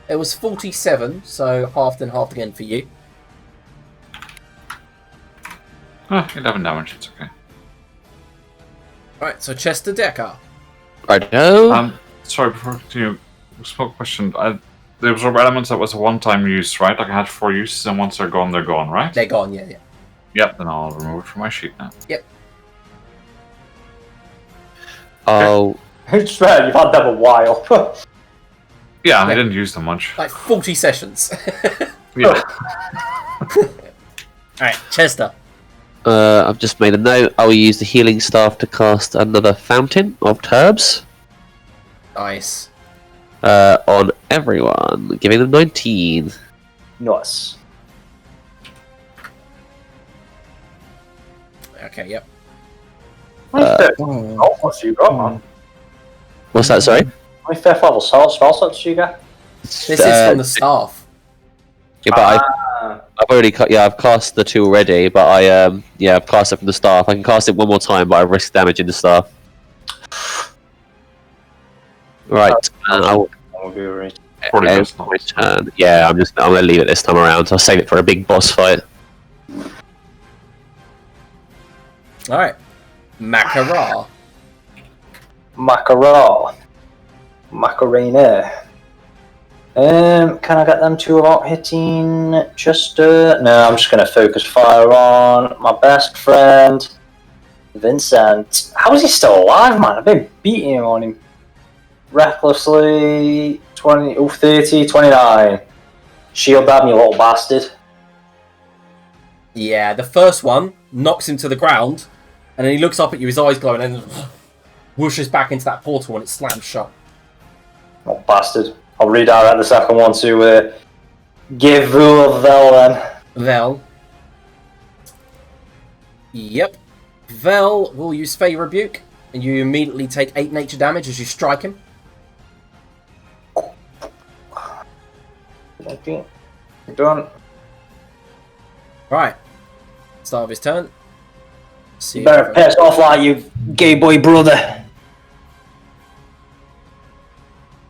It was 47, so halved and halved again for you. 11 damage, it's okay. Alright, so Chester Decker. Righto. Sorry, before I continue, small question. The absorb elements, that was a one-time use, right? Like I had 4 uses, and once they're gone, right? They're gone, yeah. Yep, then I'll remove it from my sheet now. Yep. Oh, I swear, you've had them a while. Yeah, I didn't use them much. Like 40 sessions. Yeah. Alright, Chester. I've just made a note. I will use the healing staff to cast another fountain of turbs Nice. on everyone, giving them 19. Nice. Okay, yep. Oh, What's you got, man? What's that? Sorry. How many 5th level spell slots do you get? This is from the staff. Yeah, but I've cast the 2 already, but I've cast it from the staff. I can cast it one more time, but I risk damaging the staff. Right, I'll end my turn. Yeah, I'm gonna leave it this time around. I'll save it for a big boss fight. Alright. Macarena. Macarena. Can I get them 2 without hitting Chester? No, I'm just going to focus fire on my best friend, Vincent. How is he still alive, man? I've been beating him on him recklessly. 30, 29. Shield dab me, you little bastard. Yeah, the first one knocks him to the ground, and then he looks up at you, his eyes glowing, and whooshes back into that portal and it slams shut. Oh, bastard. I'll redirect the second one to give Vul Vel then. Vel. Yep. Vel will use Fae Rebuke, and you immediately take 8 nature damage as you strike him. Okay. Done. Right. Start of his turn. See You better piss off like you gay boy brother.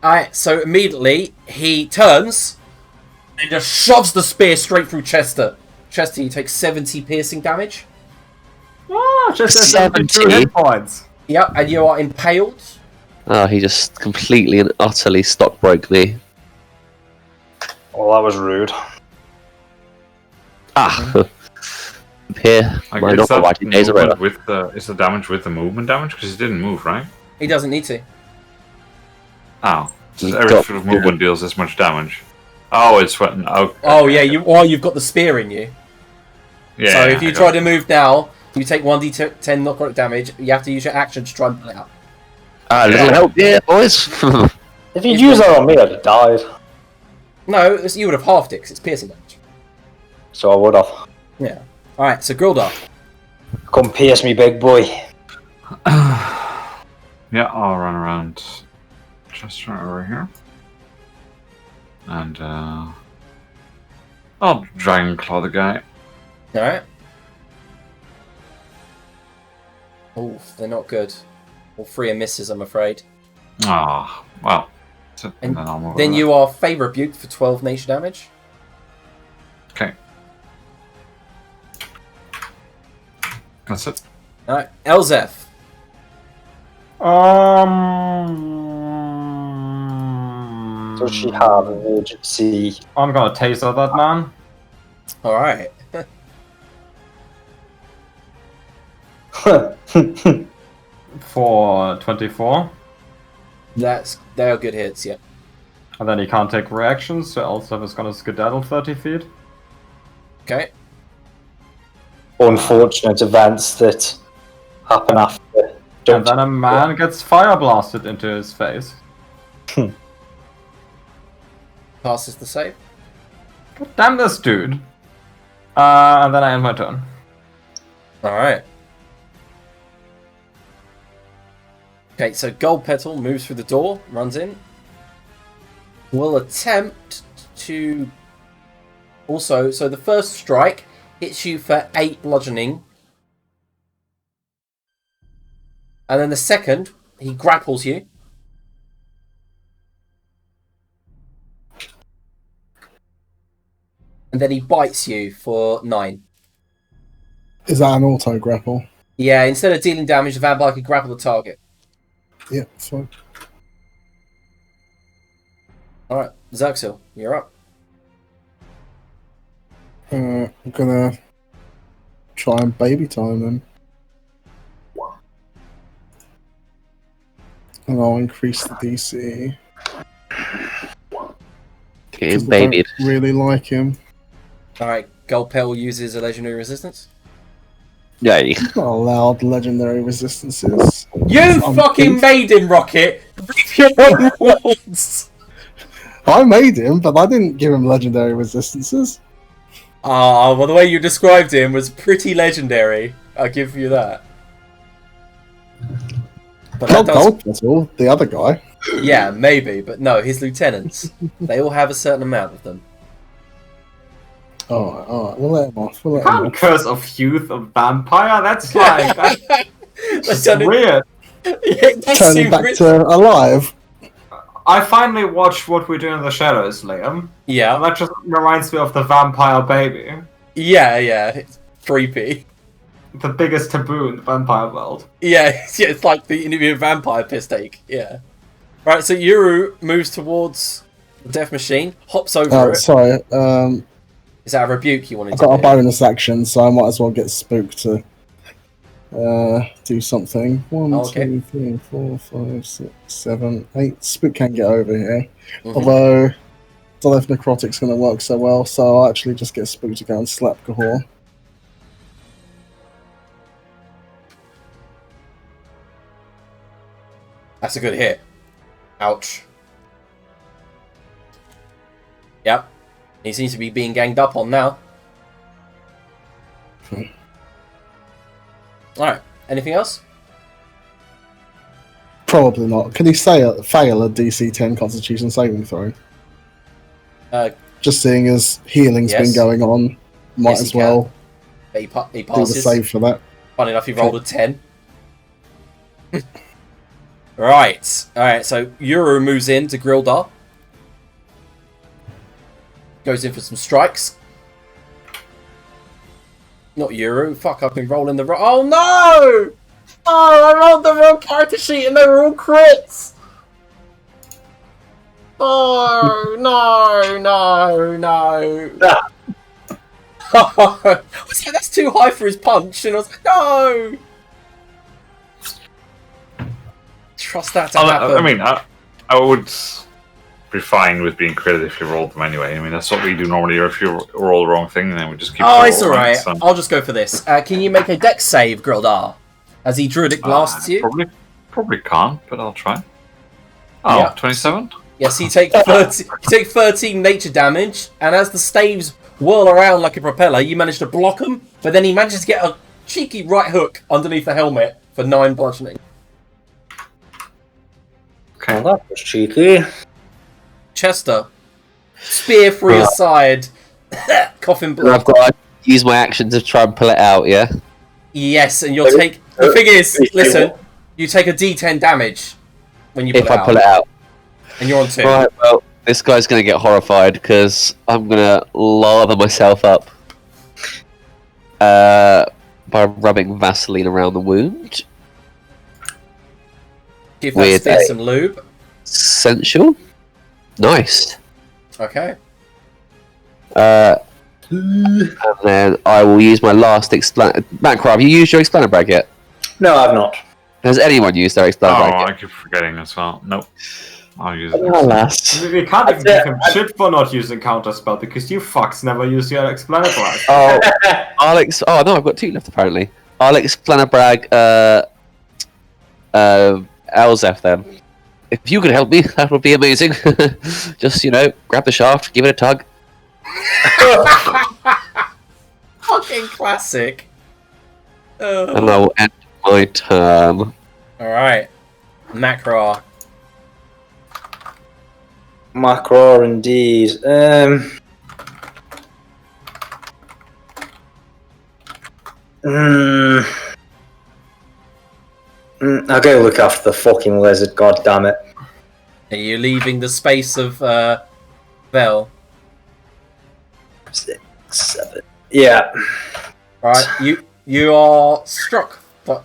Alright, so immediately he turns and just shoves the spear straight through Chester. Chester, you take 70 piercing damage. Oh, just 70 hit points. Yep, and you are impaled. Oh, he just completely and utterly stock broke me. Well, that was rude. Here, my Is not writing days are over. is the damage with the movement damage? Because he didn't move, right? He doesn't need to. Oh. So He's every got- sort of movement deals this much damage. Oh, it's when... Okay. Oh yeah, you've got the spear in you. Yeah, So if you I try got to move now, you take 1d10 necrotic damage. You have to use your action to try and pull it out. A little help, yeah, boys. If you'd used that on me, I'd have died. No, you would have halved it 'cause it's piercing damage. So I would have. Yeah. Alright, so Grildar. Come pierce me, big boy. Yeah, I'll run around Chester over here. And, I'll Dragon Claw the guy. Alright. Oh, they're not good. All 3 are misses, I'm afraid. Ah, well. And then I'll move then over. you are Fae Rebuked for 12 nature damage. Okay. That's it. Alright, Elzeth. Does she have emergency? I'm gonna taser that man. Alright. For 24. They are good hits, yeah. And then he can't take reactions, so Elspeth is gonna skedaddle 30 feet. Okay. Unfortunate events that happen after. And then a man gets fire blasted into his face. Passes the save. God damn this dude. And then I end my turn. Alright. Okay, so Gold Petal moves through the door, runs in. Will attempt to... Also, so the first strike hits you for 8 bludgeoning. And then the second, he grapples you. And then he bites you for 9. Is that an auto grapple? Yeah, instead of dealing damage, the vampire can grapple the target. Yeah, fine. Alright, Xerxil, you're up. I'm gonna try and baby time them. And I'll increase the DC. Getting 'cause I babied. don't really like him. Alright, Gold Petal uses a legendary resistance. Yeah, He's not allowed legendary resistances. You I'm fucking pissed. made him, Rocket! Breathe your own words! I made him, but I didn't give him legendary resistances. Ah, well, the way you described him was pretty legendary. I'll give you that. But Not that does... Gold Petal, the other guy. Yeah, maybe, but no, his lieutenants. They all have a certain amount of them. Alright, we'll let him off. We'll You let him can't off. curse of youth of vampire. That's like that's That's weird. it does Turning seem back really- to alive. I finally watched What We Do in the Shadows, Liam. Yeah, That just reminds me of the vampire baby, yeah, it's creepy. the biggest taboo in the vampire world. Yeah, it's like the interview vampire piss take. Yeah. Right, so Yuru moves towards the death machine, hops over Oh, it. sorry. Is that a rebuke you wanted I've to got a do? bonus action, so I might as well get spooked to do something. 1, Okay. 2, 3, 4, 5, 6, 7, 8. Spook can get over here. Mhm. Although, I don't know if Necrotic's going to work so well, so I'll actually just get spooked to go and slap Gahor. That's a good hit. Ouch. Yep. He seems to be being ganged up on now. Alright, anything else? Probably not. Can he fail a DC 10 Constitution saving throw? Just seeing as healing's yes. been going on, might Yes, he as well He do the passes. save for that. Funny enough, he rolled a 10. Right. Alright, so Yuru moves in to Grildar. Goes in for some strikes. Not Yuru. Fuck, I've been rolling the wrong... Oh, no! Oh, I rolled the wrong character sheet and they were all crits! Oh, no. I was like, that's too high for his punch, and I was like, no! Trust that to happen. I mean, I would be fine with being critted if you rolled them anyway. I mean, that's what we do normally. Or if you roll the wrong thing, then we just keep. Oh, it's rolling, alright. so- I'll just go for this. Can you make a dex save, Grildar? As he Druidic blasts you? Probably can't, but I'll try. Oh, Yeah. 27? Yes, you take 13 nature damage, and as the staves whirl around like a propeller, you manage to block them, but then he manages to get a cheeky right hook underneath the helmet for 9 bludgeoning. Okay. Well, that was cheeky. Chester, spear through your side, coughing And blood. I've got to use my action to try and pull it out, yeah? Yes, and you'll take... The thing is, listen, you take a d10 damage when you pull If it I out. pull it out. And you're on 2. Right, well, this guy's going to get horrified because I'm going to lather myself up by rubbing Vaseline around the wound. Give that Weird, spear eh? some lube. Sensual. Nice. Okay. And then I will use my last Macro, have you used your explainer brag yet? No, I've not. Has anyone used their explainer brag Oh, yet? I keep forgetting as well. Nope. I'll use it. Alas. We can't even give him shit for not using counterspell because you fucks never use your explanatory. Oh, Alex. Oh no, I've got 2 left apparently. I'll explainer brag Elzef then. If you could help me, that would be amazing. Just, grab the shaft, give it a tug. Fucking classic. And I will end my turn. Alright. Macro. Macro, indeed. I'll go look after the fucking lizard, god damn it. Are you leaving the space of Vel? 6, 7. Yeah. Right, you are struck, but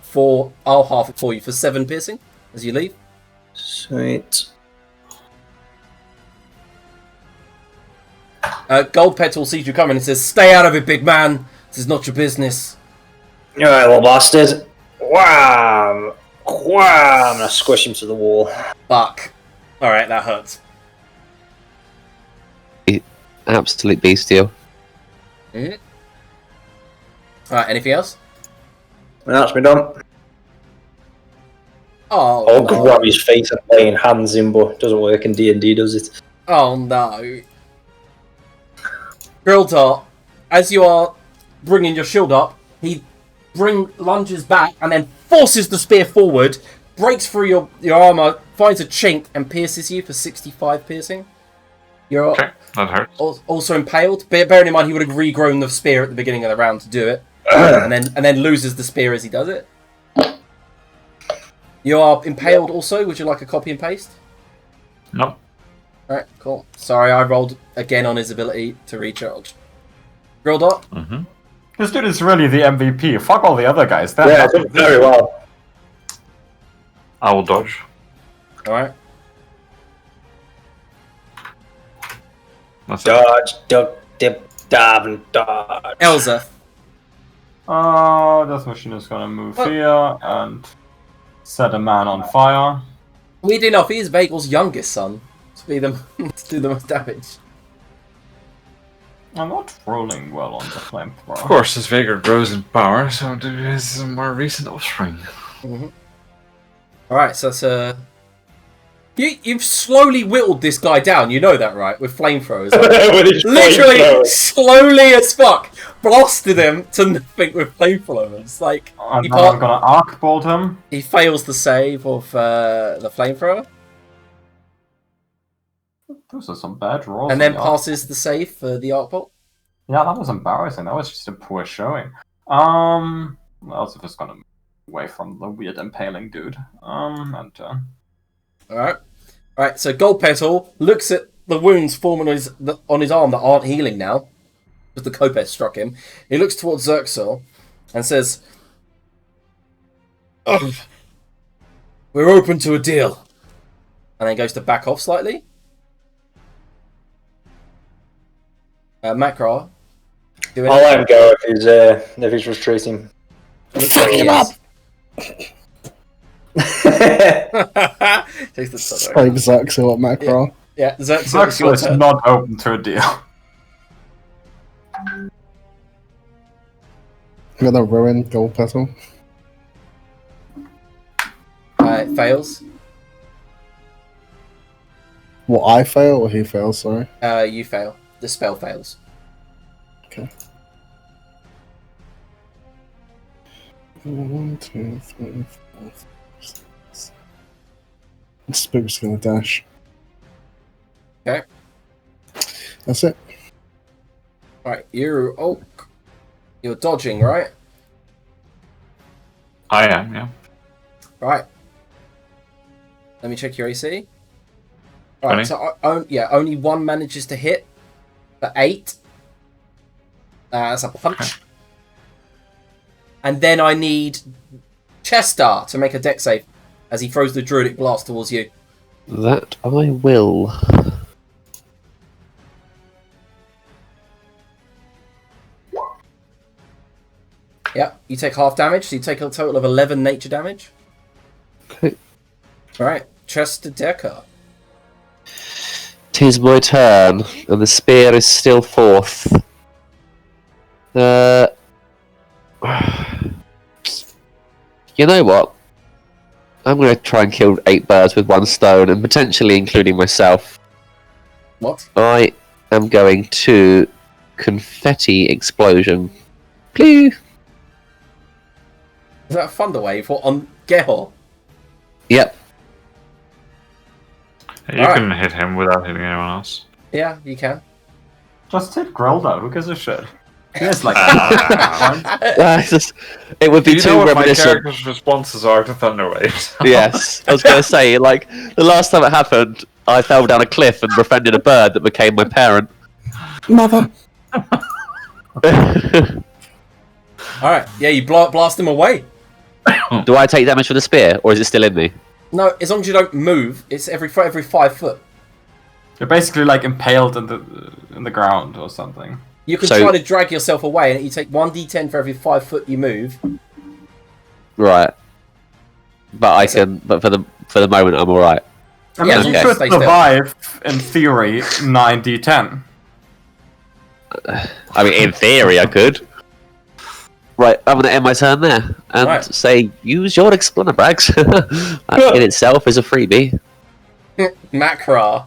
I'll half it for you for 7 piercing as you leave. Sweet. Gold Petal sees you coming and says, "Stay out of it, big man. This is not your business." Alright, little bastard. Wham! Wham! I'm gonna squish him to the wall. Fuck. Alright, that hurts. Absolute bestial. Alright, anything else? That's me done. Oh, I'll no. grab his face and laying hands in, but it doesn't work in D&D, does it? Oh no. Grildar, as you are bringing your shield up, he lunges back and then forces the spear forward, breaks through your armor, finds a chink and pierces you for 65 piercing. You're Okay, that hurts. also impaled. Bearing in mind he would have regrown the spear at the beginning of the round to do it, and then loses the spear as he does it. You are impaled also. Would you like a copy and paste? No. Alright, cool. Sorry, I rolled again on his ability to recharge. Grill dot? Mm-hmm. This dude is really the MVP. Fuck all the other guys. They're Yeah, not- done very well. I will dodge. Alright. That's it. Dodge, duck, dip, dive, and dodge. Elza. Death Machine is gonna move Oh. here and set a man on fire. Weirdly enough, he is Vagel's youngest son to be the to do the most damage. I'm not rolling well on the flamethrower. Of course, as Vhagar grows in power, so do his more recent offspring. Alright, so that's you've slowly whittled this guy down, you know that, right? With flamethrowers. With his Literally, flamethrower. slowly as fuck, blasted him to nothing with flamethrowers. Like, And he, now I'm gonna arc bolt him. he fails the save of the flamethrower, Those are some bad rolls. and then on the arc. passes the save for the arc bolt. Yeah, that was embarrassing. That was just a poor showing. Also just gonna move away from the weird impaling dude. And Alright, so Gold Petal looks at the wounds forming on his arm that aren't healing now, because the Kopeth struck him. He looks towards Xerxor and says, "Ugh, we're open to a deal." And then goes to back off slightly. Makra. I'll let him go if he's retreating. Fuck him up! Takes the shot. Brave Xerxor at Macro. Yeah, Xerxor, it's your Maxwell is turn. not open to a deal. I'm gonna ruin Gold Petal. It fails. What, I fail or he fails, sorry? You fail. The spell fails. Okay. 1, 2, 3, 4, 5, 6. The spook's gonna dash. Okay. That's it. Right, you're dodging, right? I am, yeah. Right. Let me check your AC. Right, 20. so only one manages to hit for 8. That's a punch. Okay. And then I need Chester to make a dex save as he throws the druidic blast towards you. That I will. Yep, you take half damage, so you take a total of 11 nature damage. Okay. Alright, Chester Decker. 'Tis my turn, and the spear is still forth. You know what? I'm going to try and kill 8 birds with 1 stone, and potentially including myself. What? I am going to confetti explosion. Plew! Is that a thunder wave? What, on Gehor? Yep. You Alright. can hit him without hitting anyone else. Yeah, you can. Just hit Grilda. Who gives a shit? He has like. It would be You too know what my reminiscent. character's responses are to thunder waves. Yes, I was going to say, like, the last time it happened, I fell down a cliff and befriended a bird that became my parent. Mother! Alright, yeah, you blast him away. Do I take damage from the spear, or is it still in me? No, as long as you don't move, it's every 5 foot. You're basically like impaled in the ground or something. You can So- try to drag yourself away, and you take 1d10 for every 5 foot you move. Right. But I can. But for the moment, I'm all right. I mean, Yeah, you okay. could Stay still. survive, in theory, 9d10. I mean, in theory, I could. Right, I'm gonna end my turn there and Right. say, use your explorer bags. That in itself is a freebie. Makra.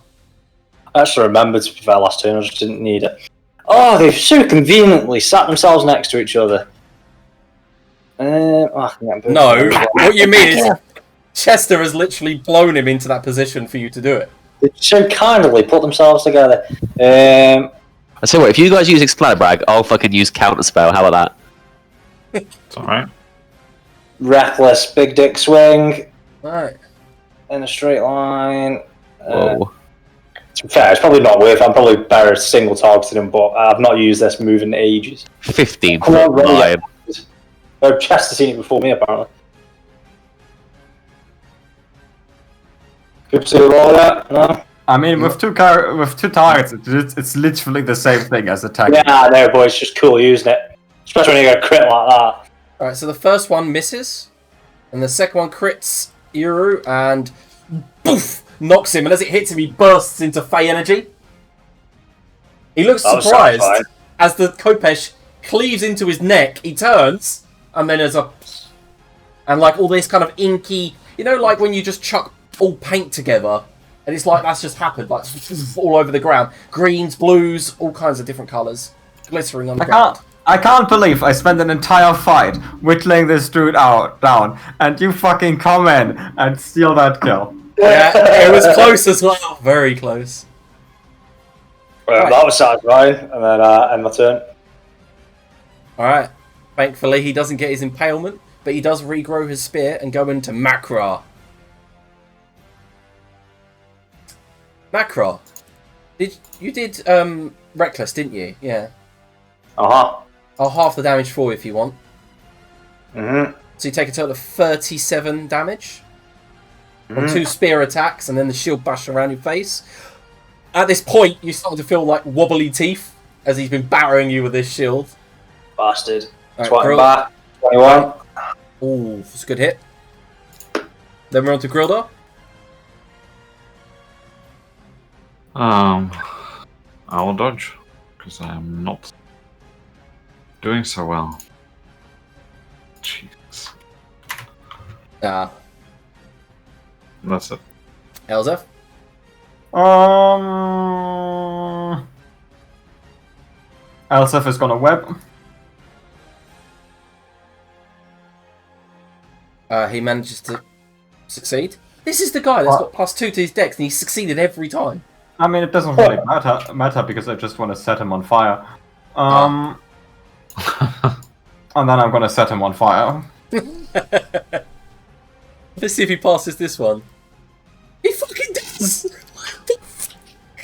I actually remembered to be fair last turn, I just didn't need it. Oh, they've so conveniently sat themselves next to each other. I can't No, what you mean is Chester has literally blown him into that position for you to do it. They so kindly put themselves together. I say what, if you guys use Explanabrag, I'll fucking use Counterspell. How about that? It's alright. Reckless, big dick swing Alright. in a straight line. Whoa. To be fair, it's probably not worth it. I'm probably better at single targeting him, but I've not used this move in ages. 15 Come on, foot roll line. Chester's seen it before me, apparently. Good to roll that? No? I mean, with two targets, it's literally the same thing as attacking. Yeah, I know, but it's just cool using it. Especially when you get a crit like that. Alright, so the first one misses, and the second one crits Iru, and poof! Knocks him, and as it hits him, he bursts into Fae energy. He looks surprised as the Khopesh cleaves into his neck. He turns, and then there's a... And like all this kind of inky... You know, like when you just chuck all paint together, and it's like that's just happened, like all over the ground. Greens, blues, all kinds of different colours. Glittering on the ground. I can't believe I spent an entire fight whittling this dude down, and you fucking come in and steal that kill. Yeah, it was close as well. Very close. Well, that was satisfying, and then end my turn. Alright. Thankfully, he doesn't get his impalement, but he does regrow his spear and go into Makra. Makra, you did Reckless, didn't you? Yeah. Uh-huh. I'll half the damage for you if you want. Mm-hmm. So you take a total of 37 damage. On 2 spear attacks, and then the shield bash around your face. At this point, you start to feel like wobbly teeth as he's been battering you with this shield. Bastard. Right, Twatting back. 21. Ooh, that's a good hit. Then we're on to Grildar. I will dodge because I am not doing so well. Jesus. That's it. Elzef. Elsef is gonna web. He manages to succeed. This is the guy that's got +2 to his dex, and he's succeeded every time. I mean, it doesn't really matter because I just want to set him on fire. And then I'm gonna set him on fire. Let's see if he passes this one. He fucking does!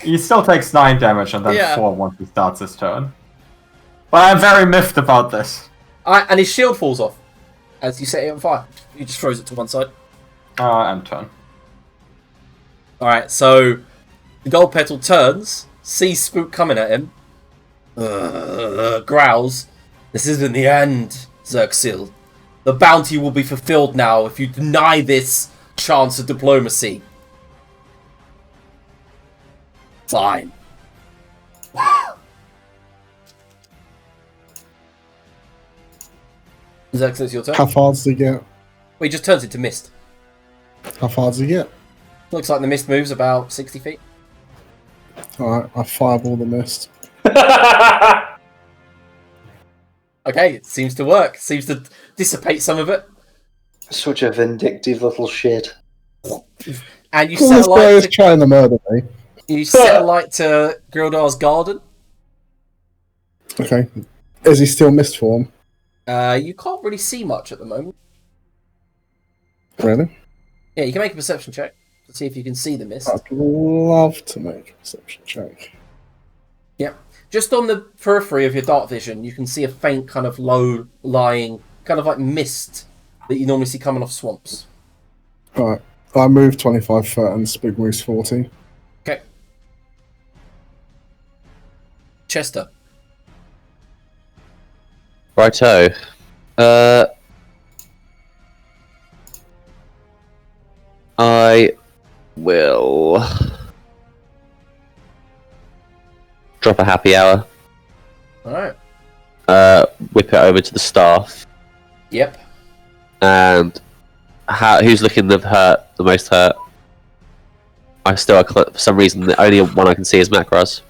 He still takes 9 damage and then 4 once he starts his turn. But I'm very miffed about this. And his shield falls off as you set it on fire. He just throws it to one side. And turn. Alright, so the gold petal turns, sees Spook coming at him, growls. This isn't the end, Xerxil. The bounty will be fulfilled now if you deny this chance of diplomacy. Fine. Xerxil, it's your turn. How far does he get? Well, he just turns into mist. How far does he get? Looks like the mist moves about 60 feet. Alright, I fireball the mist. Okay, it seems to work. Seems to dissipate some of it. Such a vindictive little shit. And you Well, set this a guy light is to, trying to murder me. you set a light to Grildar's garden. Okay. Is he still mist form? You can't really see much at the moment. Really? Yeah, you can make a perception check to see if you can see the mist. I'd love to make a perception check. Yeah. Just on the periphery of your dark vision, you can see a faint kind of low-lying, kind of like mist that you normally see coming off swamps. Alright. I move 25 foot and Spook moves 40. Okay. Chester. Righto. I will drop a happy hour. Alright. Whip it over to the staff. Yep. And who's looking the most hurt? I still, for some reason, the only one I can see is Macross.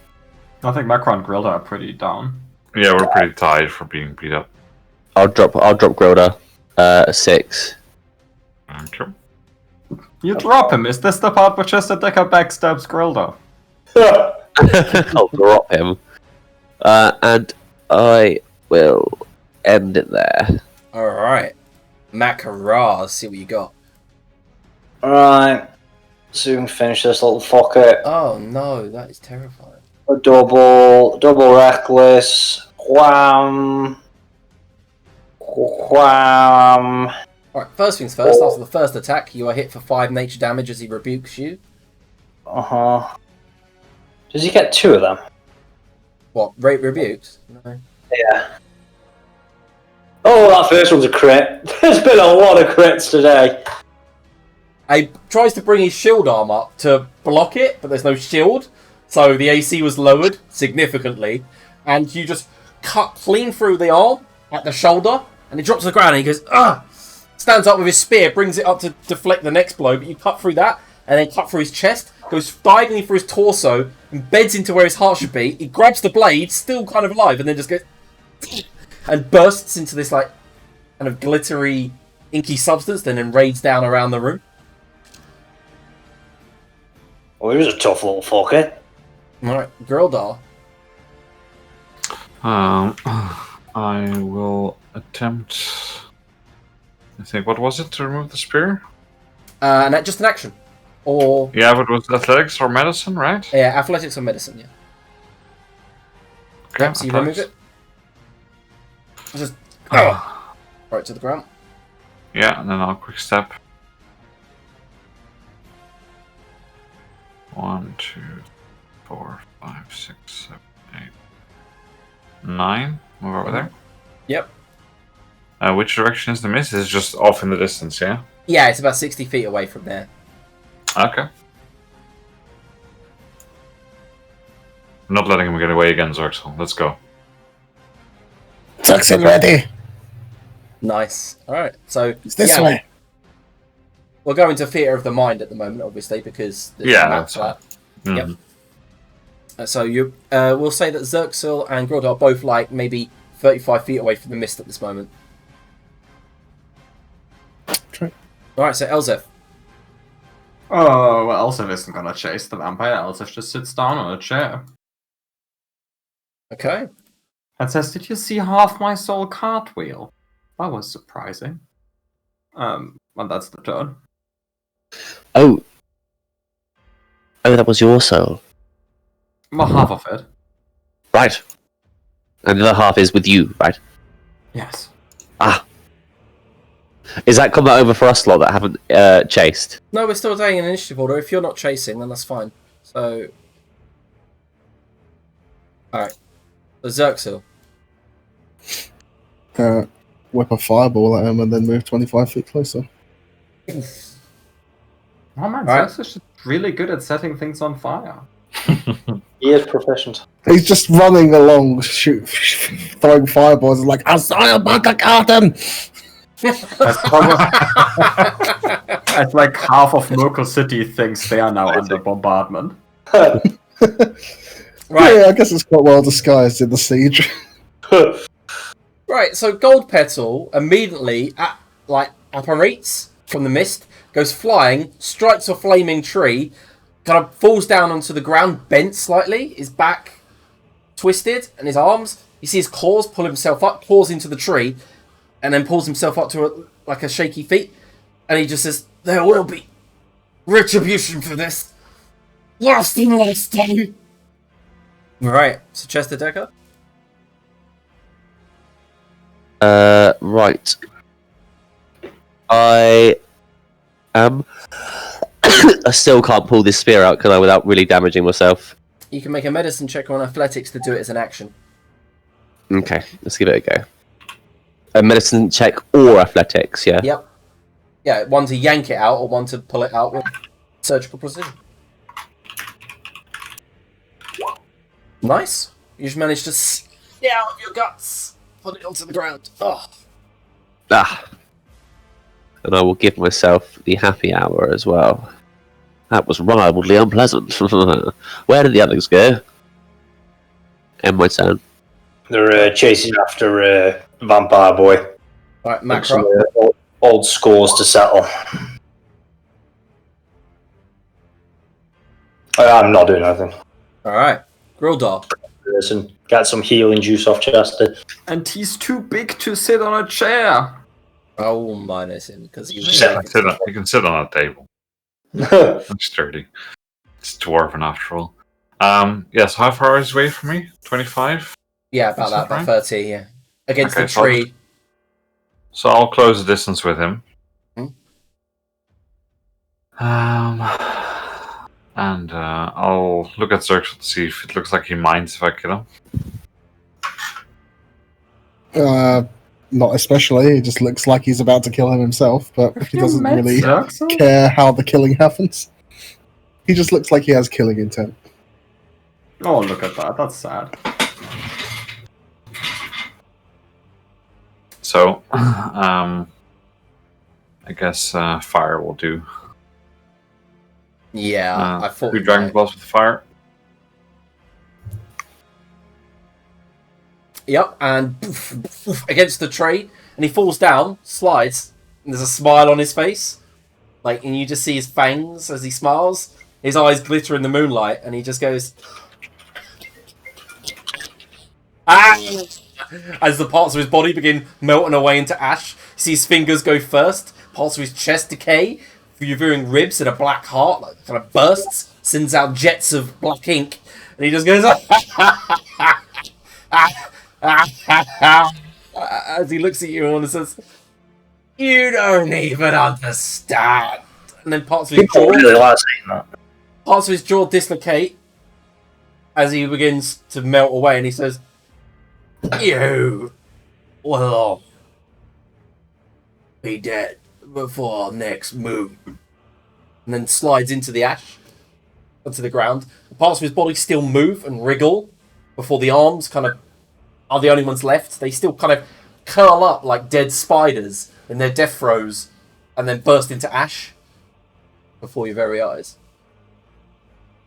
I think Macro and Grilda are pretty down. Yeah, we're pretty tired for being beat up. I'll drop Grilda, a 6. Okay. You drop him. Is this the part where Chester Decker backstabs Grilda? I'll drop him. And I will end it there. Alright. Macaraz, see what you got. Alright. Soon finish this little fucker. Oh no, that is terrifying. A double reckless. Wham. Wham. Alright, first things first, after the first attack, you are hit for 5 nature damage as he rebukes you. Uh-huh. Does he get 2 of them? What, rate rebukes? No. Yeah. Oh, that first one's a crit. There's been a lot of crits today. He tries to bring his shield arm up to block it, but there's no shield, so the AC was lowered significantly, and you just cut clean through the arm at the shoulder, and he drops to the ground and he goes, "Ugh!" Stands up with his spear, brings it up to deflect the next blow, but you cut through that, and then cut through his chest, goes diagonally through his torso, and beds into where his heart should be. He grabs the blade, still kind of alive, and then just goes and bursts into this like kind of glittery, inky substance, then raids down around the room. Oh, he was a tough little fucker. Alright, Grildar. I will attempt. I think, what was it to remove the spear? And just an action. Or. Yeah, but it was athletics or medicine, right? Yeah, athletics or medicine, yeah. Okay, So you remove it. Just. Right to the ground. Yeah, and then I'll quick step. 1, 2, 4, 5, 6, 7, 8, 9. Move over there. Yep. Which direction is the mist? It's just off in the distance, yeah? Yeah, it's about 60 feet away from there. Okay. I'm not letting him get away again, Zorxel. Let's go. Jackson ready. Nice. Alright, so. It's this way. We'll go into Theatre of the Mind at the moment, obviously, because there's Yeah, a map that's for that. Mhm. Yep. So you, we'll say that Zerxil and Grod are both like maybe 35 feet away from the mist at this moment. True. Alright, so Elzef. Oh, well, Elsif isn't gonna chase the vampire. Elsif just sits down on a chair Okay. and says, "Did you see half my soul cartwheel? That was surprising." And that's the turn. Oh, that was your soul. Well, half of it. Right. And the other half is with you, right? Yes. Ah. Is that combat over for us lot that haven't chased? No, we're still doing an initiative order. If you're not chasing, then that's fine. So. Alright. So Zerxil. Whip a fireball at him and then move 25 feet closer. Oh man, Alright. Zeus is just really good at setting things on fire. He is proficient. He's just running along, throwing fireballs, like, I saw a bunker garden! That's like half of Mokhul City thinks they are now under bombardment. Right. Yeah, I guess it's quite well disguised in the siege. Right, so Gold Petal immediately apparates from the mist, goes flying, strikes a flaming tree, kind of falls down onto the ground, bent slightly, his back twisted, and his arms. You see his claws pull himself up, claws into the tree, and then pulls himself up to a shaky feet, and he just says, "There will be retribution for this. Last and last time." Right, so Chester Decker. Right. I still can't pull this spear out, can I, without really damaging myself? You can make a medicine check on athletics to do it as an action. Okay, let's give it a go. A medicine check or athletics, yeah? Yep. Yeah, one to yank it out or one to pull it out with surgical precision. Nice. You just managed to snip out of your guts. Put it onto the ground. Oh. Ah. And I will give myself the happy hour as well. That was mildly unpleasant. Where did the others go? End my turn. They're chasing after Vampire Boy. Alright, Got some Macro. old scores to settle. I'm not doing anything. All right, Grildar. Listen, get some healing juice off Chester. And he's too big to sit on a chair. I'll minus him because he was. He can sit on a table. That's sturdy. It's dwarven after all. Yes, how far is away from me? 25? Yeah, about that. About 30. Yeah, against the so tree. So I'll close the distance with him. And I'll look at Zerx to see if it looks like he minds if I kill him. Not especially. It just looks like he's about to kill him himself, but he doesn't really care how the killing happens. He just looks like he has killing intent. Oh, look at that. That's sad. So, I guess fire will do. Yeah, I thought 2 Dragon Balls with fire. Yep, and against the tree, and he falls down, slides, and there's a smile on his face. Like, and you just see his fangs as he smiles. His eyes glitter in the moonlight, and he just goes, "Ah!" As the parts of his body begin melting away into ash. You see his fingers go first, parts of his chest decay, revealing ribs and a black heart, like, kind of bursts, sends out jets of black ink, and he just goes, as he looks at you and says, "You don't even understand." And then parts of his jaw, parts of his jaw dislocate as he begins to melt away, and he says, "You will be dead before our next move." And then slides into the ash, onto the ground. Parts of his body still move and wriggle before the arms kind of are the only ones left. They still kind of curl up like dead spiders in their death throes and then burst into ash before your very eyes.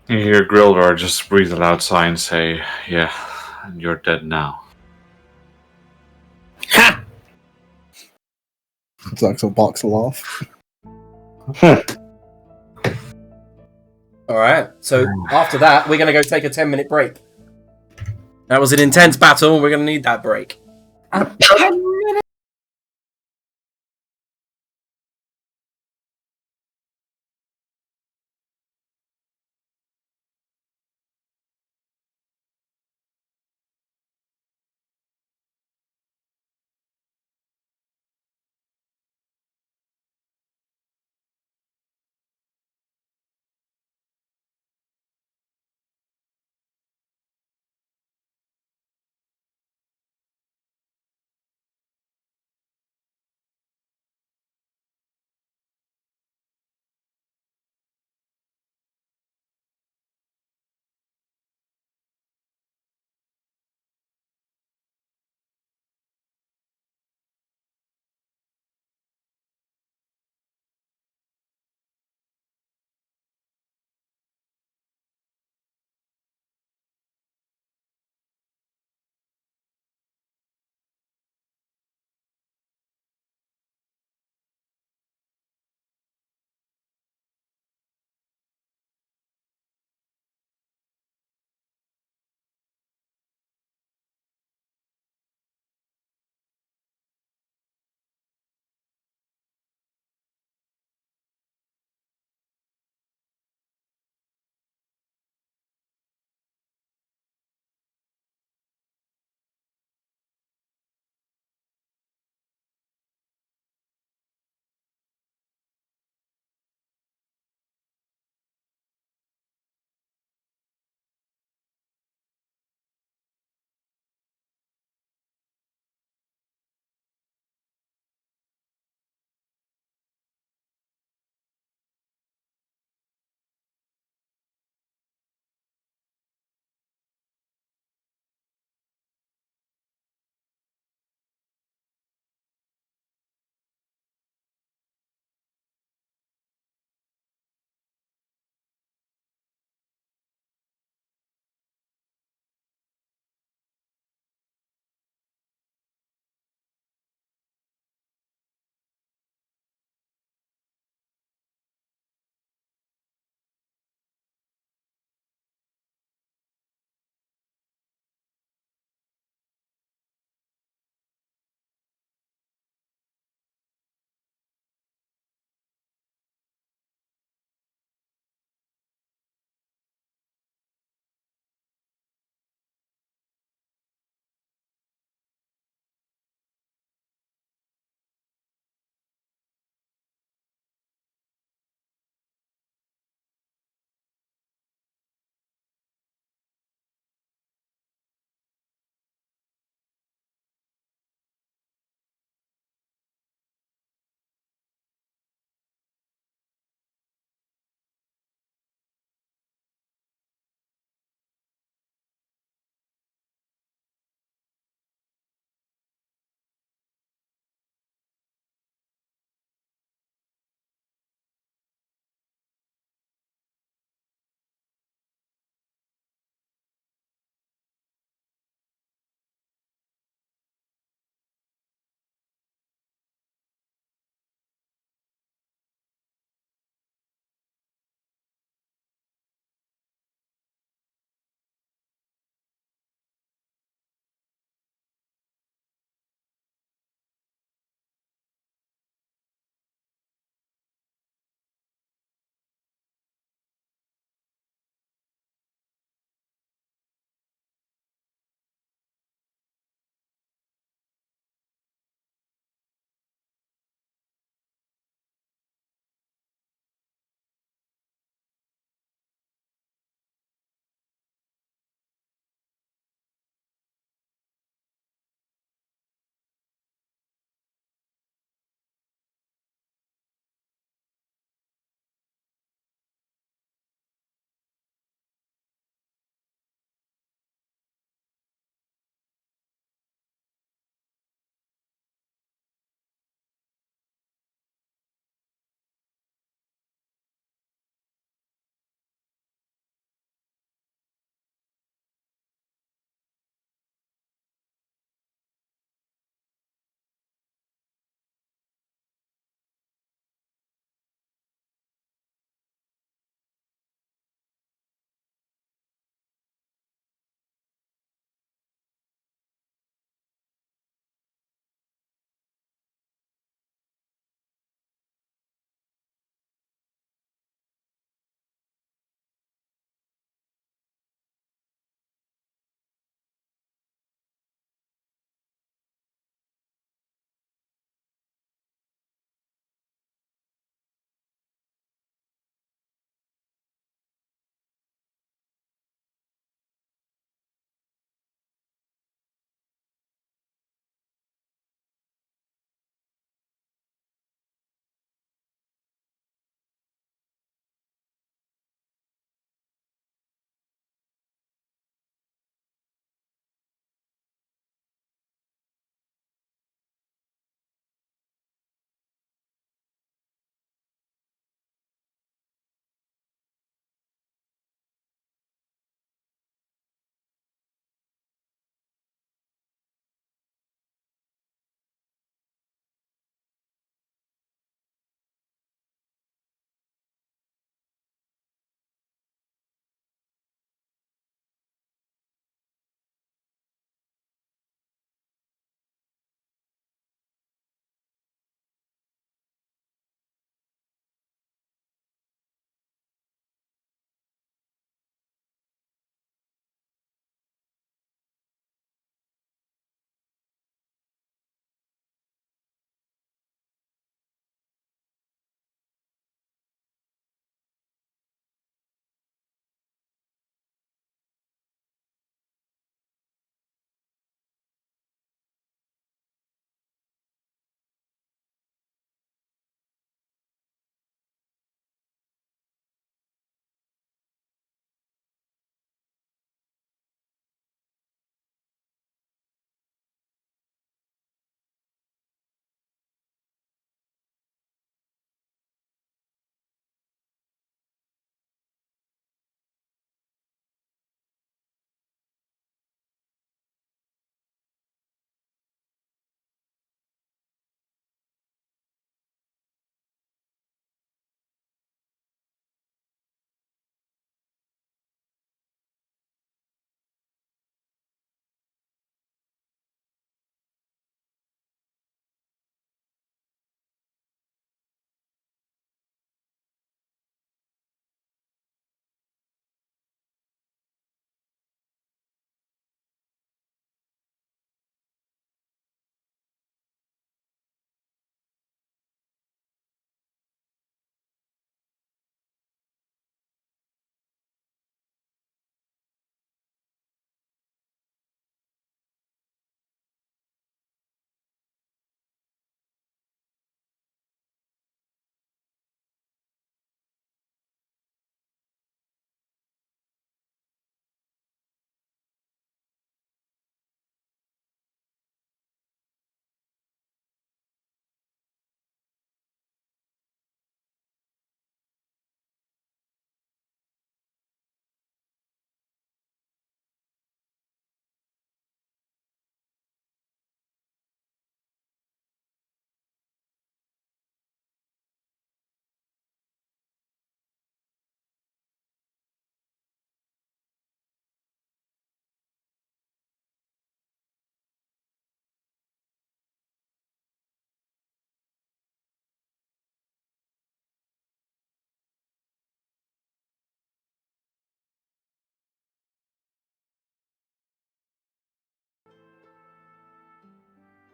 You hear Grildar just breathe a loud sigh and say, "Yeah, and you're dead now." Ha! Zax will box a laugh. Alright, so after that, we're going to go take a 10-minute break. That was an intense battle, and we're going to need that break.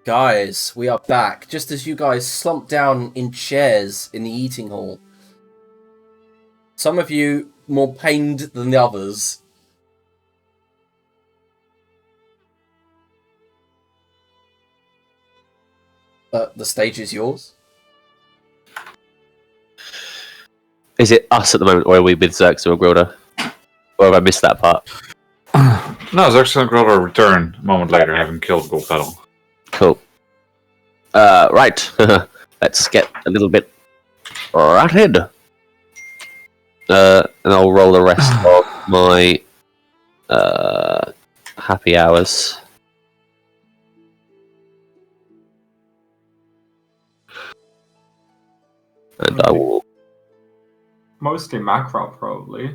Guys, we are back. Just as you guys slumped down in chairs in the eating hall. Some of you more pained than the others. The stage is yours. Is it us at the moment, or are we with Xerxes or Grilda? Or have I missed that part? No, Xerxes and Grilda return a moment later, having killed Gold Petal. Cool. Right. Let's get a little bit ratted. And I'll roll the rest of my happy hours. And I will... Mostly macro, probably.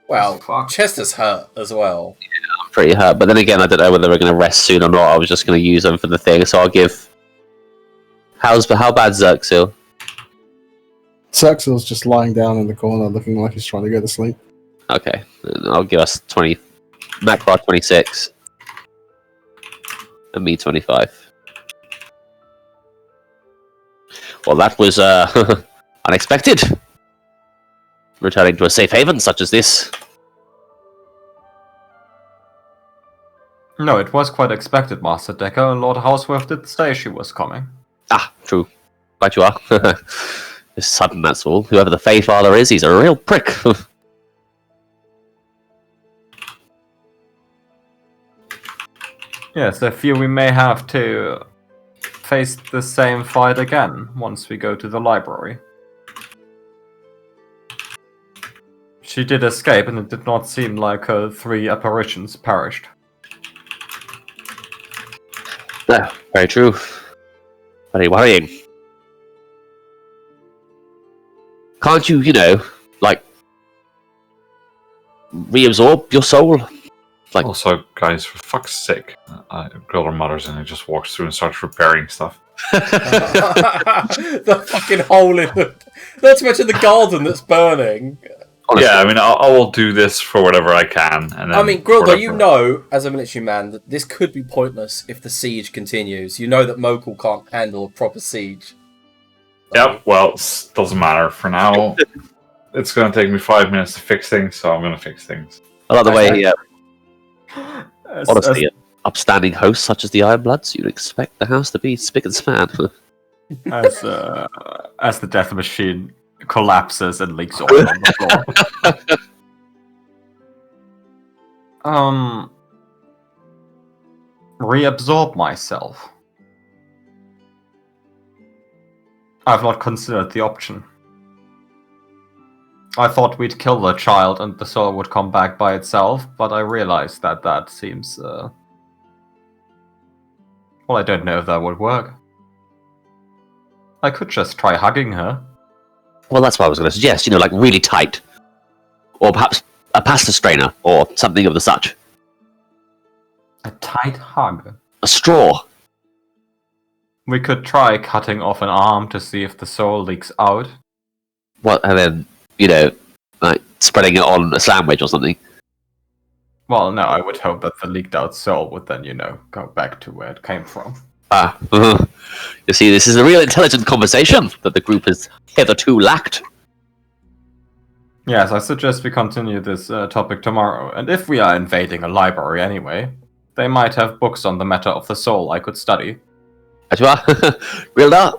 Well, Fuck. Chester's hurt as well. I'm pretty hurt, but then again, I don't know whether we're going to rest soon or not. I was just going to use them for the thing, so I'll give... How bad Xerxes? Xerxes just lying down in the corner looking like he's trying to go to sleep. Okay, I'll give us 20... Macro 26. And me 25. Well, that was unexpected. Returning to a safe haven such as this. No, it was quite expected, Master Decker, and Lord Houseworth did say she was coming. Ah, true. Right you are. It's sudden, that's all. Whoever the Fae-Father is, he's a real prick. Yes, I fear we may have to face the same fight again once we go to the library. She did escape, and it did not seem like her 3 apparitions perished. No, very true. Very worrying. Can't you, like, reabsorb your soul? Like... Also, guys, for fuck's sake, Grilda mutters and he just walks through and starts repairing stuff. The fucking hole in the... Not to mention the garden that's burning. Honestly. Yeah, I mean, I will do this for whatever I can. And then I mean, Grilda, whatever- you know, as a military man, that this could be pointless if the siege continues. You know that Mokhul can't handle a proper siege. Yep, well, doesn't matter. For now, it's going to take me 5 minutes to fix things, so I'm going to fix things. I like the way, As- honestly, an upstanding host such as the Ironbloods, you'd expect the house to be spick and span. as the death machine collapses and leaks oil on the floor. Reabsorb myself. I've not considered the option. I thought we'd kill the child and the soul would come back by itself, but I realized that seems... Well, I don't know if that would work. I could just try hugging her. Well, that's what I was going to suggest, like really tight. Or perhaps a pasta strainer, or something of the such. A tight hug. A straw. We could try cutting off an arm to see if the soul leaks out. What, and then, like spreading it on a sandwich or something. Well, no, I would hope that the leaked out soul would then, go back to where it came from. Ah, you see, this is a real intelligent conversation that the group has hitherto lacked. Yes, I suggest we continue this topic tomorrow, and if we are invading a library anyway, they might have books on the matter of the soul I could study. As you are, Grilda,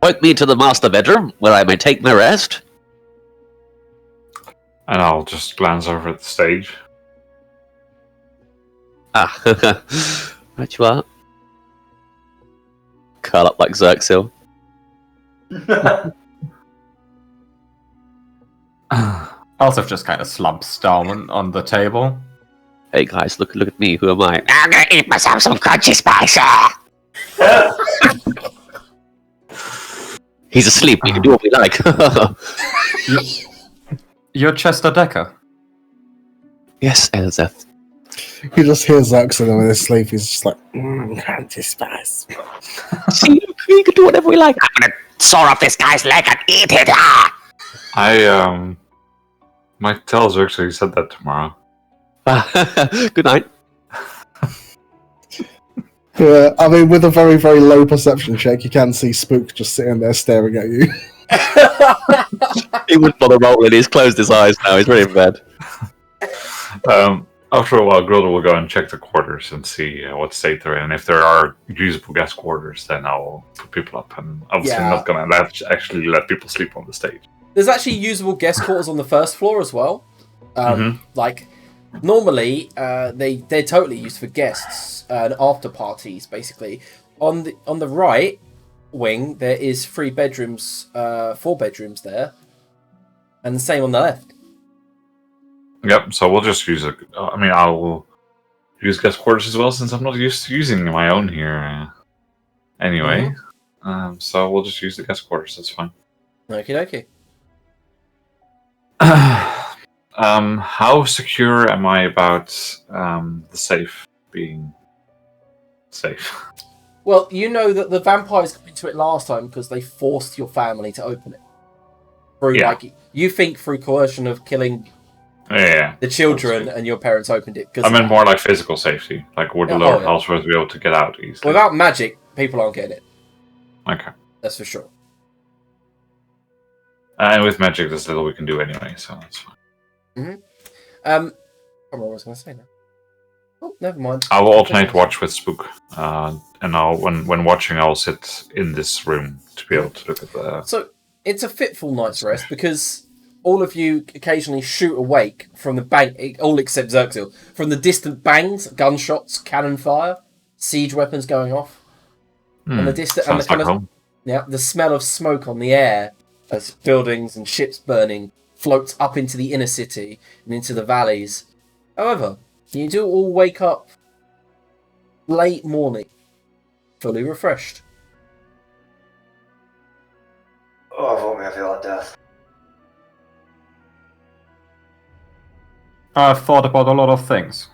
point me to the master bedroom where I may take my rest. And I'll just glance over at the stage. Ah, right you are. Curl up like Xerxes. Elsa just kind of slumps down on the table. Hey guys, look at me. Who am I? I'm gonna eat myself some crunchy spice. He's asleep. We can do what we like. You're Chester Decker. Yes, Elzeth. He just hears Xerxes and in his sleep he's just like, crunchy spice. See, we can do whatever we like. I'm gonna saw off this guy's leg and eat it. I might tell Xerxes you said that tomorrow. Good night. Yeah, I mean, with a very, very low perception check, you can see Spook just sitting there staring at you. He wouldn't bother rolling. He's closed his eyes now. He's really in bed. After a while, Grilda will go and check the quarters and see what state they're in. And if there are usable guest quarters, then I'll put people up. And obviously, I'm not going to actually let people sleep on the stage. There's actually usable guest quarters on the first floor as well. Like, normally, they're totally used for guests and after parties, basically. On the right wing, there is 4 bedrooms there. And the same on the left. Yep, so we'll just use it. I'll use guest quarters as well, since I'm not used to using my own here anyway. So we'll just use the guest quarters, that's fine. Okie dokie. How secure am I about the safe being safe? Well, you know that the vampires got into it last time because they forced your family to open it. You think through coercion of killing the children, and your parents opened it. I meant more like physical safety. Like, would the lower households be able to get out easily? Without magic, people aren't getting it. Okay. That's for sure. And with magic, there's little we can do anyway, so that's fine. I don't know what I was going to say now. Oh, never mind. I will alternate watch with Spook, and when watching, I'll sit in this room to be able to look at the... So, it's a fitful night's rest, because all of you occasionally shoot awake from the bang, all except Xerxil, from the distant bangs, gunshots, cannon fire, siege weapons going off, and the distant and the kind of the smell of smoke on the air as buildings and ships burning floats up into the inner city and into the valleys. However, you do all wake up late morning, fully refreshed. Oh, I thought we feel like death. I've thought about a lot of things.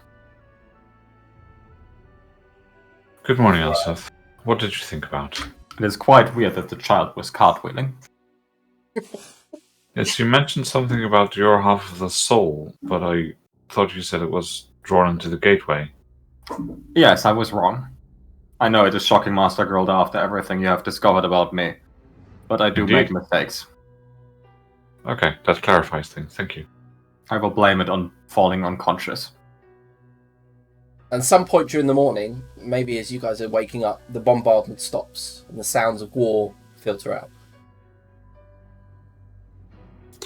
Good morning, Elseth. What did you think about? It is quite weird that the child was cartwheeling. Yes, you mentioned something about your half of the soul, but I thought you said it was drawn into the gateway. Yes, I was wrong. I know it is shocking, Master Grilda, after everything you have discovered about me. But I do make mistakes. Okay, that clarifies things. Thank you. I will blame it on falling unconscious. And some point during the morning, maybe as you guys are waking up, the bombardment stops and the sounds of war filter out.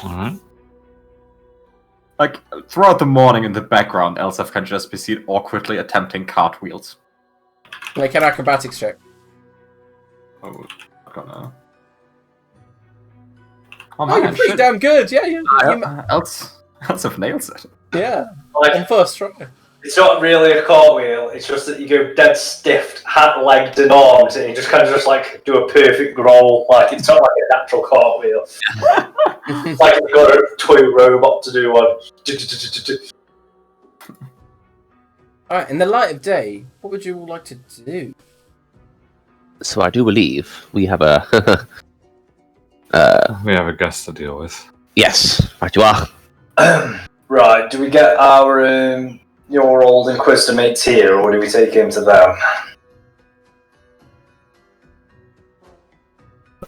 Alright. Like, throughout the morning in the background, Elsef can just be seen awkwardly attempting cartwheels. Make an acrobatics check. Oh, gonna... Oh, you're pretty damn good, yeah. Elsef nails it. Yeah, like, on first try. It's not really a cartwheel, it's just that you go dead stiff, legged and arms, and you just kind of just like do a perfect roll, like it's not like a natural cartwheel. Like you've got a toy robot to do one. Alright, in the light of day, what would you all like to do? So I do believe we have a... we have a guest to deal with. Yes, right you are. Right, do we get our your old Inquisitor mates here, or do we take him to them?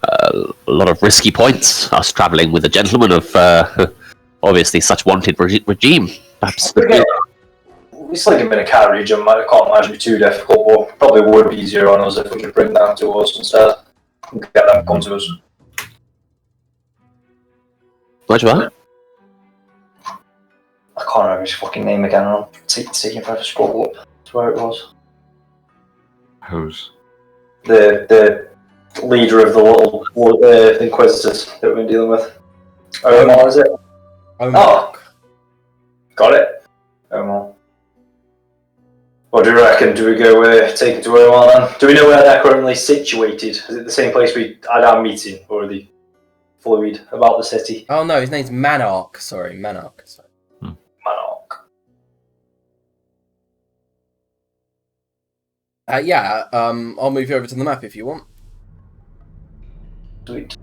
A lot of risky points. Us travelling with a gentleman of obviously such wanted regime. Perhaps. We still give him in a carriage, and I can't imagine it be too difficult, but probably would be easier on us if we could bring them to us instead. And get them to come to us. What you are? I can't remember his fucking name again. I'll take if I scroll up to where it was. Whose? The leader of the little Inquisitors that we've been dealing with. Omar, is it? Omar. Oh! Got it. Omar. What do you reckon? Do we go take it to Omar then? Do we know where they're currently situated? Is it the same place we had our meeting? Or are they fluid about the city? Oh no, his name's Manarch. Sorry, Manarch. Sorry. Manarch. I'll move you over to the map if you want. Sweet.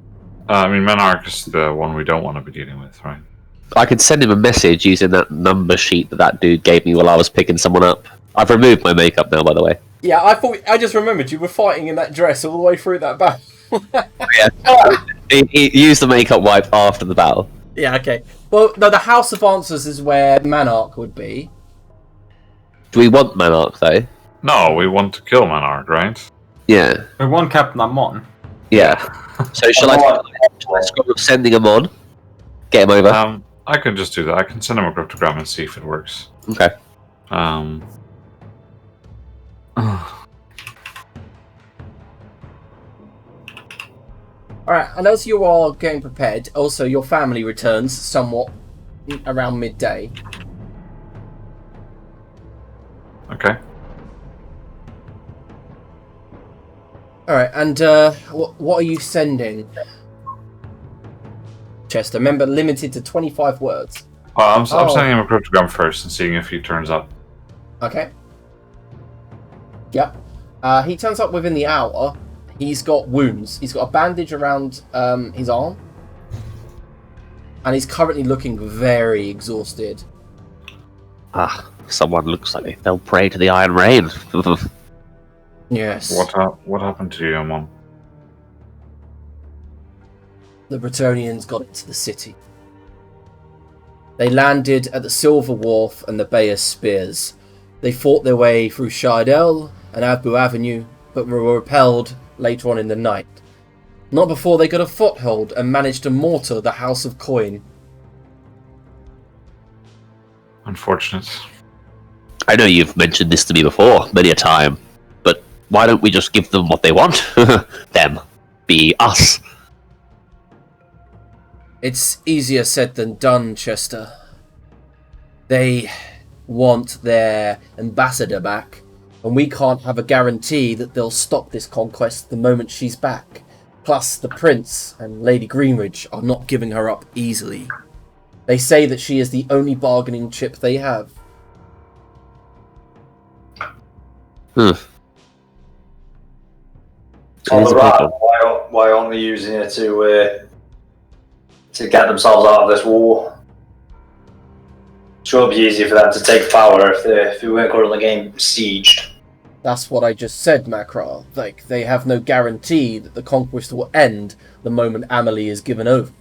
Manarch is the one we don't want to be dealing with, right? I could send him a message using that number sheet that dude gave me while I was picking someone up. I've removed my makeup now, by the way. Yeah, I just remembered you were fighting in that dress all the way through that battle. Yeah. He used the makeup wipe after the battle. Yeah, okay. Well, no, the House of Answers is where Manarch would be. Do we want Manarch, though? No, we want to kill Manarch, right? Yeah. We want Captain Amon. Yeah. So shall I scroll of sending him on? Get him over? I can just do that. I can send him a cryptogram and see if it works. Okay. Alright, and as you are getting prepared, also your family returns somewhat around midday. Okay. Alright, and what are you sending? Chester, remember, limited to 25 words. I'm sending him a cryptogram first and seeing if he turns up. Okay. Yep. He turns up within the hour. He's got wounds. He's got a bandage around his arm. And he's currently looking very exhausted. Someone looks like they fell prey to the Iron Rain. Yes. What happened to you, Mom? The Bretonnians got into the city. They landed at the Silver Wharf and the Bay of Spears. They fought their way through Shardell and Abu Avenue, but were repelled later on in the night. Not before they got a foothold and managed to mortar the House of Coin. Unfortunate. I know you've mentioned this to me before, many a time, but why don't we just give them what they want? Them. Be us. It's easier said than done, Chester. They want their ambassador back, and we can't have a guarantee that they'll stop this conquest the moment she's back. Plus, the Prince and Lady Greenridge are not giving her up easily. They say that she is the only bargaining chip they have. On the right, why aren't they using it to get themselves out of this war? Sure, it'd be easier for them to take power if we weren't currently getting sieged. That's what I just said, Macra. Like, they have no guarantee that the conquest will end the moment Amelie is given over.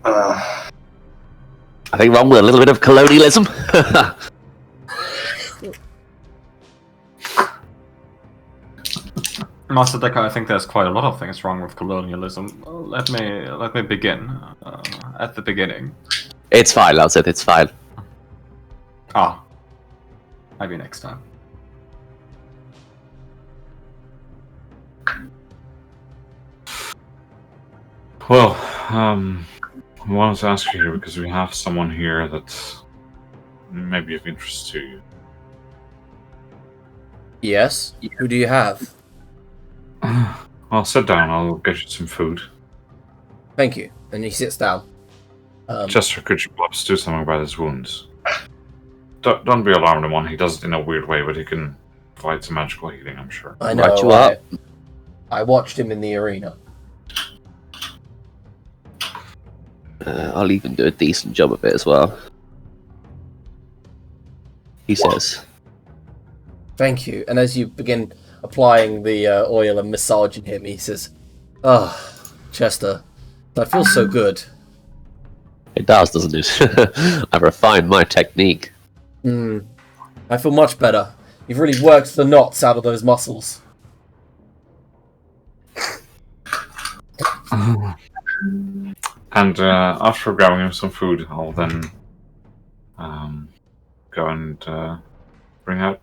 I think wrong with a little bit of colonialism. Master Decker, I think there's quite a lot of things wrong with colonialism. Let me begin at the beginning. It's fine, Lancet, it's fine. Maybe next time. Well, I wanted to ask you because we have someone here that may be of interest to you. Yes? Who do you have? I'll sit down. I'll get you some food. Thank you. And he sits down. Chester, could you perhaps do something about his wounds? Don't be alarmed, him. He does it in a weird way, but he can provide some magical healing, I'm sure. I know. I watched him in the arena. I'll even do a decent job of it as well. He says. Thank you. And as you begin applying the oil and massaging him, he says, Chester, that feels so good. It does, doesn't it? I've refined my technique. I feel much better. You've really worked the knots out of those muscles. And after grabbing him some food, I'll then go and bring out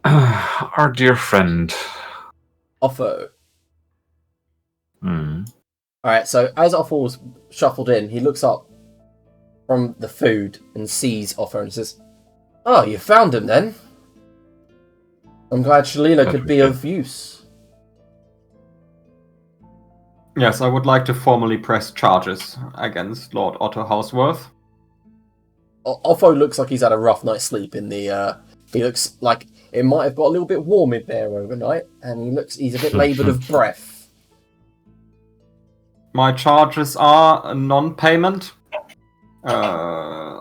our dear friend. Offo. Alright, so as Offo was shuffled in, he looks up from the food and sees Offo and says, "Oh, you found him then? I'm glad Shalila could be of use." Yes, I would like to formally press charges against Lord Otto Houseworth. Offo looks like he's had a rough night's sleep in the... he looks like it might have got a little bit warm in there overnight, and he's a bit laboured of breath. My charges are a non-payment,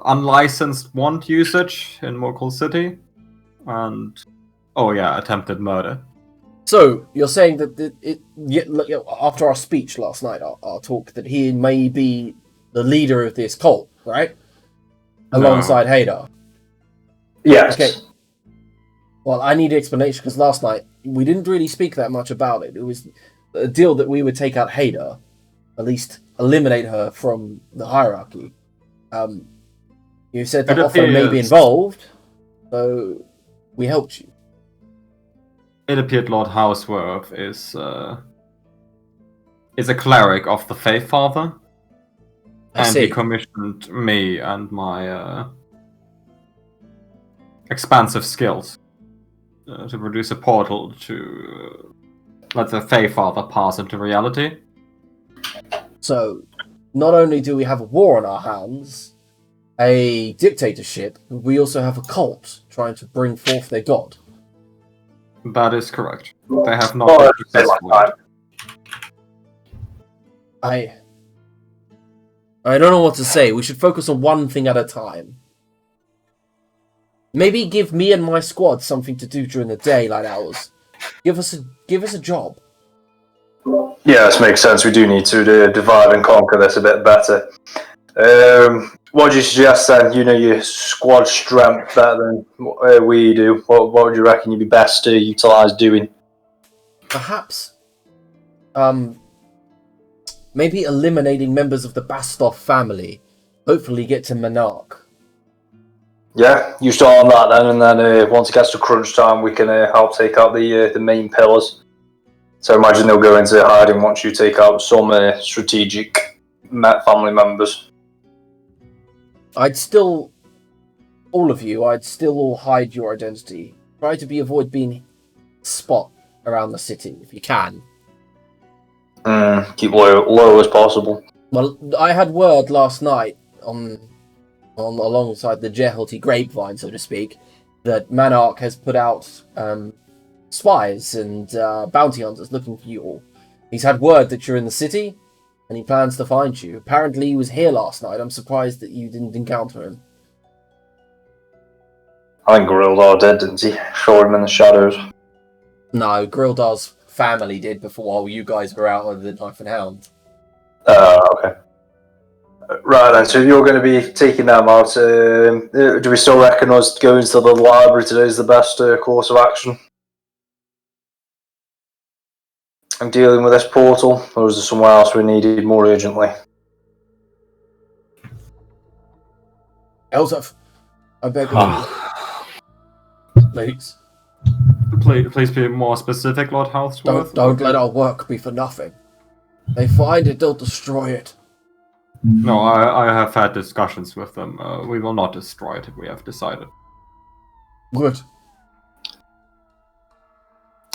unlicensed wand usage in Mokhul City, and attempted murder. So you're saying that after our speech last night, our talk, that he may be the leader of this cult, right? Alongside Hadar. Yes. Okay. Well, I need explanation because last night we didn't really speak that much about it. It was a deal that we would take out Hadar, at least eliminate her from the hierarchy. You said that offer may be involved, so we helped you. It appeared Lord Houseworth is a cleric of the Fae-Father, and he commissioned me and my expansive skills to produce a portal to let the Fae-Father pass into reality. So, not only do we have a war on our hands, a dictatorship, we also have a cult trying to bring forth their god. That is correct. They have not been successful. I don't know what to say. We should focus on one thing at a time. Maybe give me and my squad something to do during the day, like ours. Give us a job. Yeah, this makes sense. We do need to divide and conquer this a bit better. What do you suggest then? You know your squad strength better than we do. What would you reckon you'd be best to utilise doing? Perhaps, maybe eliminating members of the Bastov family. Hopefully get to Monarch. Yeah, you start on that then, and then once it gets to crunch time, we can help take out the main pillars. So imagine they'll go into hiding once you take out some strategic family members. I'd still all hide your identity. Try to avoid being spot around the city if you can. Keep low as possible. Well, I had word last night on alongside the Jehalty grapevine, so to speak, that Monarch has put out spies and bounty hunters looking for you all. He's had word that you're in the city, and he plans to find you. Apparently he was here last night. I'm surprised that you didn't encounter him. I think Grildar did, didn't he? Saw him in the shadows. No, Grildar's family did before while you guys were out on the Knife and Hound. Okay. Right then, so if you're going to be taking them out, do we still reckon us going to the library today is the best course of action? And dealing with this portal, or is there somewhere else we needed more urgently? Elsef, I beg of you. Please. Please be more specific, Lord Houseworth. Don't let our work be for nothing. They find it, they'll destroy it. No, I have had discussions with them. We will not destroy it, we have decided. Good.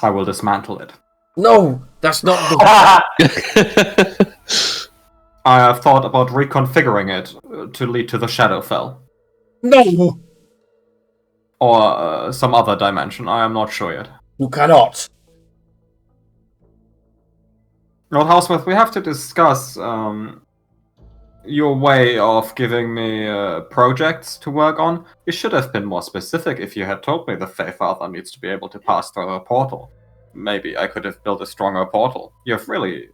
I will dismantle it. No, that's not the... I have thought about reconfiguring it to lead to the Shadowfell. No! Or some other dimension, I am not sure yet. You cannot. Lord Houseworth, we have to discuss your way of giving me projects to work on. You should have been more specific if you had told me the Fae-Father needs to be able to pass through a portal. Maybe I could have built a stronger portal. You've really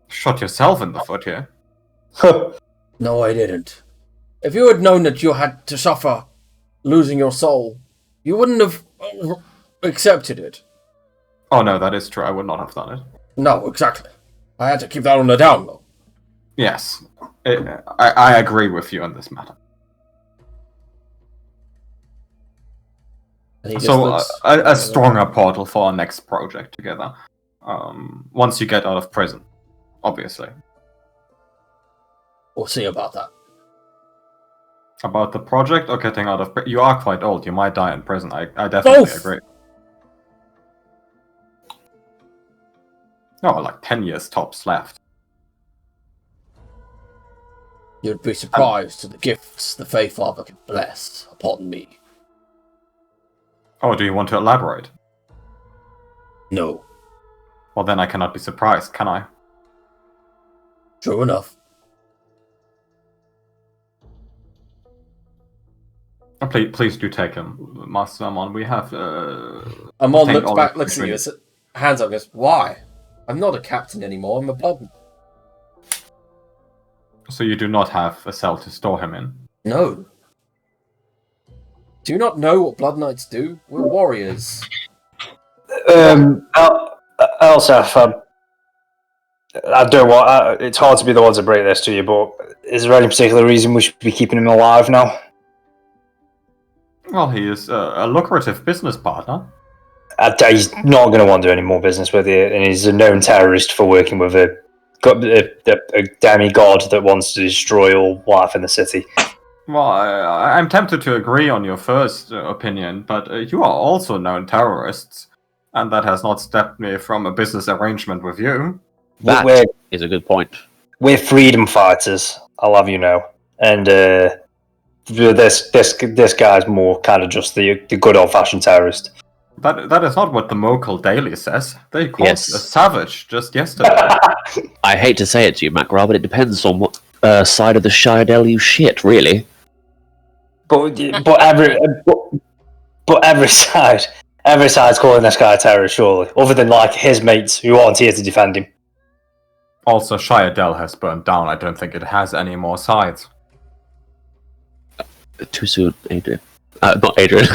shot yourself in the foot here. No, I didn't. If you had known that you had to suffer losing your soul, you wouldn't have accepted it. Oh no, that is true. I would not have done it. No, exactly. I had to keep that on the down low. Yes, I agree with you on this matter. So a stronger portal for our next project together. Once you get out of prison, obviously. We'll see about that. About the project or getting out of prison? You are quite old. You might die in prison. I definitely agree. No, like 10 years tops left. You'd be surprised at the gifts the Fae-Father can bless upon me. Oh, do you want to elaborate? No. Well, then I cannot be surprised, can I? True enough. Please do take him, Master Amon. We have. Amon looks back, looks at you, hands up, goes, "Why? I'm not a captain anymore. I'm a blood." So you do not have a cell to store him in? No. Do you not know what Blood Knights do? We're warriors. Elsef, I don't want. It's hard to be the one to break this to you, but is there any particular reason we should be keeping him alive now? Well, he is a lucrative business partner. He's not going to want to do any more business with you, and he's a known terrorist for working with a demigod that wants to destroy all life in the city. Well, I'm tempted to agree on your first opinion, but you are also known terrorists, and that has not stopped me from a business arrangement with you. That is a good point. We're freedom fighters, I'll have you know, and this guy's more kind of just the good old-fashioned terrorist. That is not what the Mokhul Daily says. They called us a savage just yesterday. I hate to say it to you, Macra, but it depends on what side of the Shiredale you shit, really. But every side's calling this guy a terrorist, surely, other than like his mates who aren't here to defend him. Also, Shiredale has burned down. I don't think it has any more sides. Too soon, Adrian. Not Adrian.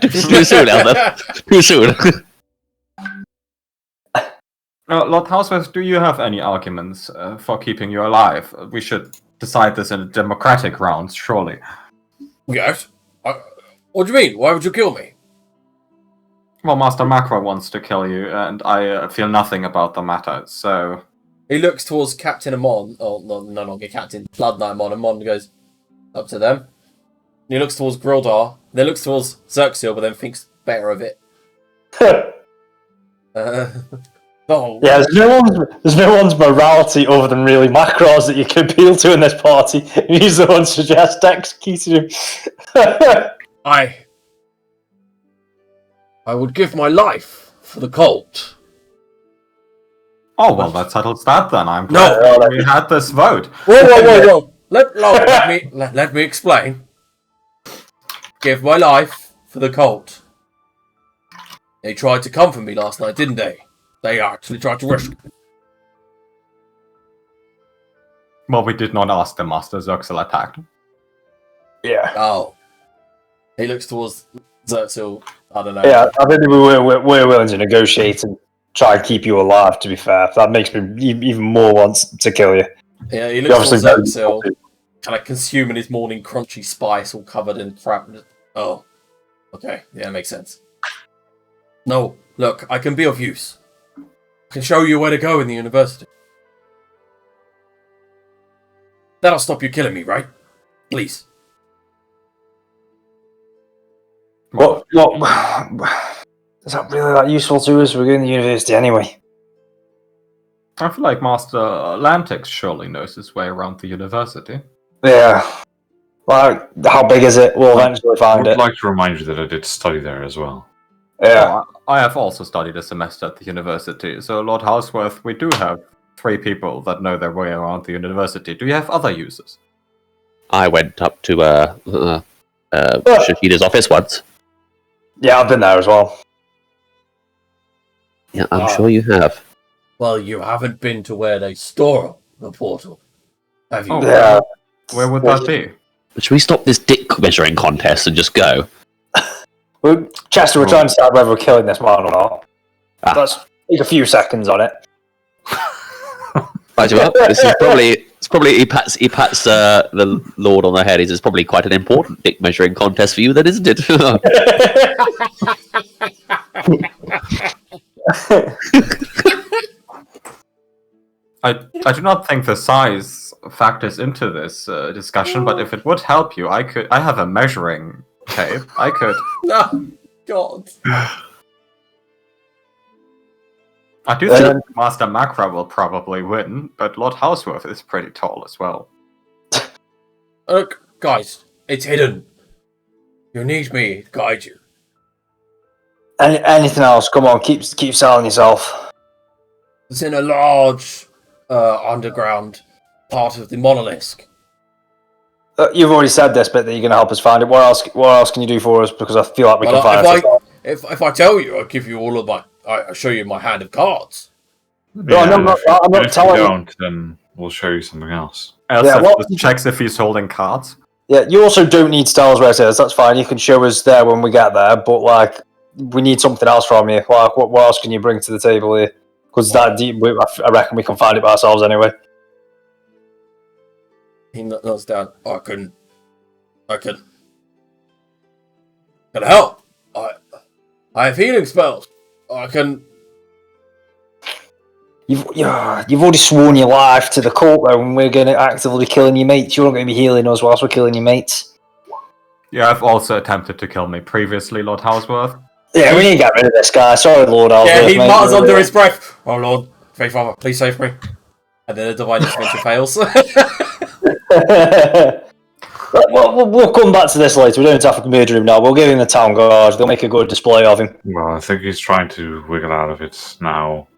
Too soon, Elder. Too soon. Lord Houseworth, do you have any arguments for keeping you alive? We should decide this in a democratic round, surely. Yes. What do you mean? Why would you kill me? Well, Master Macra wants to kill you, and I feel nothing about the matter, so... He looks towards Captain Amon, no longer Captain, Blood Knight Amon goes, up to them. And he looks towards Grildar, then looks towards Xerxil, but then thinks better of it. Yeah, there's no one's morality other than really Macro's that you can appeal to in this party. He's the one suggests executing him. I would give my life for the cult. Oh, well, that settles that then. I'm glad we had this vote. Whoa. Let me explain. Give my life for the cult. They tried to come for me last night, didn't they? They actually tried to rescue me. Well, we did not ask the Master. Xerxil attacked. Yeah. Oh. He looks towards Xerxil. I don't know. Yeah, I think we're willing to negotiate and try and keep you alive, to be fair. That makes me even more want to kill you. Yeah, he looks towards Xerxil, kind of consuming his morning crunchy spice all covered in crap. Oh. Okay, yeah, makes sense. No, look, I can be of use. I can show you where to go in the university. That'll stop you killing me, right? Please. What? Is that really that useful to us? We're going to the university anyway. I feel like Master Lantix surely knows his way around the university. Yeah. Well, how big is it? We'll eventually find it. I would like to remind you that I did study there as well. Yeah. I have also studied a semester at the university, so Lord Houseworth, we do have 3 people that know their way around the university. Do you have other users? I went up to Shakita's office once. Yeah, I've been there as well. Yeah, I'm sure you have. Well, you haven't been to where they store the portal, have you? Oh, Yeah. Where would that be? Should we stop this dick measuring contest and just go? Chester, we're trying to decide whether we're killing this man or not. Ah. Let's take a few seconds on it. Right you up. This is probably he pats the Lord on the head. It's probably quite an important dick measuring contest for you, then, isn't it? I do not think the size factors into this discussion, but if it would help you, I have a measuring tape. I could. No, God. I do think Master Macra will probably win, but Lord Houseworth is pretty tall as well. Look, guys, it's hidden. You need me to guide you. Anything else? Come on, keep selling yourself. It's in a large underground part of the monolith. You've already said this bit that you're going to help us find it. What else can you do for us? Because I feel like we can find it. If I tell you, I'll give you all of my. I'll show you my hand of cards. No, I'm not telling you. If you don't, then we'll show you something else. Just checks if he's holding cards. Yeah, you also don't need to tell us where it is. That's fine. You can show us there when we get there. But like, we need something else from you. Like, what else can you bring to the table here? Because I reckon we can find it by ourselves anyway. He nods down. I can help. I have healing spells. I can. You've already sworn your life to the cult, though, and we're going to actively be killing your mates. You're not going to be healing us whilst we're killing your mates. You have also attempted to kill me previously, Lord Houseworth. Yeah, we need to get rid of this guy. Sorry, Lord Houseworth. Yeah, he mutters under his breath. Oh, Lord, Fae-Father, please save me. And then the divine intervention fails. We'll come back to this later. We don't have to murder him now. We'll give him the town guard. They'll make a good display of him. Well, I think he's trying to wiggle out of it now,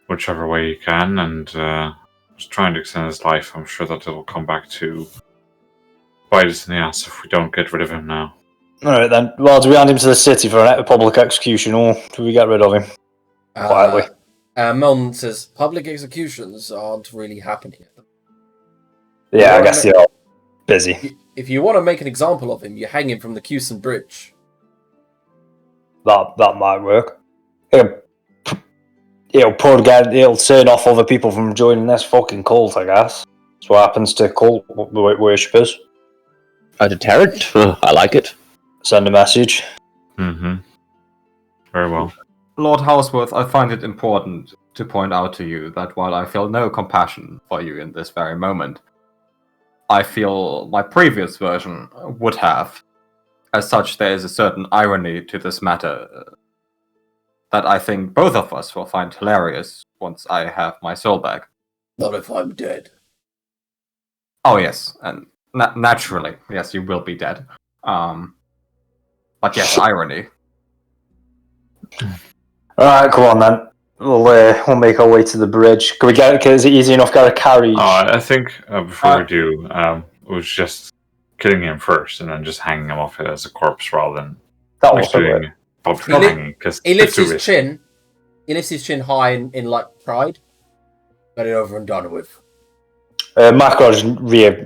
whichever way he can, and just trying to extend his life. I'm sure that it'll come back to bite us in the ass if we don't get rid of him now. Alright then. Well, do we hand him to the city for a public execution, or do we get rid of him? Quietly. Melton says, public executions aren't really happening at the moment. Yeah, I guess they're all busy. If you want to make an example of him, you hang him from the Cewson Bridge. That might work. It'll turn off other people from joining this fucking cult, I guess. That's what happens to cult worshippers. A deterrent? I like it. Send a message. Mm-hmm. Very well. Lord Houseworth, I find it important to point out to you that while I feel no compassion for you in this very moment, I feel my previous version would have. As such, there is a certain irony to this matter that I think both of us will find hilarious once I have my soul back. Not if I'm dead. Oh yes, and naturally, yes, you will be dead. But yes, irony. Alright, come on then. We'll make our way to the bridge. Can we get? Is it easy enough to get a carriage? I think before we do, it was just killing him first and then just hanging him off as a corpse rather than doing public hanging. Because he lifts his chin. He lifts his chin high in like pride. Get it over and done with. Macro just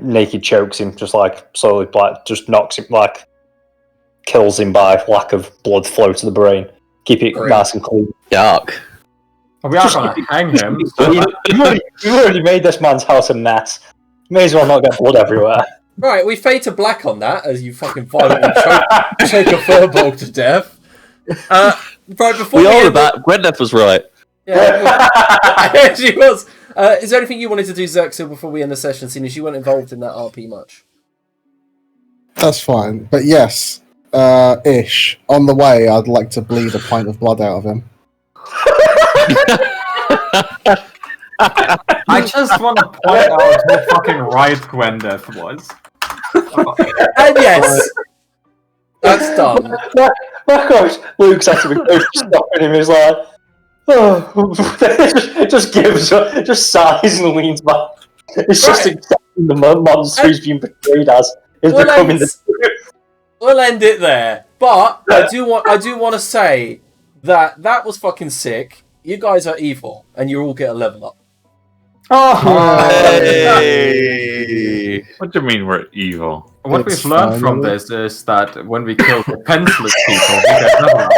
naked chokes him, just like slowly, just knocks him, like kills him by lack of blood flow to the brain. Keep it nice and clean. Dark. We are going to hang him. You've already made this man's house a mess. May as well not get blood everywhere. Right, we fade to black on that as you fucking violently choke a furball to death. Right before we all know that. Gwyneth was right. Yeah, she was. Is there anything you wanted to do, Xerxil, before we end the session, seeing as you weren't involved in that RP much? That's fine. But yes, Ish, on the way, I'd like to bleed a pint of blood out of him. I just want to point out how fucking right Gwyneth was. And yes, that's done. My gosh, Luke's actually stopping him. He's like, oh, just sighs and leans back. It's just accepting the monster who's been betrayed as is becoming the truth. We'll end it there. But I do want to say that was fucking sick. You guys are evil, and you all get a level up. Oh, Hey. What do you mean we're evil? What It's we've learned fine, from really. this is that when we kill defenseless people, we get level up.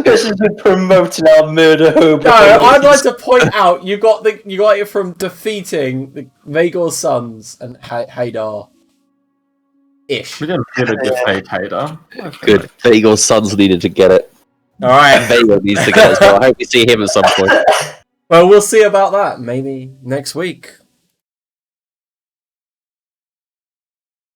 This has been promoting our murder hobo. No, I'd like to point out you got it from defeating the Vagor's sons and Hadar. Ish. We didn't really defeat Hader. Good. Vagel's sons needed to get it. All right. And Vagel needs to get it as well. I hope we see him at some point. Well, we'll see about that maybe next week.